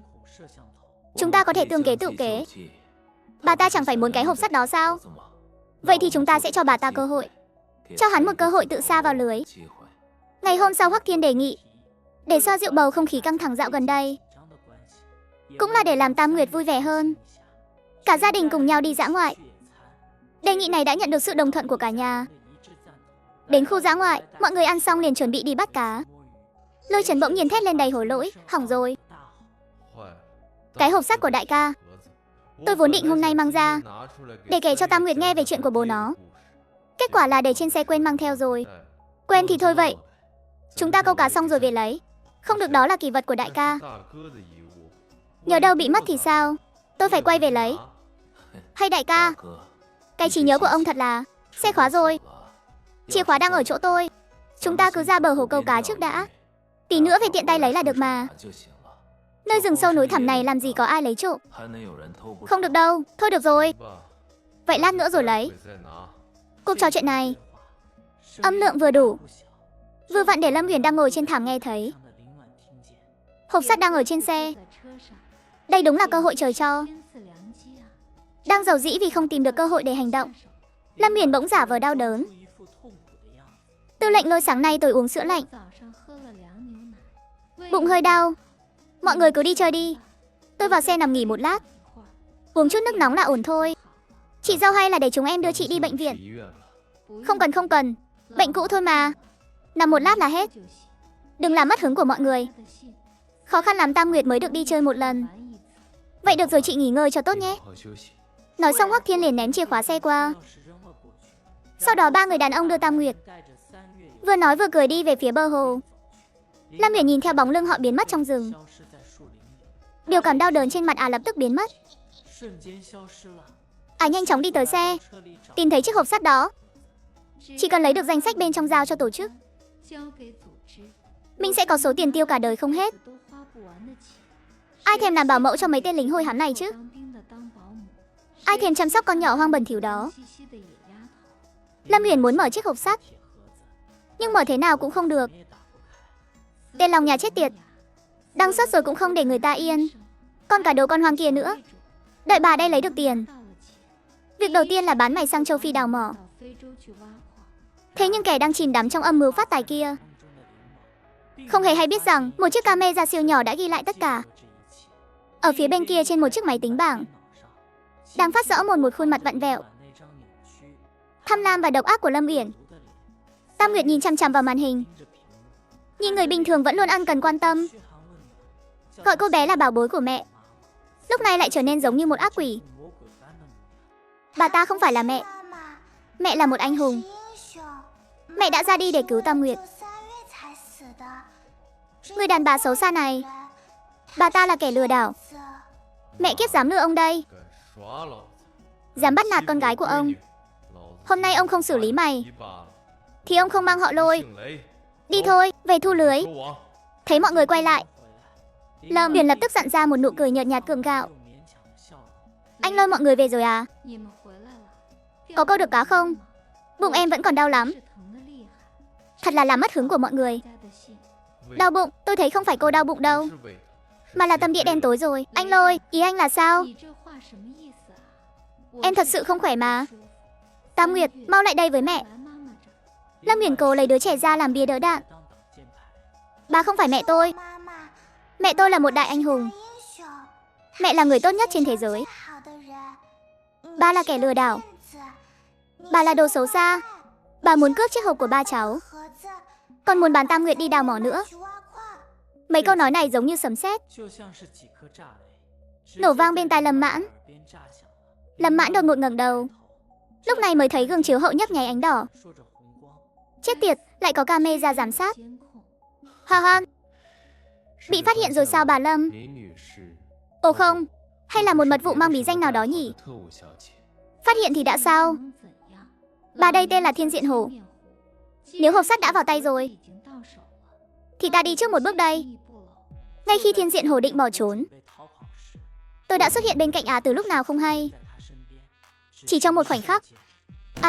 Chúng ta có thể tương kế tự kế. Bà ta chẳng phải muốn cái hộp sắt đó sao? Vậy thì chúng ta sẽ cho bà ta cơ hội, cho hắn một cơ hội tự sa vào lưới. Ngày hôm sau Hoắc Thiên đề nghị, để xoa dịu bầu không khí căng thẳng dạo gần đây, cũng là để làm Tam Nguyệt vui vẻ hơn, cả gia đình cùng nhau đi dã ngoại. Đề nghị này đã nhận được sự đồng thuận của cả nhà. Đến khu dã ngoại, mọi người ăn xong liền chuẩn bị đi bắt cá. Lôi Trần bỗng nhiên thét lên đầy hối lỗi, hỏng rồi. Cái hộp sắt của đại ca, tôi vốn định hôm nay mang ra để kể cho Tam Nguyệt nghe về chuyện của bố nó. Kết quả là để trên xe quên mang theo rồi. Quên thì thôi vậy, chúng ta câu cá xong rồi về lấy. Không được, đó là kỷ vật của đại ca. Nhớ đâu bị mất thì sao? Tôi phải quay về lấy. Hay đại ca, cái trí nhớ của ông thật là... Xe khóa rồi. Chìa khóa đang ở chỗ tôi. Chúng ta cứ ra bờ hồ câu cá trước đã. Tí nữa về tiện tay lấy là được mà. Nơi rừng sâu núi thẳm này làm gì có ai lấy trộm. Không được đâu, thôi được rồi. Vậy lát nữa rồi lấy. Cuộc trò chuyện này âm lượng vừa đủ, vừa vặn để Lâm Uyển đang ngồi trên thảm nghe thấy. Hộp sắt đang ở trên xe. Đây đúng là cơ hội trời cho. Đang giàu dĩ vì không tìm được cơ hội để hành động, Lâm Uyển bỗng giả vờ đau đớn. Tư lệnh Lôi, sáng nay tôi uống sữa lạnh, bụng hơi đau. Mọi người cứ đi chơi đi, tôi vào xe nằm nghỉ một lát, uống chút nước nóng là ổn thôi. Chị dâu hay là để chúng em đưa chị đi bệnh viện? Không cần, bệnh cũ thôi mà, nằm một lát là hết. Đừng làm mất hứng của mọi người. Khó khăn lắm Tam Nguyệt mới được đi chơi một lần. Vậy được rồi, chị nghỉ ngơi cho tốt nhé. Nói xong Hoắc Thiên liền ném chìa khóa xe qua. Sau đó ba người đàn ông đưa Tam Nguyệt vừa nói vừa cười đi về phía bờ hồ. Lâm Uyển nhìn theo bóng lưng họ biến mất trong rừng. Biểu cảm đau đớn trên mặt lập tức biến mất. Nhanh chóng đi tới xe, tìm thấy chiếc hộp sắt đó. Chỉ cần lấy được danh sách bên trong giao cho tổ chức, mình sẽ có số tiền tiêu cả đời không hết. Ai thèm làm bảo mẫu cho mấy tên lính hôi hám này chứ? Ai thèm chăm sóc con nhỏ hoang bẩn thỉu đó? Lâm Uyển muốn mở chiếc hộp sắt, nhưng mở thế nào cũng không được. Tên lòng nhà chết tiệt, đăng xuất rồi cũng không để người ta yên. Còn cả đồ con hoang kia nữa. Đợi bà đây lấy được tiền. Việc đầu tiên là bán mày sang châu Phi đào mỏ. Thế nhưng kẻ đang chìm đắm trong âm mưu phát tài kia không hề hay biết rằng một chiếc camera siêu nhỏ đã ghi lại tất cả. Ở phía bên kia trên một chiếc máy tính bảng đang phát rõ một khuôn mặt vặn vẹo, tham lam và độc ác của Lâm Uyển. Tam Nguyệt nhìn chằm chằm vào màn hình. Nhìn người bình thường vẫn luôn ân cần quan tâm, gọi cô bé là bảo bối của mẹ, lúc này lại trở nên giống như một ác quỷ. Bà ta không phải là mẹ. Mẹ là một anh hùng. Mẹ đã ra đi để cứu Tam Nguyệt. Người đàn bà xấu xa này, bà ta là kẻ lừa đảo. Mẹ kiếp dám lừa ông đây, dám bắt nạt con gái của ông. Hôm nay ông không xử lý mày thì ông không mang họ Lôi. Đi thôi, về thu lưới. Thấy mọi người quay lại, Lâm Uyển lập tức dặn ra một nụ cười nhợt nhạt gượng gạo. Anh Lôi mọi người về rồi à? Có câu được cá không? Bụng em vẫn còn đau lắm. Thật là làm mất hứng của mọi người. Đau bụng? Tôi thấy không phải cô đau bụng đâu, mà là tâm địa đen tối rồi. Anh Lôi, ý anh là sao? Em thật sự không khỏe mà. Tam Nguyệt, mau lại đây với mẹ. Lâm Uyển cố lấy đứa trẻ ra làm bia đỡ đạn. Bà không phải mẹ tôi. Mẹ tôi là một đại anh hùng. Mẹ là người tốt nhất trên thế giới. Ba là kẻ lừa đảo. Bà là đồ xấu xa. Bà muốn cướp chiếc hộp của ba cháu, còn muốn bán Tam Nguyệt đi đào mỏ nữa. Mấy câu nói này giống như sấm sét nổ vang bên tai Lâm Mãn. Lâm Mãn đột ngột ngẩng đầu, lúc này mới thấy gương chiếu hậu nhấp nháy ánh đỏ. Chết tiệt, lại có camera giám sát. Ha ha, bị phát hiện rồi sao bà Lâm? Ồ không, hay là một mật vụ mang bí danh nào đó nhỉ? Phát hiện thì đã sao? Bà đây tên là Thiên Diện Hổ. Nếu hộp sắt đã vào tay rồi thì ta đi trước một bước đây. Ngay khi Thiên Diện Hổ định bỏ trốn, tôi đã xuất hiện bên cạnh từ lúc nào không hay. Chỉ trong một khoảnh khắc,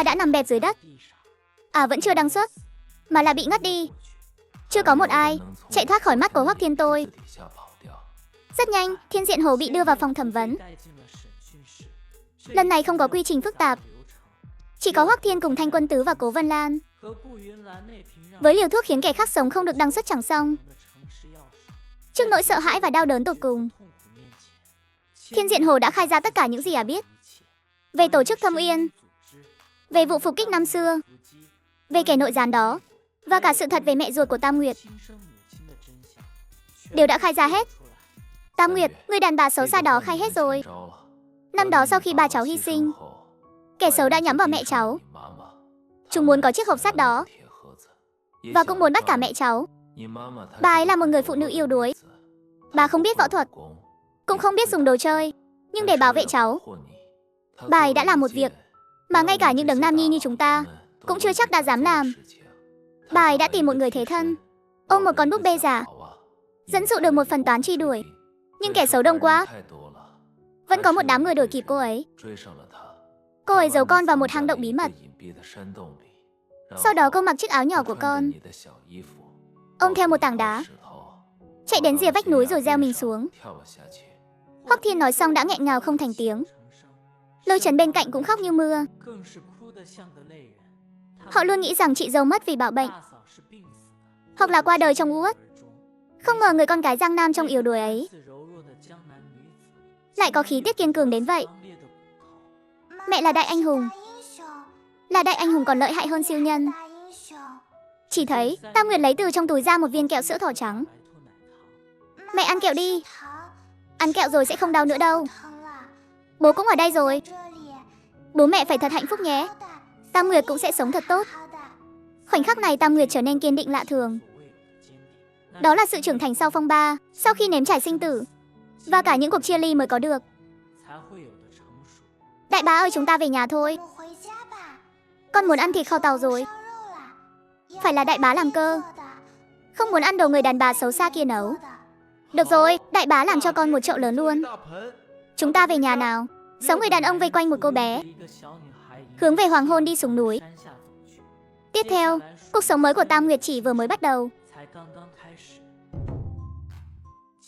đã nằm bẹp dưới đất. Vẫn chưa đăng xuất, mà là bị ngất đi. Chưa có một ai chạy thoát khỏi mắt của Hoắc Thiên tôi. Rất nhanh, Thiên Diện Hổ bị đưa vào phòng thẩm vấn. Lần này không có quy trình phức tạp, chỉ có Hoắc Thiên cùng Thanh Quân Tứ và Cố Vân Lan. Với liều thuốc khiến kẻ khác sống không được đăng xuất chẳng xong. Trước nỗi sợ hãi và đau đớn tột cùng, Thiên Diện Hổ đã khai ra tất cả những gì biết. Về tổ chức Thâm Uyên, về vụ phục kích năm xưa, về kẻ nội gián đó, và cả sự thật về mẹ ruột của Tam Nguyệt. Đều đã khai ra hết. Tam Nguyệt, người đàn bà xấu xa đó khai hết rồi. Năm đó sau khi ba cháu hy sinh, kẻ xấu đã nhắm vào mẹ cháu. Chúng muốn có chiếc hộp sắt đó, và cũng muốn bắt cả mẹ cháu. Bà ấy là một người phụ nữ yếu đuối. Bà không biết võ thuật, cũng không biết dùng đồ chơi, nhưng để bảo vệ cháu, bà ấy đã làm một việc mà ngay cả những đấng nam nhi như chúng ta cũng chưa chắc đã dám làm. Bà ấy đã tìm một người thế thân, ôm một con búp bê giả, dẫn dụ được một phần toán truy đuổi. Nhưng kẻ xấu đông quá, vẫn có một đám người đuổi kịp cô ấy. Cô ấy giấu con vào một hang động bí mật. Sau đó cô mặc chiếc áo nhỏ của con, ôm theo một tảng đá, chạy đến rìa vách núi rồi gieo mình xuống. Hoắc Thiên nói xong đã nghẹn ngào không thành tiếng. Lôi Trấn bên cạnh cũng khóc như mưa. Họ luôn nghĩ rằng chị dâu mất vì bạo bệnh, hoặc là qua đời trong u uất. Không ngờ người con gái Giang Nam trong yếu đuối ấy lại có khí tiết kiên cường đến vậy. Mẹ là đại anh hùng, là đại anh hùng còn lợi hại hơn siêu nhân. Chỉ thấy Tam Nguyệt lấy từ trong túi ra một viên kẹo sữa thỏ trắng. Mẹ ăn kẹo đi, ăn kẹo rồi sẽ không đau nữa đâu. Bố cũng ở đây rồi, bố mẹ phải thật hạnh phúc nhé. Tam Nguyệt cũng sẽ sống thật tốt. Khoảnh khắc này Tam Nguyệt trở nên kiên định lạ thường. Đó là sự trưởng thành sau phong ba, sau khi nếm trải sinh tử, và cả những cuộc chia ly mới có được. Đại bá ơi, chúng ta về nhà thôi. Con muốn ăn thịt kho tàu rồi. Phải là đại bá làm cơ. Không muốn ăn đồ người đàn bà xấu xa kia nấu. Được rồi, đại bá làm cho con một chậu lớn luôn. Chúng ta về nhà nào. 6 người đàn ông vây quanh một cô bé, hướng về hoàng hôn đi xuống núi. Tiếp theo, cuộc sống mới của Tam Nguyệt chỉ vừa mới bắt đầu.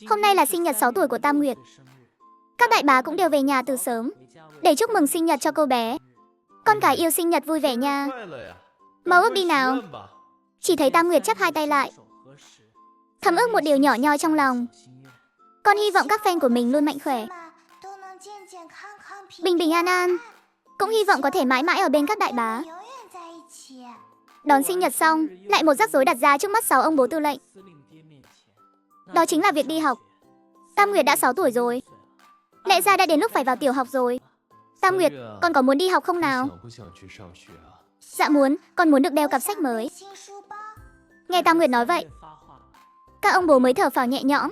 Hôm nay là sinh nhật 6 tuổi của Tam Nguyệt. Các đại bá cũng đều về nhà từ sớm để chúc mừng sinh nhật cho cô bé. Con cái yêu sinh nhật vui vẻ nha. Mau ước đi nào. Chỉ thấy Tam Nguyệt chắp hai tay lại, thầm ước một điều nhỏ nhoi trong lòng. Con hy vọng các fan của mình luôn mạnh khỏe, bình bình an an. Cũng hy vọng có thể mãi mãi ở bên các đại bá. Đón sinh nhật xong, lại một rắc rối đặt ra trước mắt 6 ông bố tư lệnh. Đó chính là việc đi học. Tam Nguyệt đã 6 tuổi rồi. Lẽ ra đã đến lúc phải vào tiểu học rồi. Tam Nguyệt, con có muốn đi học không nào? Dạ muốn, con muốn được đeo cặp sách mới. Nghe Tam Nguyệt nói vậy, các ông bố mới thở phào nhẹ nhõm.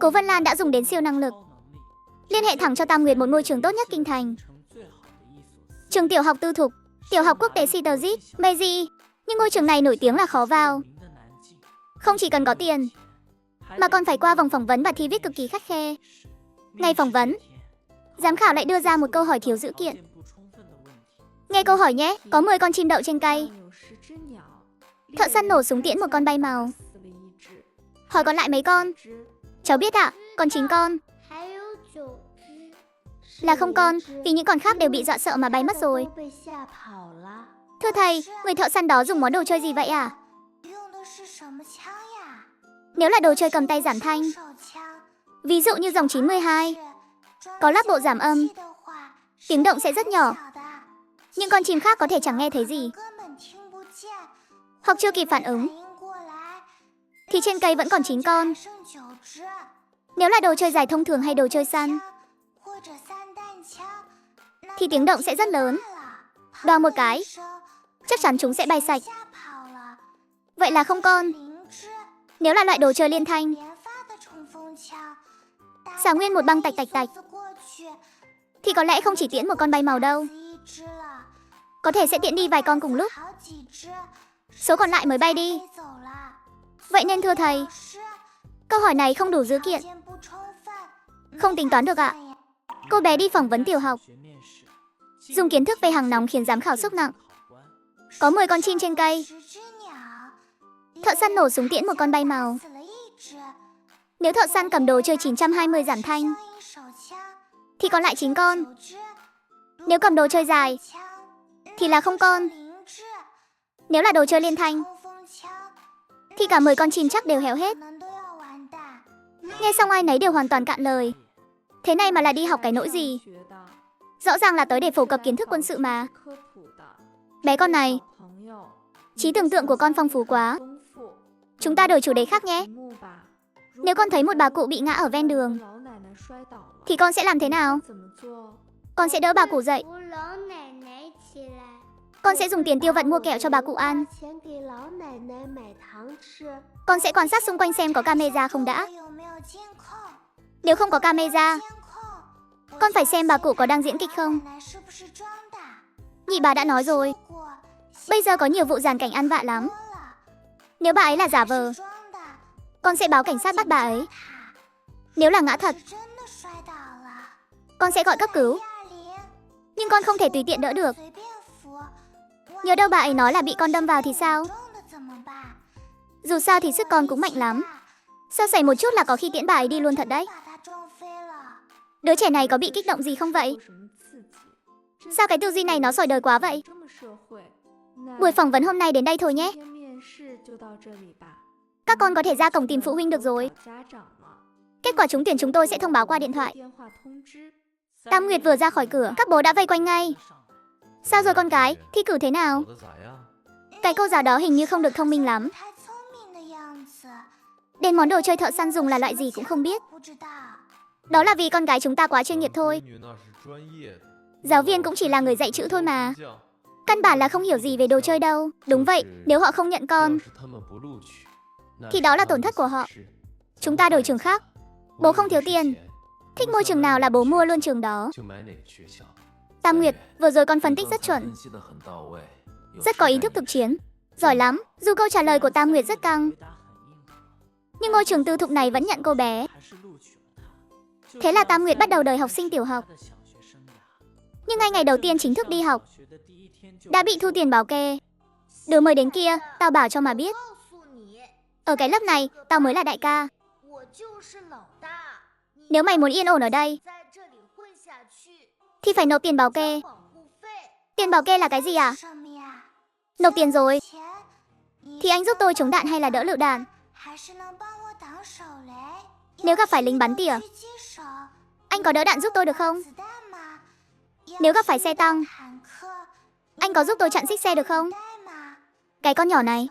Cố Vân Lan đã dùng đến siêu năng lực, liên hệ thẳng cho Tam Nguyệt một ngôi trường tốt nhất kinh thành. Trường tiểu học tư thục, tiểu học quốc tế Cedric, Meiji. Nhưng ngôi trường này nổi tiếng là khó vào. Không chỉ cần có tiền, mà còn phải qua vòng phỏng vấn và thi viết cực kỳ khắt khe. Ngày phỏng vấn, giám khảo lại đưa ra một câu hỏi thiếu dữ kiện. Nghe câu hỏi nhé, có 10 con chim đậu trên cây. Thợ săn nổ súng tiễn một con bay màu. Hỏi còn lại mấy con? Cháu biết ạ, còn 9 con. Là không con, vì những con khác đều bị dọa sợ mà bay mất rồi. Thưa thầy, người thợ săn đó dùng món đồ chơi gì vậy à? Nếu là đồ chơi cầm tay giảm thanh, ví dụ như dòng 92, có lắp bộ giảm âm, tiếng động sẽ rất nhỏ. Nhưng con chim khác có thể chẳng nghe thấy gì, hoặc chưa kịp phản ứng, thì trên cây vẫn còn 9 con. Nếu là đồ chơi giải thông thường hay đồ chơi săn, thì tiếng động sẽ rất lớn. Đoàng một cái, chắc chắn chúng sẽ bay sạch. Vậy là không con. Nếu là loại đồ chơi liên thanh, xả nguyên một băng tạch tạch tạch, thì có lẽ không chỉ tiễn một con bay màu đâu. Có thể sẽ tiễn đi vài con cùng lúc. Số còn lại mới bay đi. Vậy nên thưa thầy, câu hỏi này không đủ dữ kiện. Không tính toán được ạ. Cô bé đi phỏng vấn tiểu học, dùng kiến thức về hàng nóng khiến giám khảo sốc nặng. Có 10 con chim trên cây. Thợ săn nổ súng tiễn một con bay màu. Nếu thợ săn cầm đồ chơi 920 giảm thanh, thì còn lại 9 con. Nếu cầm đồ chơi dài, thì là không con. Nếu là đồ chơi liên thanh, thì cả 10 con chim chắc đều héo hết. Nghe xong ai nấy đều hoàn toàn cạn lời. Thế này mà là đi học cái nỗi gì? Rõ ràng là tới để phổ cập kiến thức quân sự mà. Bé con này, trí tưởng tượng của con phong phú quá. Chúng ta đổi chủ đề khác nhé. Nếu con thấy một bà cụ bị ngã ở ven đường, thì con sẽ làm thế nào? Con sẽ đỡ bà cụ dậy. Con sẽ dùng tiền tiêu vặt mua kẹo cho bà cụ ăn. Con sẽ quan sát xung quanh xem có camera không đã. Nếu không có camera, con phải xem bà cụ có đang diễn kịch không. Nhị bà đã nói rồi, bây giờ có nhiều vụ giàn cảnh ăn vạ lắm. Nếu bà ấy là giả vờ, con sẽ báo cảnh sát bắt bà ấy. Nếu là ngã thật, con sẽ gọi cấp cứu. Nhưng con không thể tùy tiện đỡ được. Nhớ đâu bà ấy nói là bị con đâm vào thì sao? Dù sao thì sức con cũng mạnh lắm. Sao xảy một chút là có khi tiễn bà ấy đi luôn thật đấy. Đứa trẻ này có bị kích động gì không vậy? Sao cái tư duy này nó sỏi đời quá vậy? Buổi phỏng vấn hôm nay đến đây thôi nhé. Các con có thể ra cổng tìm phụ huynh được rồi. Kết quả trúng tuyển chúng tôi sẽ thông báo qua điện thoại. Tam Nguyệt vừa ra khỏi cửa, các bố đã vây quanh ngay. Sao rồi con gái, thi cử thế nào? Cái cô giáo đó hình như không được thông minh lắm. Đến món đồ chơi thợ săn dùng là loại gì cũng không biết. Đó là vì con gái chúng ta quá chuyên nghiệp thôi. Giáo viên cũng chỉ là người dạy chữ thôi mà. Căn bản là không hiểu gì về đồ chơi đâu. Đúng vậy, nếu họ không nhận con, thì đó là tổn thất của họ. Chúng ta đổi trường khác. Bố không thiếu tiền. Thích mua trường nào là bố mua luôn trường đó. Tam Nguyệt, vừa rồi con phân tích rất chuẩn. Rất có ý thức thực chiến. Giỏi lắm, dù câu trả lời của Tam Nguyệt rất căng. Nhưng ngôi trường tư thục này vẫn nhận cô bé. Thế là Tam Nguyệt bắt đầu đời học sinh tiểu học. Nhưng ngay ngày đầu tiên chính thức đi học, đã bị thu tiền bảo kê. Đứa mới đến kia, tao bảo cho mà biết. Ở cái lớp này, tao mới là đại ca. Nếu mày muốn yên ổn ở đây, thì phải nộp tiền bảo kê. Tiền bảo kê là cái gì à? Nộp tiền rồi thì anh giúp tôi chống đạn hay là đỡ lựu đạn? Nếu gặp phải lính bắn tỉa, anh có đỡ đạn giúp tôi được không? Nếu gặp phải xe tăng, anh có giúp tôi chặn xích xe được không? Cái con nhỏ này,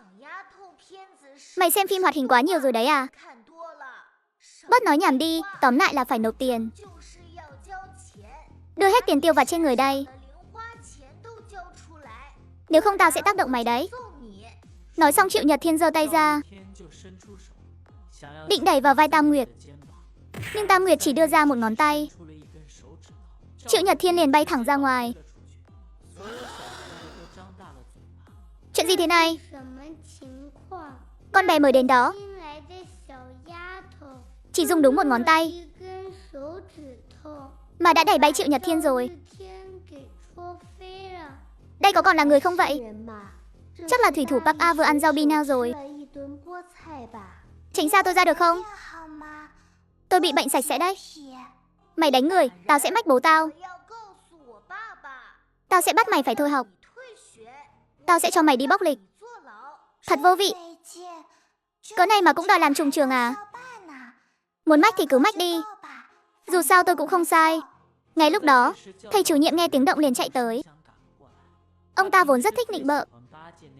mày xem phim hoạt hình quá nhiều rồi đấy à? Bớt nói nhảm đi, tóm lại là phải nộp tiền. Đưa hết tiền tiêu vặt trên người đây. Nếu không tao sẽ tác động mày đấy. Nói xong Triệu Nhật Thiên giơ tay ra, định đẩy vào vai Tam Nguyệt. Nhưng Tam Nguyệt chỉ đưa ra một ngón tay. Triệu Nhật Thiên liền bay thẳng ra ngoài. Chuyện gì thế này? Con bé mới đến đó, chỉ dùng đúng một ngón tay mà đã đẩy bay Triệu Nhật Thiên rồi. Đây có còn là người không vậy? Chắc là thủy thủ Park A vừa ăn rau bina rồi. Tránh xa tôi ra được không? Tôi bị bệnh sạch sẽ đấy. Mày đánh người, tao sẽ mách bố tao. Tao sẽ bắt mày phải thôi học. Tao sẽ cho mày đi bóc lịch. Thật vô vị. Cỡ này mà cũng đòi làm trùng trường à? Muốn mách thì cứ mách đi. Dù sao tôi cũng không sai. Ngay lúc đó, thầy chủ nhiệm nghe tiếng động liền chạy tới. Ông ta vốn rất thích nịnh bợ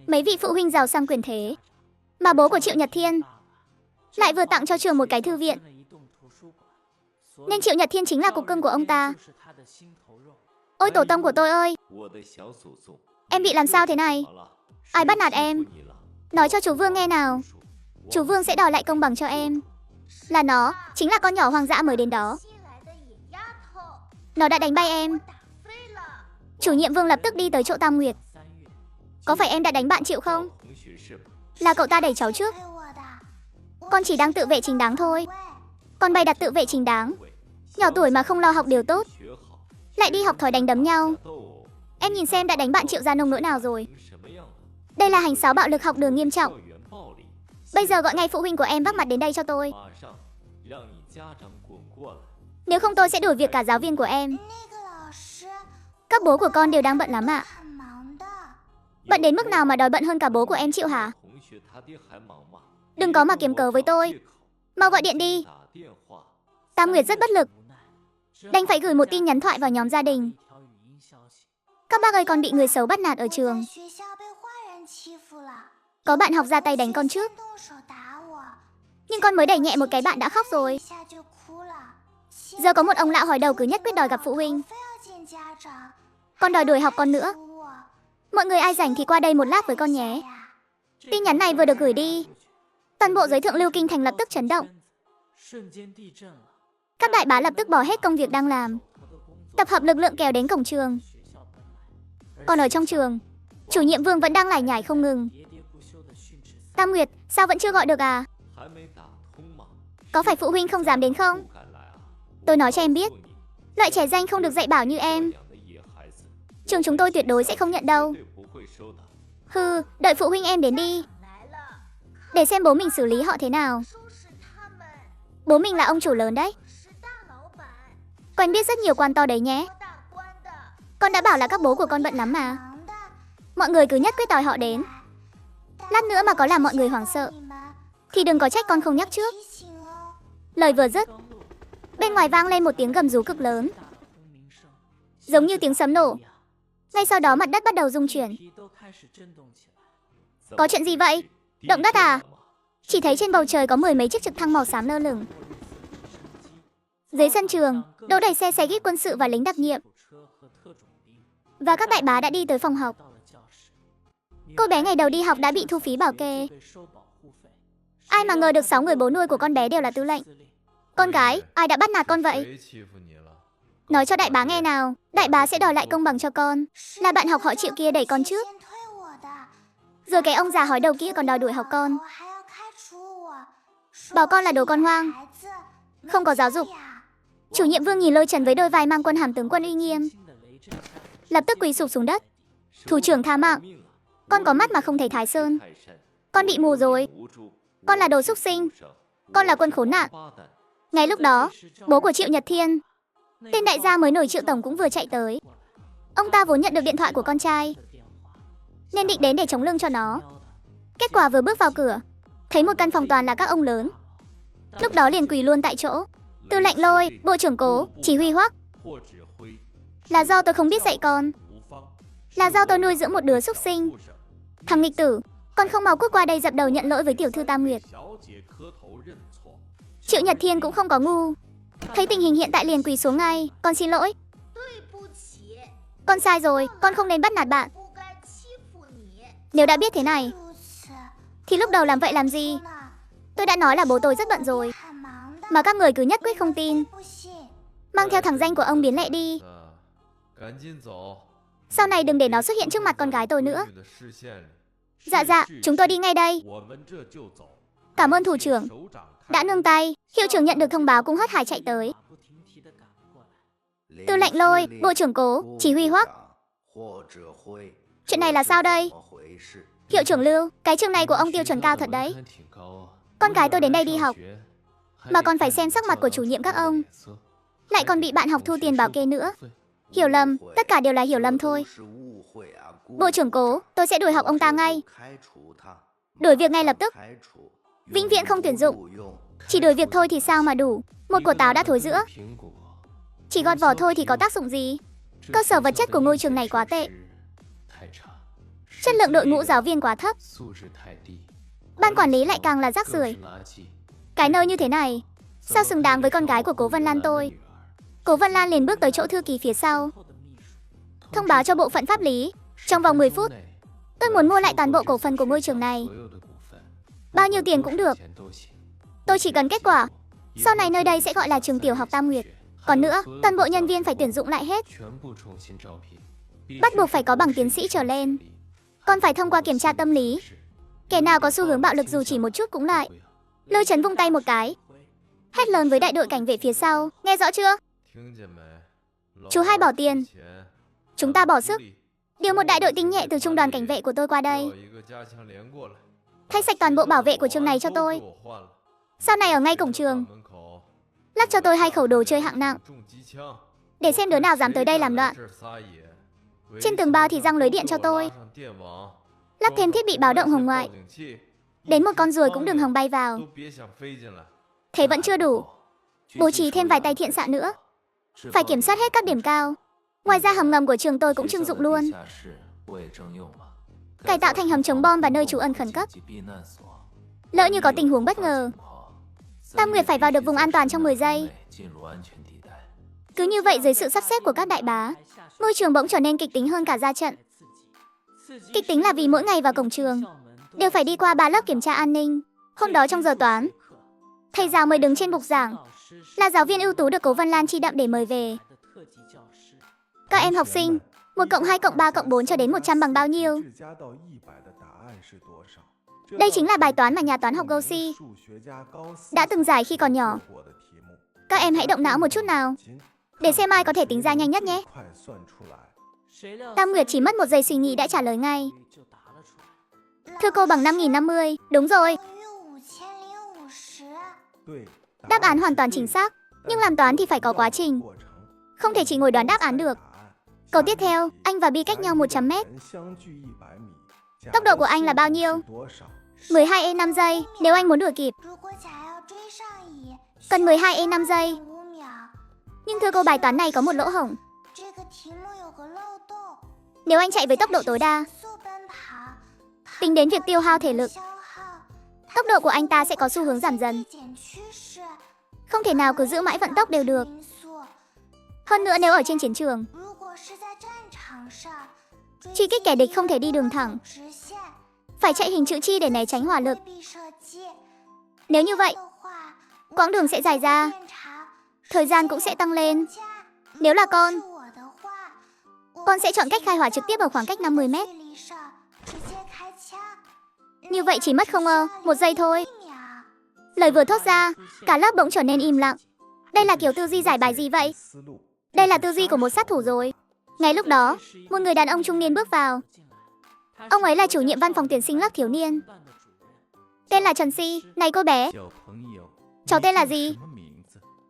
mấy vị phụ huynh giàu sang quyền thế, mà bố của Triệu Nhật Thiên lại vừa tặng cho trường một cái thư viện, nên Triệu Nhật Thiên chính là cục cưng của ông ta. Ôi tổ tông của tôi ơi, em bị làm sao thế này? Ai bắt nạt em? Nói cho chú Vương nghe nào. Chú Vương sẽ đòi lại công bằng cho em. Là nó, chính là con nhỏ hoang dã mới đến đó. Nó đã đánh bay em. Chủ nhiệm Vương lập tức đi tới chỗ Tam Nguyệt. Có phải em đã đánh bạn Triệu không? Là cậu ta đẩy cháu trước. Con chỉ đang tự vệ chính đáng thôi. Con bày đặt tự vệ chính đáng. Nhỏ tuổi mà không lo học điều tốt, lại đi học thói đánh đấm nhau. Em nhìn xem đã đánh bạn Triệu ra nông nỗi nào rồi. Đây là hành xáo bạo lực học đường nghiêm trọng. Bây giờ gọi ngay phụ huynh của em bắc mặt đến đây cho tôi. Nếu không tôi sẽ đuổi việc cả giáo viên của em. Các bố của con đều đang bận lắm ạ. Bận đến mức nào mà đòi bận hơn cả bố của em Triệu hả? Đừng có mà kiếm cớ với tôi. Mau gọi điện đi. Tam Nguyệt rất bất lực, đành phải gửi một tin nhắn thoại vào nhóm gia đình. Các bác ơi, con bị người xấu bắt nạt ở trường. Có bạn học ra tay đánh con trước, nhưng con mới đẩy nhẹ một cái bạn đã khóc rồi. Giờ có một ông lão hói đầu cứ nhất quyết đòi gặp phụ huynh. Con đòi đuổi học con nữa. Mọi người ai rảnh thì qua đây một lát với con nhé. Tin nhắn này vừa được gửi đi, toàn bộ giới thượng lưu kinh thành lập tức chấn động. Các đại bá lập tức bỏ hết công việc đang làm, tập hợp lực lượng kéo đến cổng trường. Còn ở trong trường, chủ nhiệm Vương vẫn đang lải nhải không ngừng. Tam Nguyệt, sao vẫn chưa gọi được à? Có phải phụ huynh không dám đến không? Tôi nói cho em biết, loại trẻ danh không được dạy bảo như em, trường chúng tôi tuyệt đối sẽ không nhận đâu. Hừ, đợi phụ huynh em đến đi, để xem bố mình xử lý họ thế nào. Bố mình là ông chủ lớn đấy, quen biết rất nhiều quan to đấy nhé. Con đã bảo là các bố của con bận lắm mà. Mọi người cứ nhất quyết đòi họ đến. Lát nữa mà có làm mọi người hoảng sợ thì đừng có trách con không nhắc trước. Lời vừa dứt, bên ngoài vang lên một tiếng gầm rú cực lớn, giống như tiếng sấm nổ. Ngay sau đó mặt đất bắt đầu rung chuyển. Có chuyện gì vậy? Động đất à? Chỉ thấy trên bầu trời có mười mấy chiếc trực thăng màu xám lơ lửng. Dưới sân trường, đỗ đầy xe buýt quân sự và lính đặc nhiệm. Và các đại bá đã đi tới phòng học. Cô bé ngày đầu đi học đã bị thu phí bảo kê. Ai mà ngờ được 6 người bố nuôi của con bé đều là tư lệnh. Con gái, ai đã bắt nạt con vậy? Nói cho đại bá nghe nào, đại bá sẽ đòi lại công bằng cho con. Là bạn học họ Triệu kia đẩy con trước. Rồi cái ông già hói đầu kia còn đòi đuổi học con. Bảo con là đồ con hoang, không có giáo dục. Chủ nhiệm Vương nhìn Lôi Trần với đôi vai mang quân hàm tướng quân uy nghiêm, lập tức quỳ sụp xuống đất. Thủ trưởng tha mạng. Con có mắt mà không thấy Thái Sơn. Con bị mù rồi. Con là đồ súc sinh. Con là quân khốn nạn. Ngay lúc đó, bố của Triệu Nhật Thiên, tên đại gia mới nổi Triệu Tổng cũng vừa chạy tới. Ông ta vốn nhận được điện thoại của con trai, nên định đến để chống lưng cho nó. Kết quả vừa bước vào cửa, thấy một căn phòng toàn là các ông lớn. Lúc đó liền quỳ luôn tại chỗ. Tư lệnh Lôi, bộ trưởng Cố, chỉ huy Hoắc. Là do tôi không biết dạy con. Là do tôi nuôi dưỡng một đứa súc sinh. Thằng nghịch tử, con không mau cút qua đây dập đầu nhận lỗi với tiểu thư Tam Nguyệt. Triệu Nhật Thiên cũng không có ngu. Thấy tình hình hiện tại liền quỳ xuống ngay. Con xin lỗi. Con sai rồi, con không nên bắt nạt bạn. Nếu đã biết thế này, thì lúc đầu làm vậy làm gì? Tôi đã nói là bố tôi rất bận rồi, mà các người cứ nhất quyết không tin. Mang theo thằng danh của ông biến lệ đi. Sau này đừng để nó xuất hiện trước mặt con gái tôi nữa. Dạ dạ, chúng tôi đi ngay đây. Cảm ơn thủ trưởng đã nương tay. Hiệu trưởng nhận được thông báo cũng hớt hải chạy tới. Tư lệnh Lôi, bộ trưởng Cố, chỉ huy Hoắc. Chuyện này là sao đây? Hiệu trưởng Lưu, cái trường này của ông tiêu chuẩn cao thật đấy. Con gái tôi đến đây đi học, mà còn phải xem sắc mặt của chủ nhiệm các ông. Lại còn bị bạn học thu tiền bảo kê nữa. Hiểu lầm, tất cả đều là hiểu lầm thôi. Bộ trưởng Cố, tôi sẽ đuổi học ông ta ngay. Đuổi việc ngay lập tức. Vĩnh viễn không tuyển dụng. Chỉ đuổi việc thôi thì sao mà đủ. Một quả táo đã thối giữa. Chỉ gọt vỏ thôi thì có tác dụng gì? Cơ sở vật chất của ngôi trường này quá tệ. Chất lượng đội ngũ giáo viên quá thấp. Ban quản lý lại càng là rác rưởi. Cái nơi như thế này, sao xứng đáng với con gái của Cố Vân Lan tôi? Cố Vân Lan liền bước tới chỗ thư ký phía sau, thông báo cho bộ phận pháp lý. Trong vòng 10 phút, tôi muốn mua lại toàn bộ cổ phần của ngôi trường này. Bao nhiêu tiền cũng được. Tôi chỉ cần kết quả. Sau này nơi đây sẽ gọi là trường tiểu học Tam Nguyệt. Còn nữa, toàn bộ nhân viên phải tuyển dụng lại hết. Bắt buộc phải có bằng tiến sĩ trở lên. Còn phải thông qua kiểm tra tâm lý. Kẻ nào có xu hướng bạo lực dù chỉ một chút cũng lại. Lôi Trấn vung tay một cái, hét lớn với đại đội cảnh vệ phía sau. Nghe rõ chưa? Chú hai bỏ tiền, chúng ta bỏ sức. Điều một đại đội tinh nhẹ từ trung đoàn cảnh vệ của tôi qua đây, thay sạch toàn bộ bảo vệ của trường này cho tôi. Sau này ở ngay cổng trường, lắp cho tôi 2 khẩu đồ chơi hạng nặng, để xem đứa nào dám tới đây làm loạn. Trên tường bao thì răng lưới điện cho tôi, lắp thêm thiết bị báo động hồng ngoại. Đến một con ruồi cũng đừng hòng bay vào. Thế vẫn chưa đủ, bố trí thêm vài tay thiện xạ nữa. Phải kiểm soát hết các điểm cao. Ngoài ra hầm ngầm của trường tôi cũng trưng dụng luôn, cải tạo thành hầm chống bom và nơi trú ẩn khẩn cấp. Lỡ như có tình huống bất ngờ, Tam Nguyệt phải vào được vùng an toàn trong 10 giây. Cứ như vậy dưới sự sắp xếp của các đại bá, ngôi trường bỗng trở nên kịch tính hơn cả ra trận. Kịch tính là vì mỗi ngày vào cổng trường đều phải đi qua 3 lớp kiểm tra an ninh. Hôm đó trong giờ toán, thầy giáo mới đứng trên bục giảng, là giáo viên ưu tú được Cố Vân Lan chi đậm để mời về. Các em học sinh, 1 cộng 2 cộng 3 cộng 4 cho đến 100 bằng bao nhiêu? Đây chính là bài toán mà nhà toán học Gosi đã từng giải khi còn nhỏ. Các em hãy động não một chút nào, để xem ai có thể tính ra nhanh nhất nhé. Tam Nguyệt chỉ mất 1 giây suy nghĩ đã trả lời ngay. Thưa cô bằng 5050, đúng rồi. Đáp án hoàn toàn chính xác, nhưng làm toán thì phải có quá trình. Không thể chỉ ngồi đoán đáp án được. Câu tiếp theo, anh và Bi cách nhau 100 mét. Tốc độ của anh là bao nhiêu? 12 5 giây, nếu anh muốn đuổi kịp. Cần 12 5 giây. Nhưng thưa cô, bài toán này có một lỗ hổng. Nếu anh chạy với tốc độ tối đa, tính đến việc tiêu hao thể lực, tốc độ của anh ta sẽ có xu hướng giảm dần. Không thể nào cứ giữ mãi vận tốc đều được. Hơn nữa nếu ở trên chiến trường, truy kích kẻ địch không thể đi đường thẳng, phải chạy hình chữ chi để né tránh hỏa lực. Nếu như vậy, quãng đường sẽ dài ra, thời gian cũng sẽ tăng lên. Nếu là con sẽ chọn cách khai hỏa trực tiếp ở khoảng cách 50 mét. Như vậy chỉ mất không 1 giây thôi. Lời vừa thốt ra, cả lớp bỗng trở nên im lặng. Đây là kiểu tư duy giải bài gì vậy? Đây là tư duy của một sát thủ rồi. Ngay lúc đó, một người đàn ông trung niên bước vào. Ông ấy là chủ nhiệm văn phòng tuyển sinh lớp thiếu niên. Tên là Trần Si. Này cô bé, cháu tên là gì?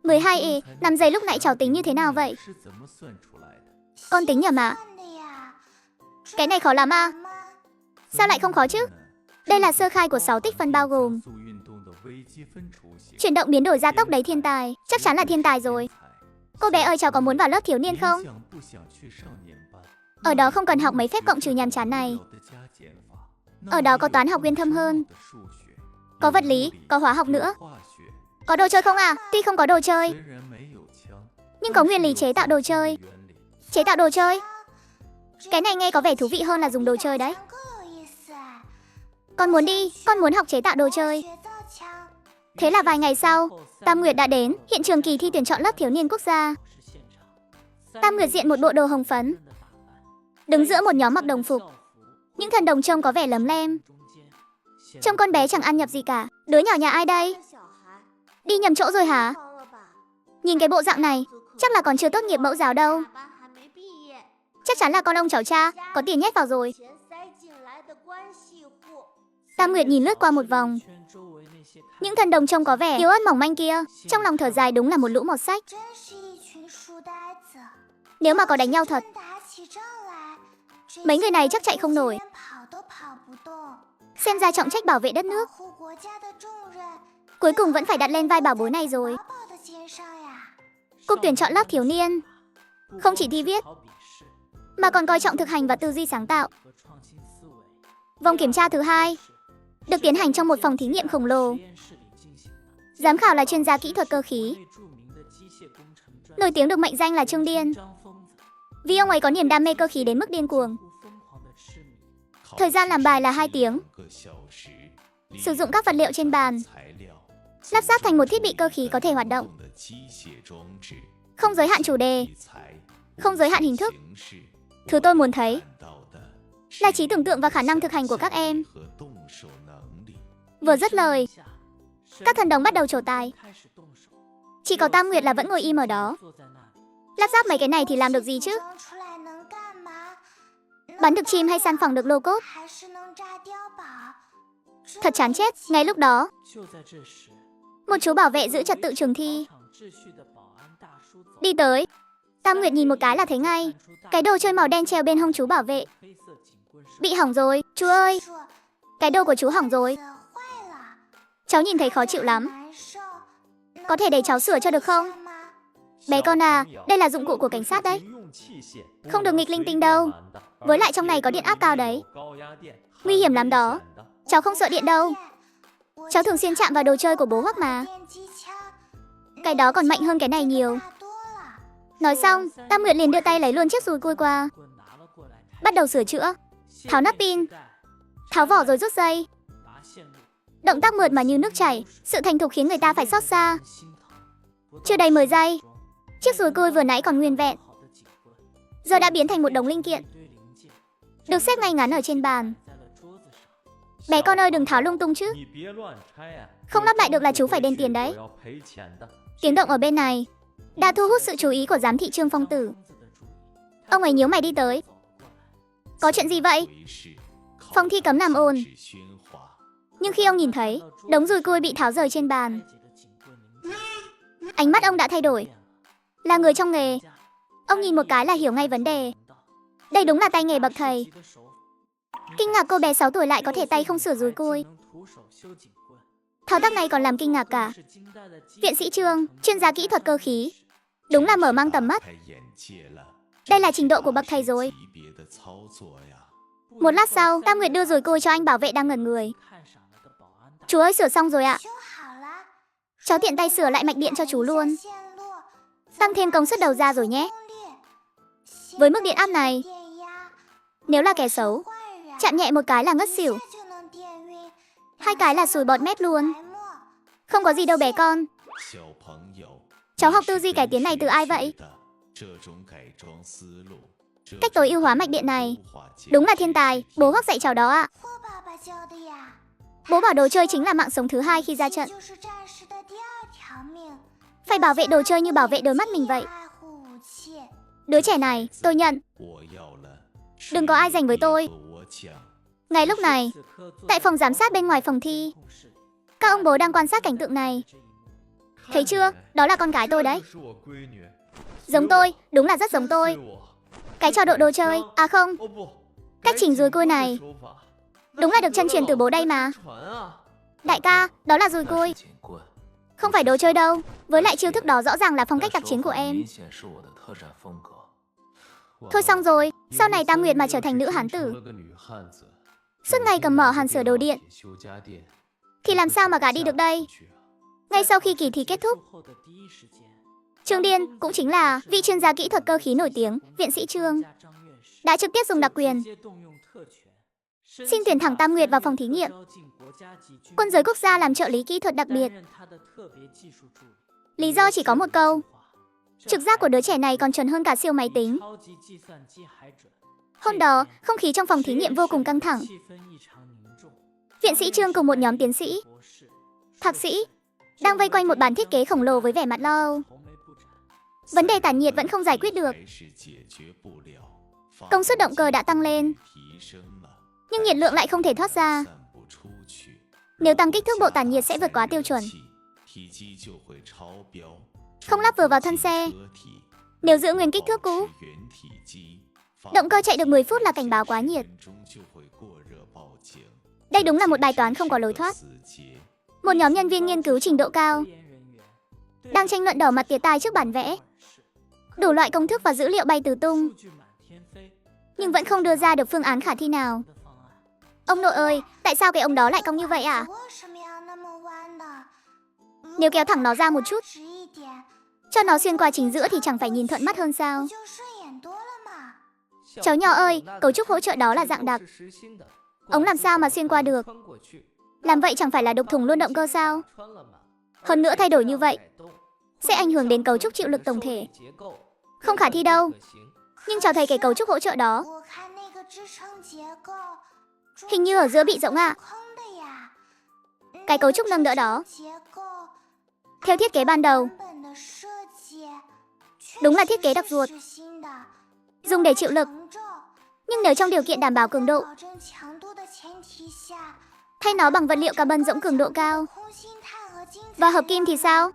12 5 giây lúc nãy cháu tính như thế nào vậy? Con tính nhầm à? Cái này khó lắm à? Sao lại không khó chứ? Đây là sơ khai của 6 tích phân bao gồm chuyển động biến đổi gia tốc đấy thiên tài. Chắc chắn là thiên tài rồi. Cô bé ơi, cháu có muốn vào lớp thiếu niên không? Ở đó không cần học mấy phép cộng trừ nhàm chán này. Ở đó có toán học uyên thâm hơn, có vật lý, có hóa học nữa. Có đồ chơi không à? Tuy không có đồ chơi, nhưng có nguyên lý chế tạo đồ chơi. Chế tạo đồ chơi? Cái này nghe có vẻ thú vị hơn là dùng đồ chơi đấy. Con muốn đi, con muốn học chế tạo đồ chơi. Thế là vài ngày sau, Tam Nguyệt đã đến hiện trường kỳ thi tuyển chọn lớp thiếu niên quốc gia. Tam Nguyệt diện một bộ đồ hồng phấn, đứng giữa một nhóm mặc đồng phục. Những thần đồng trông có vẻ lấm lem. Trông con bé chẳng ăn nhập gì cả. Đứa nhỏ nhà ai đây? Đi nhầm chỗ rồi hả? Nhìn cái bộ dạng này, chắc là còn chưa tốt nghiệp mẫu giáo đâu. Chắc chắn là con ông cháu cha, có tiền nhét vào rồi. Tam Nguyệt nhìn lướt qua một vòng. Những thần đồng trông có vẻ yếu ớt mỏng manh kia, trong lòng thở dài, đúng là một lũ mọt sách. Nếu mà có đánh nhau thật, mấy người này chắc chạy không nổi. Xem ra trọng trách bảo vệ đất nước cuối cùng vẫn phải đặt lên vai bảo bối này rồi. Cục tuyển chọn lớp thiếu niên không chỉ thi viết mà còn coi trọng thực hành và tư duy sáng tạo. Vòng kiểm tra thứ 2 được tiến hành trong một phòng thí nghiệm khổng lồ. Giám khảo là chuyên gia kỹ thuật cơ khí, nổi tiếng được mệnh danh là Trương Điên, vì ông ấy có niềm đam mê cơ khí đến mức điên cuồng. Thời gian làm bài là 2 tiếng. Sử dụng các vật liệu trên bàn, lắp ráp thành một thiết bị cơ khí có thể hoạt động. Không giới hạn chủ đề, không giới hạn hình thức. Thứ tôi muốn thấy là trí tưởng tượng và khả năng thực hành của các em. Vừa dứt lời, các thần đồng bắt đầu trổ tài. Chỉ có Tam Nguyệt là vẫn ngồi im ở đó. Lắp ráp mấy cái này thì làm được gì chứ? Bắn được chim hay san phẳng được lô cốt? Thật chán chết. Ngay lúc đó, một chú bảo vệ giữ trật tự trường thi đi tới. Tam Nguyệt nhìn một cái là thấy ngay. Cái đồ chơi màu đen treo bên hông chú bảo vệ bị hỏng rồi. Chú ơi, cái đồ của chú hỏng rồi. Cháu nhìn thấy khó chịu lắm. Có thể để cháu sửa cho được không? Bé con à, đây là dụng cụ của cảnh sát đấy. Không được nghịch linh tinh đâu. Với lại trong này có điện áp cao đấy. Nguy hiểm lắm đó. Cháu không sợ điện đâu. Cháu thường xuyên chạm vào đồ chơi của bố Hoắc mà. Cái đó còn mạnh hơn cái này nhiều. Nói xong, Tam Nguyệt liền đưa tay lấy luôn chiếc dùi cui qua. Bắt đầu sửa chữa. Tháo nắp pin, tháo vỏ rồi rút dây. Động tác mượt mà như nước chảy. Sự thành thục khiến người ta phải xót xa. Chưa đầy 10 giây, chiếc dùi cui vừa nãy còn nguyên vẹn giờ đã biến thành một đống linh kiện, được xếp ngay ngắn ở trên bàn. Bé con ơi, đừng tháo lung tung chứ. Không lắp lại được là chú phải đền tiền đấy. Tiếng động ở bên này đã thu hút sự chú ý của giám thị Trương Phong Tử. Ông ấy nhíu mày đi tới. Có chuyện gì vậy? Phòng thi cấm làm ồn. Nhưng khi ông nhìn thấy đống dùi cui bị tháo rời trên bàn, ánh mắt ông đã thay đổi. Là người trong nghề, ông nhìn một cái là hiểu ngay vấn đề. Đây đúng là tay nghề bậc thầy. Kinh ngạc cô bé 6 tuổi lại có thể tay không sửa dùi cui. Thao tác này còn làm kinh ngạc cả viện sĩ Trương, chuyên gia kỹ thuật cơ khí. Đúng là mở mang tầm mắt. Đây là trình độ của bậc thầy rồi. Một lát sau, Tam Nguyệt đưa dùi cui cho anh bảo vệ đang ngẩn người. Chú ơi, sửa xong rồi ạ. Cháu tiện tay sửa lại mạch điện cho chú luôn. Tăng thêm công suất đầu ra rồi nhé. Với mức điện áp này, nếu là kẻ xấu, chạm nhẹ một cái là ngất xỉu, 2 cái là sùi bọt mép luôn. Không có gì đâu bé con. Cháu học tư duy cải tiến này từ ai vậy? Cách tối ưu hóa mạch điện này. Đúng là thiên tài, bố Hoắc dạy cháu đó ạ. Bố bảo đồ chơi chính là mạng sống thứ hai khi ra trận. Phải bảo vệ đồ chơi như bảo vệ đôi mắt mình vậy. Đứa trẻ này, tôi nhận. Đừng có ai giành với tôi. Ngay lúc này, tại phòng giám sát bên ngoài phòng thi, các ông bố đang quan sát cảnh tượng này. Thấy chưa? Đó là con gái tôi đấy. Giống tôi, đúng là rất giống tôi. Cái trò độ đồ chơi, à không, cách chỉnh dùi cui này đúng là được chân truyền từ bố đây mà. Đại ca, đó là dùi cui, không phải đồ chơi đâu. Với lại chiêu thức đó rõ ràng là phong cách đặc chiến của em. Thôi xong rồi, sau này Tam Nguyệt mà trở thành nữ hán tử, suốt ngày cầm mỏ hàn sửa đồ điện, thì làm sao mà gả đi được đây? Ngay sau khi kỳ thi kết thúc, Trương Điên, cũng chính là vị chuyên gia kỹ thuật cơ khí nổi tiếng, viện sĩ Trương, đã trực tiếp dùng đặc quyền xin tuyển thẳng Tam Nguyệt vào phòng thí nghiệm quân giới quốc gia làm trợ lý kỹ thuật đặc biệt. Lý do chỉ có một câu: trực giác của đứa trẻ này còn chuẩn hơn cả siêu máy tính. Hôm đó, không khí trong phòng thí nghiệm vô cùng căng thẳng. Viện sĩ Trương cùng một nhóm tiến sĩ, thạc sĩ đang vây quanh một bàn thiết kế khổng lồ với vẻ mặt lo âu. Vấn đề tản nhiệt vẫn không giải quyết được. Công suất động cơ đã tăng lên, nhưng nhiệt lượng lại không thể thoát ra. Nếu tăng kích thước bộ tản nhiệt sẽ vượt quá tiêu chuẩn, không lắp vừa vào thân xe. Nếu giữ nguyên kích thước cũ, động cơ chạy được 10 phút là cảnh báo quá nhiệt. Đây đúng là một bài toán không có lối thoát. Một nhóm nhân viên nghiên cứu trình độ cao đang tranh luận đỏ mặt tía tai trước bản vẽ. Đủ loại công thức và dữ liệu bay tứ tung, nhưng vẫn không đưa ra được phương án khả thi nào. Ông nội ơi, tại sao cái ống đó lại cong như vậy ạ? Nếu kéo thẳng nó ra một chút, cho nó xuyên qua chính giữa thì chẳng phải nhìn thuận mắt hơn sao? Cháu nhỏ ơi, cấu trúc hỗ trợ đó là dạng đặc, ống làm sao mà xuyên qua được? Làm vậy chẳng phải là đục thủng luôn động cơ sao? Hơn nữa thay đổi như vậy sẽ ảnh hưởng đến cấu trúc chịu lực tổng thể. Không khả thi đâu. Nhưng cháu thấy cái cấu trúc hỗ trợ đó hình như ở giữa bị rỗng ạ. Cái cấu trúc nâng đỡ đó, theo thiết kế ban đầu, đúng là thiết kế đặc ruột, dùng để chịu lực. Nhưng nếu trong điều kiện đảm bảo cường độ, thay nó bằng vật liệu carbon rỗng cường độ cao và hợp kim thì sao?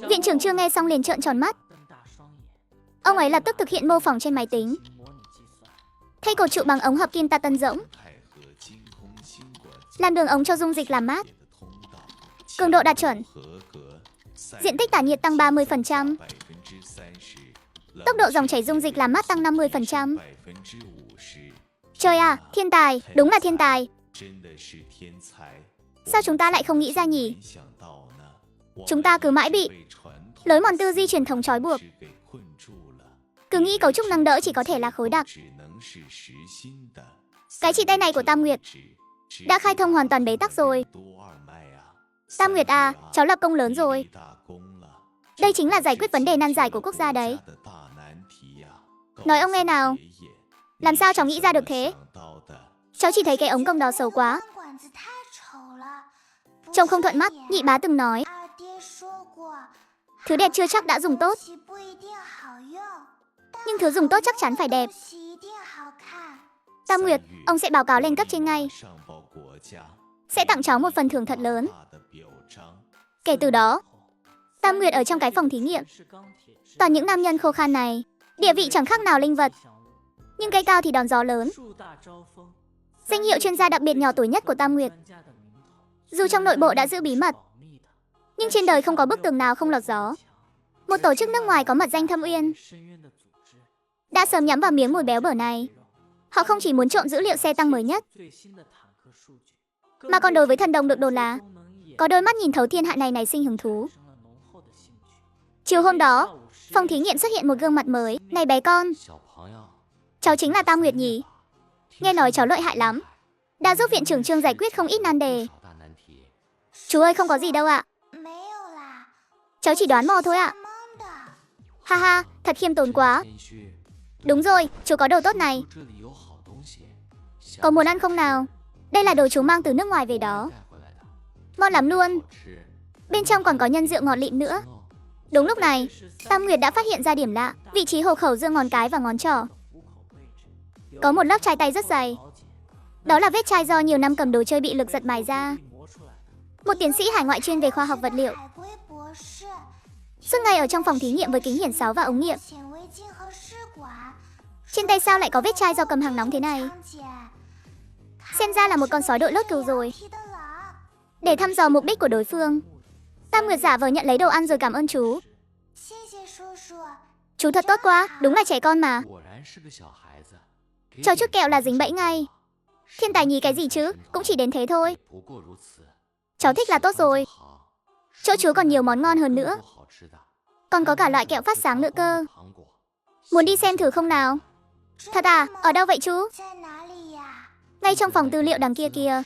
Viện trưởng Trương nghe xong liền trợn tròn mắt. Ông ấy lập tức thực hiện mô phỏng trên máy tính, thay cột trụ bằng ống hợp kim tatan rỗng, làm đường ống cho dung dịch làm mát, cường độ đạt chuẩn, diện tích tản nhiệt tăng 30%, tốc độ dòng chảy dung dịch làm mát tăng 50%. Trời à, thiên tài, đúng là thiên tài. Sao chúng ta lại không nghĩ ra nhỉ? Chúng ta cứ mãi bị lối mòn tư duy truyền thống trói buộc, cứ nghĩ cấu trúc nâng đỡ chỉ có thể là khối đặc. Cái chỉ tay này của Tam Nguyệt đã khai thông hoàn toàn bế tắc rồi. Tam Nguyệt à, cháu lập công lớn rồi. Đây chính là giải quyết vấn đề nan giải của quốc gia đấy. Nói ông nghe nào, làm sao cháu nghĩ ra được thế? Cháu chỉ thấy cái ống công đó xấu quá, trông không thuận mắt. Nhị bá từng nói, thứ đẹp chưa chắc đã dùng tốt, nhưng thứ dùng tốt chắc chắn phải đẹp. Tam Nguyệt, ông sẽ báo cáo lên cấp trên ngay, sẽ tặng cháu một phần thưởng thật lớn. Kể từ đó, Tam Nguyệt ở trong cái phòng thí nghiệm, toàn những nam nhân khô khan này, địa vị chẳng khác nào linh vật, nhưng cây cao thì đón gió lớn. Danh hiệu chuyên gia đặc biệt nhỏ tuổi nhất của Tam Nguyệt, dù trong nội bộ đã giữ bí mật, nhưng trên đời không có bức tường nào không lọt gió. Một tổ chức nước ngoài có mật danh Thâm Uyên đã sớm nhắm vào miếng mồi béo bở này. Họ không chỉ muốn trộm dữ liệu xe tăng mới nhất, mà còn đối với thần đồng được đồn là có đôi mắt nhìn thấu thiên hạ này nảy sinh hứng thú. Chiều hôm đó, phòng thí nghiệm xuất hiện một gương mặt mới. Này bé con, cháu chính là Tam Nguyệt nhỉ? Nghe nói cháu lợi hại lắm, đã giúp viện trưởng Trương giải quyết không ít nan đề. Chú ơi, không có gì đâu ạ. Cháu chỉ đoán mò thôi ạ. Ha ha, thật khiêm tốn quá. Đúng rồi, chú có đồ tốt này. Có muốn ăn không nào? Đây là đồ chú mang từ nước ngoài về đó. Ngon lắm luôn. Bên trong còn có nhân rượu ngọt lịm nữa. Đúng lúc này, Tam Nguyệt đã phát hiện ra điểm lạ, vị trí hộ khẩu giữa ngón cái và ngón trỏ. Có một lớp chai tay rất dày. Đó là vết chai do nhiều năm cầm đồ chơi bị lực giật mài ra. Một tiến sĩ hải ngoại chuyên về khoa học vật liệu. Suốt ngày ở trong phòng thí nghiệm với kính hiển sáo và ống nghiệm. Trên tay sao lại có vết chai do cầm hàng nóng thế này? Xem ra là một con sói đội lốt cừu rồi. Để thăm dò mục đích của đối phương, Tam Nguyệt giả vờ nhận lấy đồ ăn rồi cảm ơn chú. Chú thật tốt quá, đúng là trẻ con mà. Cho chút kẹo là dính bẫy ngay. Thiên tài nhí cái gì chứ, cũng chỉ đến thế thôi. Cháu thích là tốt rồi. Chỗ chú còn nhiều món ngon hơn nữa. Còn có cả loại kẹo phát sáng nữa cơ. Muốn đi xem thử không nào? Thật à, ở đâu vậy chú? Ngay trong phòng tư liệu đằng kia kìa.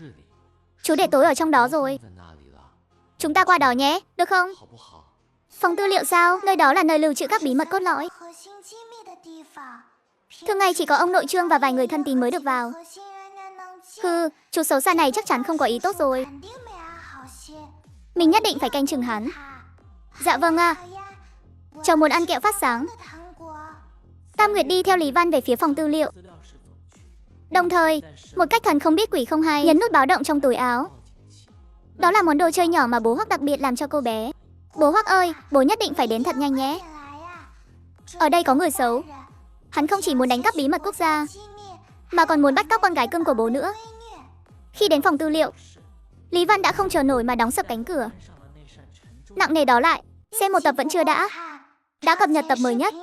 Chú để tối ở trong đó rồi. Chúng ta qua đó nhé, được không? Phòng tư liệu sao? Nơi đó là nơi lưu trữ các bí mật cốt lõi. Thường ngày chỉ có ông nội Trương và vài người thân tín mới được vào. Hừ, chú xấu xa này chắc chắn không có ý tốt rồi. Mình nhất định phải canh chừng hắn. Dạ vâng ạ. Cháu muốn ăn kẹo phát sáng. Tam Nguyệt đi theo Lý Văn về phía phòng tư liệu. Đồng thời, một cách thần không biết quỷ không hay, nhấn nút báo động trong túi áo. Đó là món đồ chơi nhỏ mà bố Hoắc đặc biệt làm cho cô bé. Bố Hoắc ơi, bố nhất định phải đến thật nhanh nhé. Ở đây có người xấu. Hắn không chỉ muốn đánh cắp bí mật quốc gia, mà còn muốn bắt cóc con gái cưng của bố nữa. Khi đến phòng tư liệu, Lý Văn đã không chờ nổi mà đóng sập cánh cửa. Nặng nề đó lại, xem một tập vẫn chưa đã. Đã cập nhật tập mới nhất.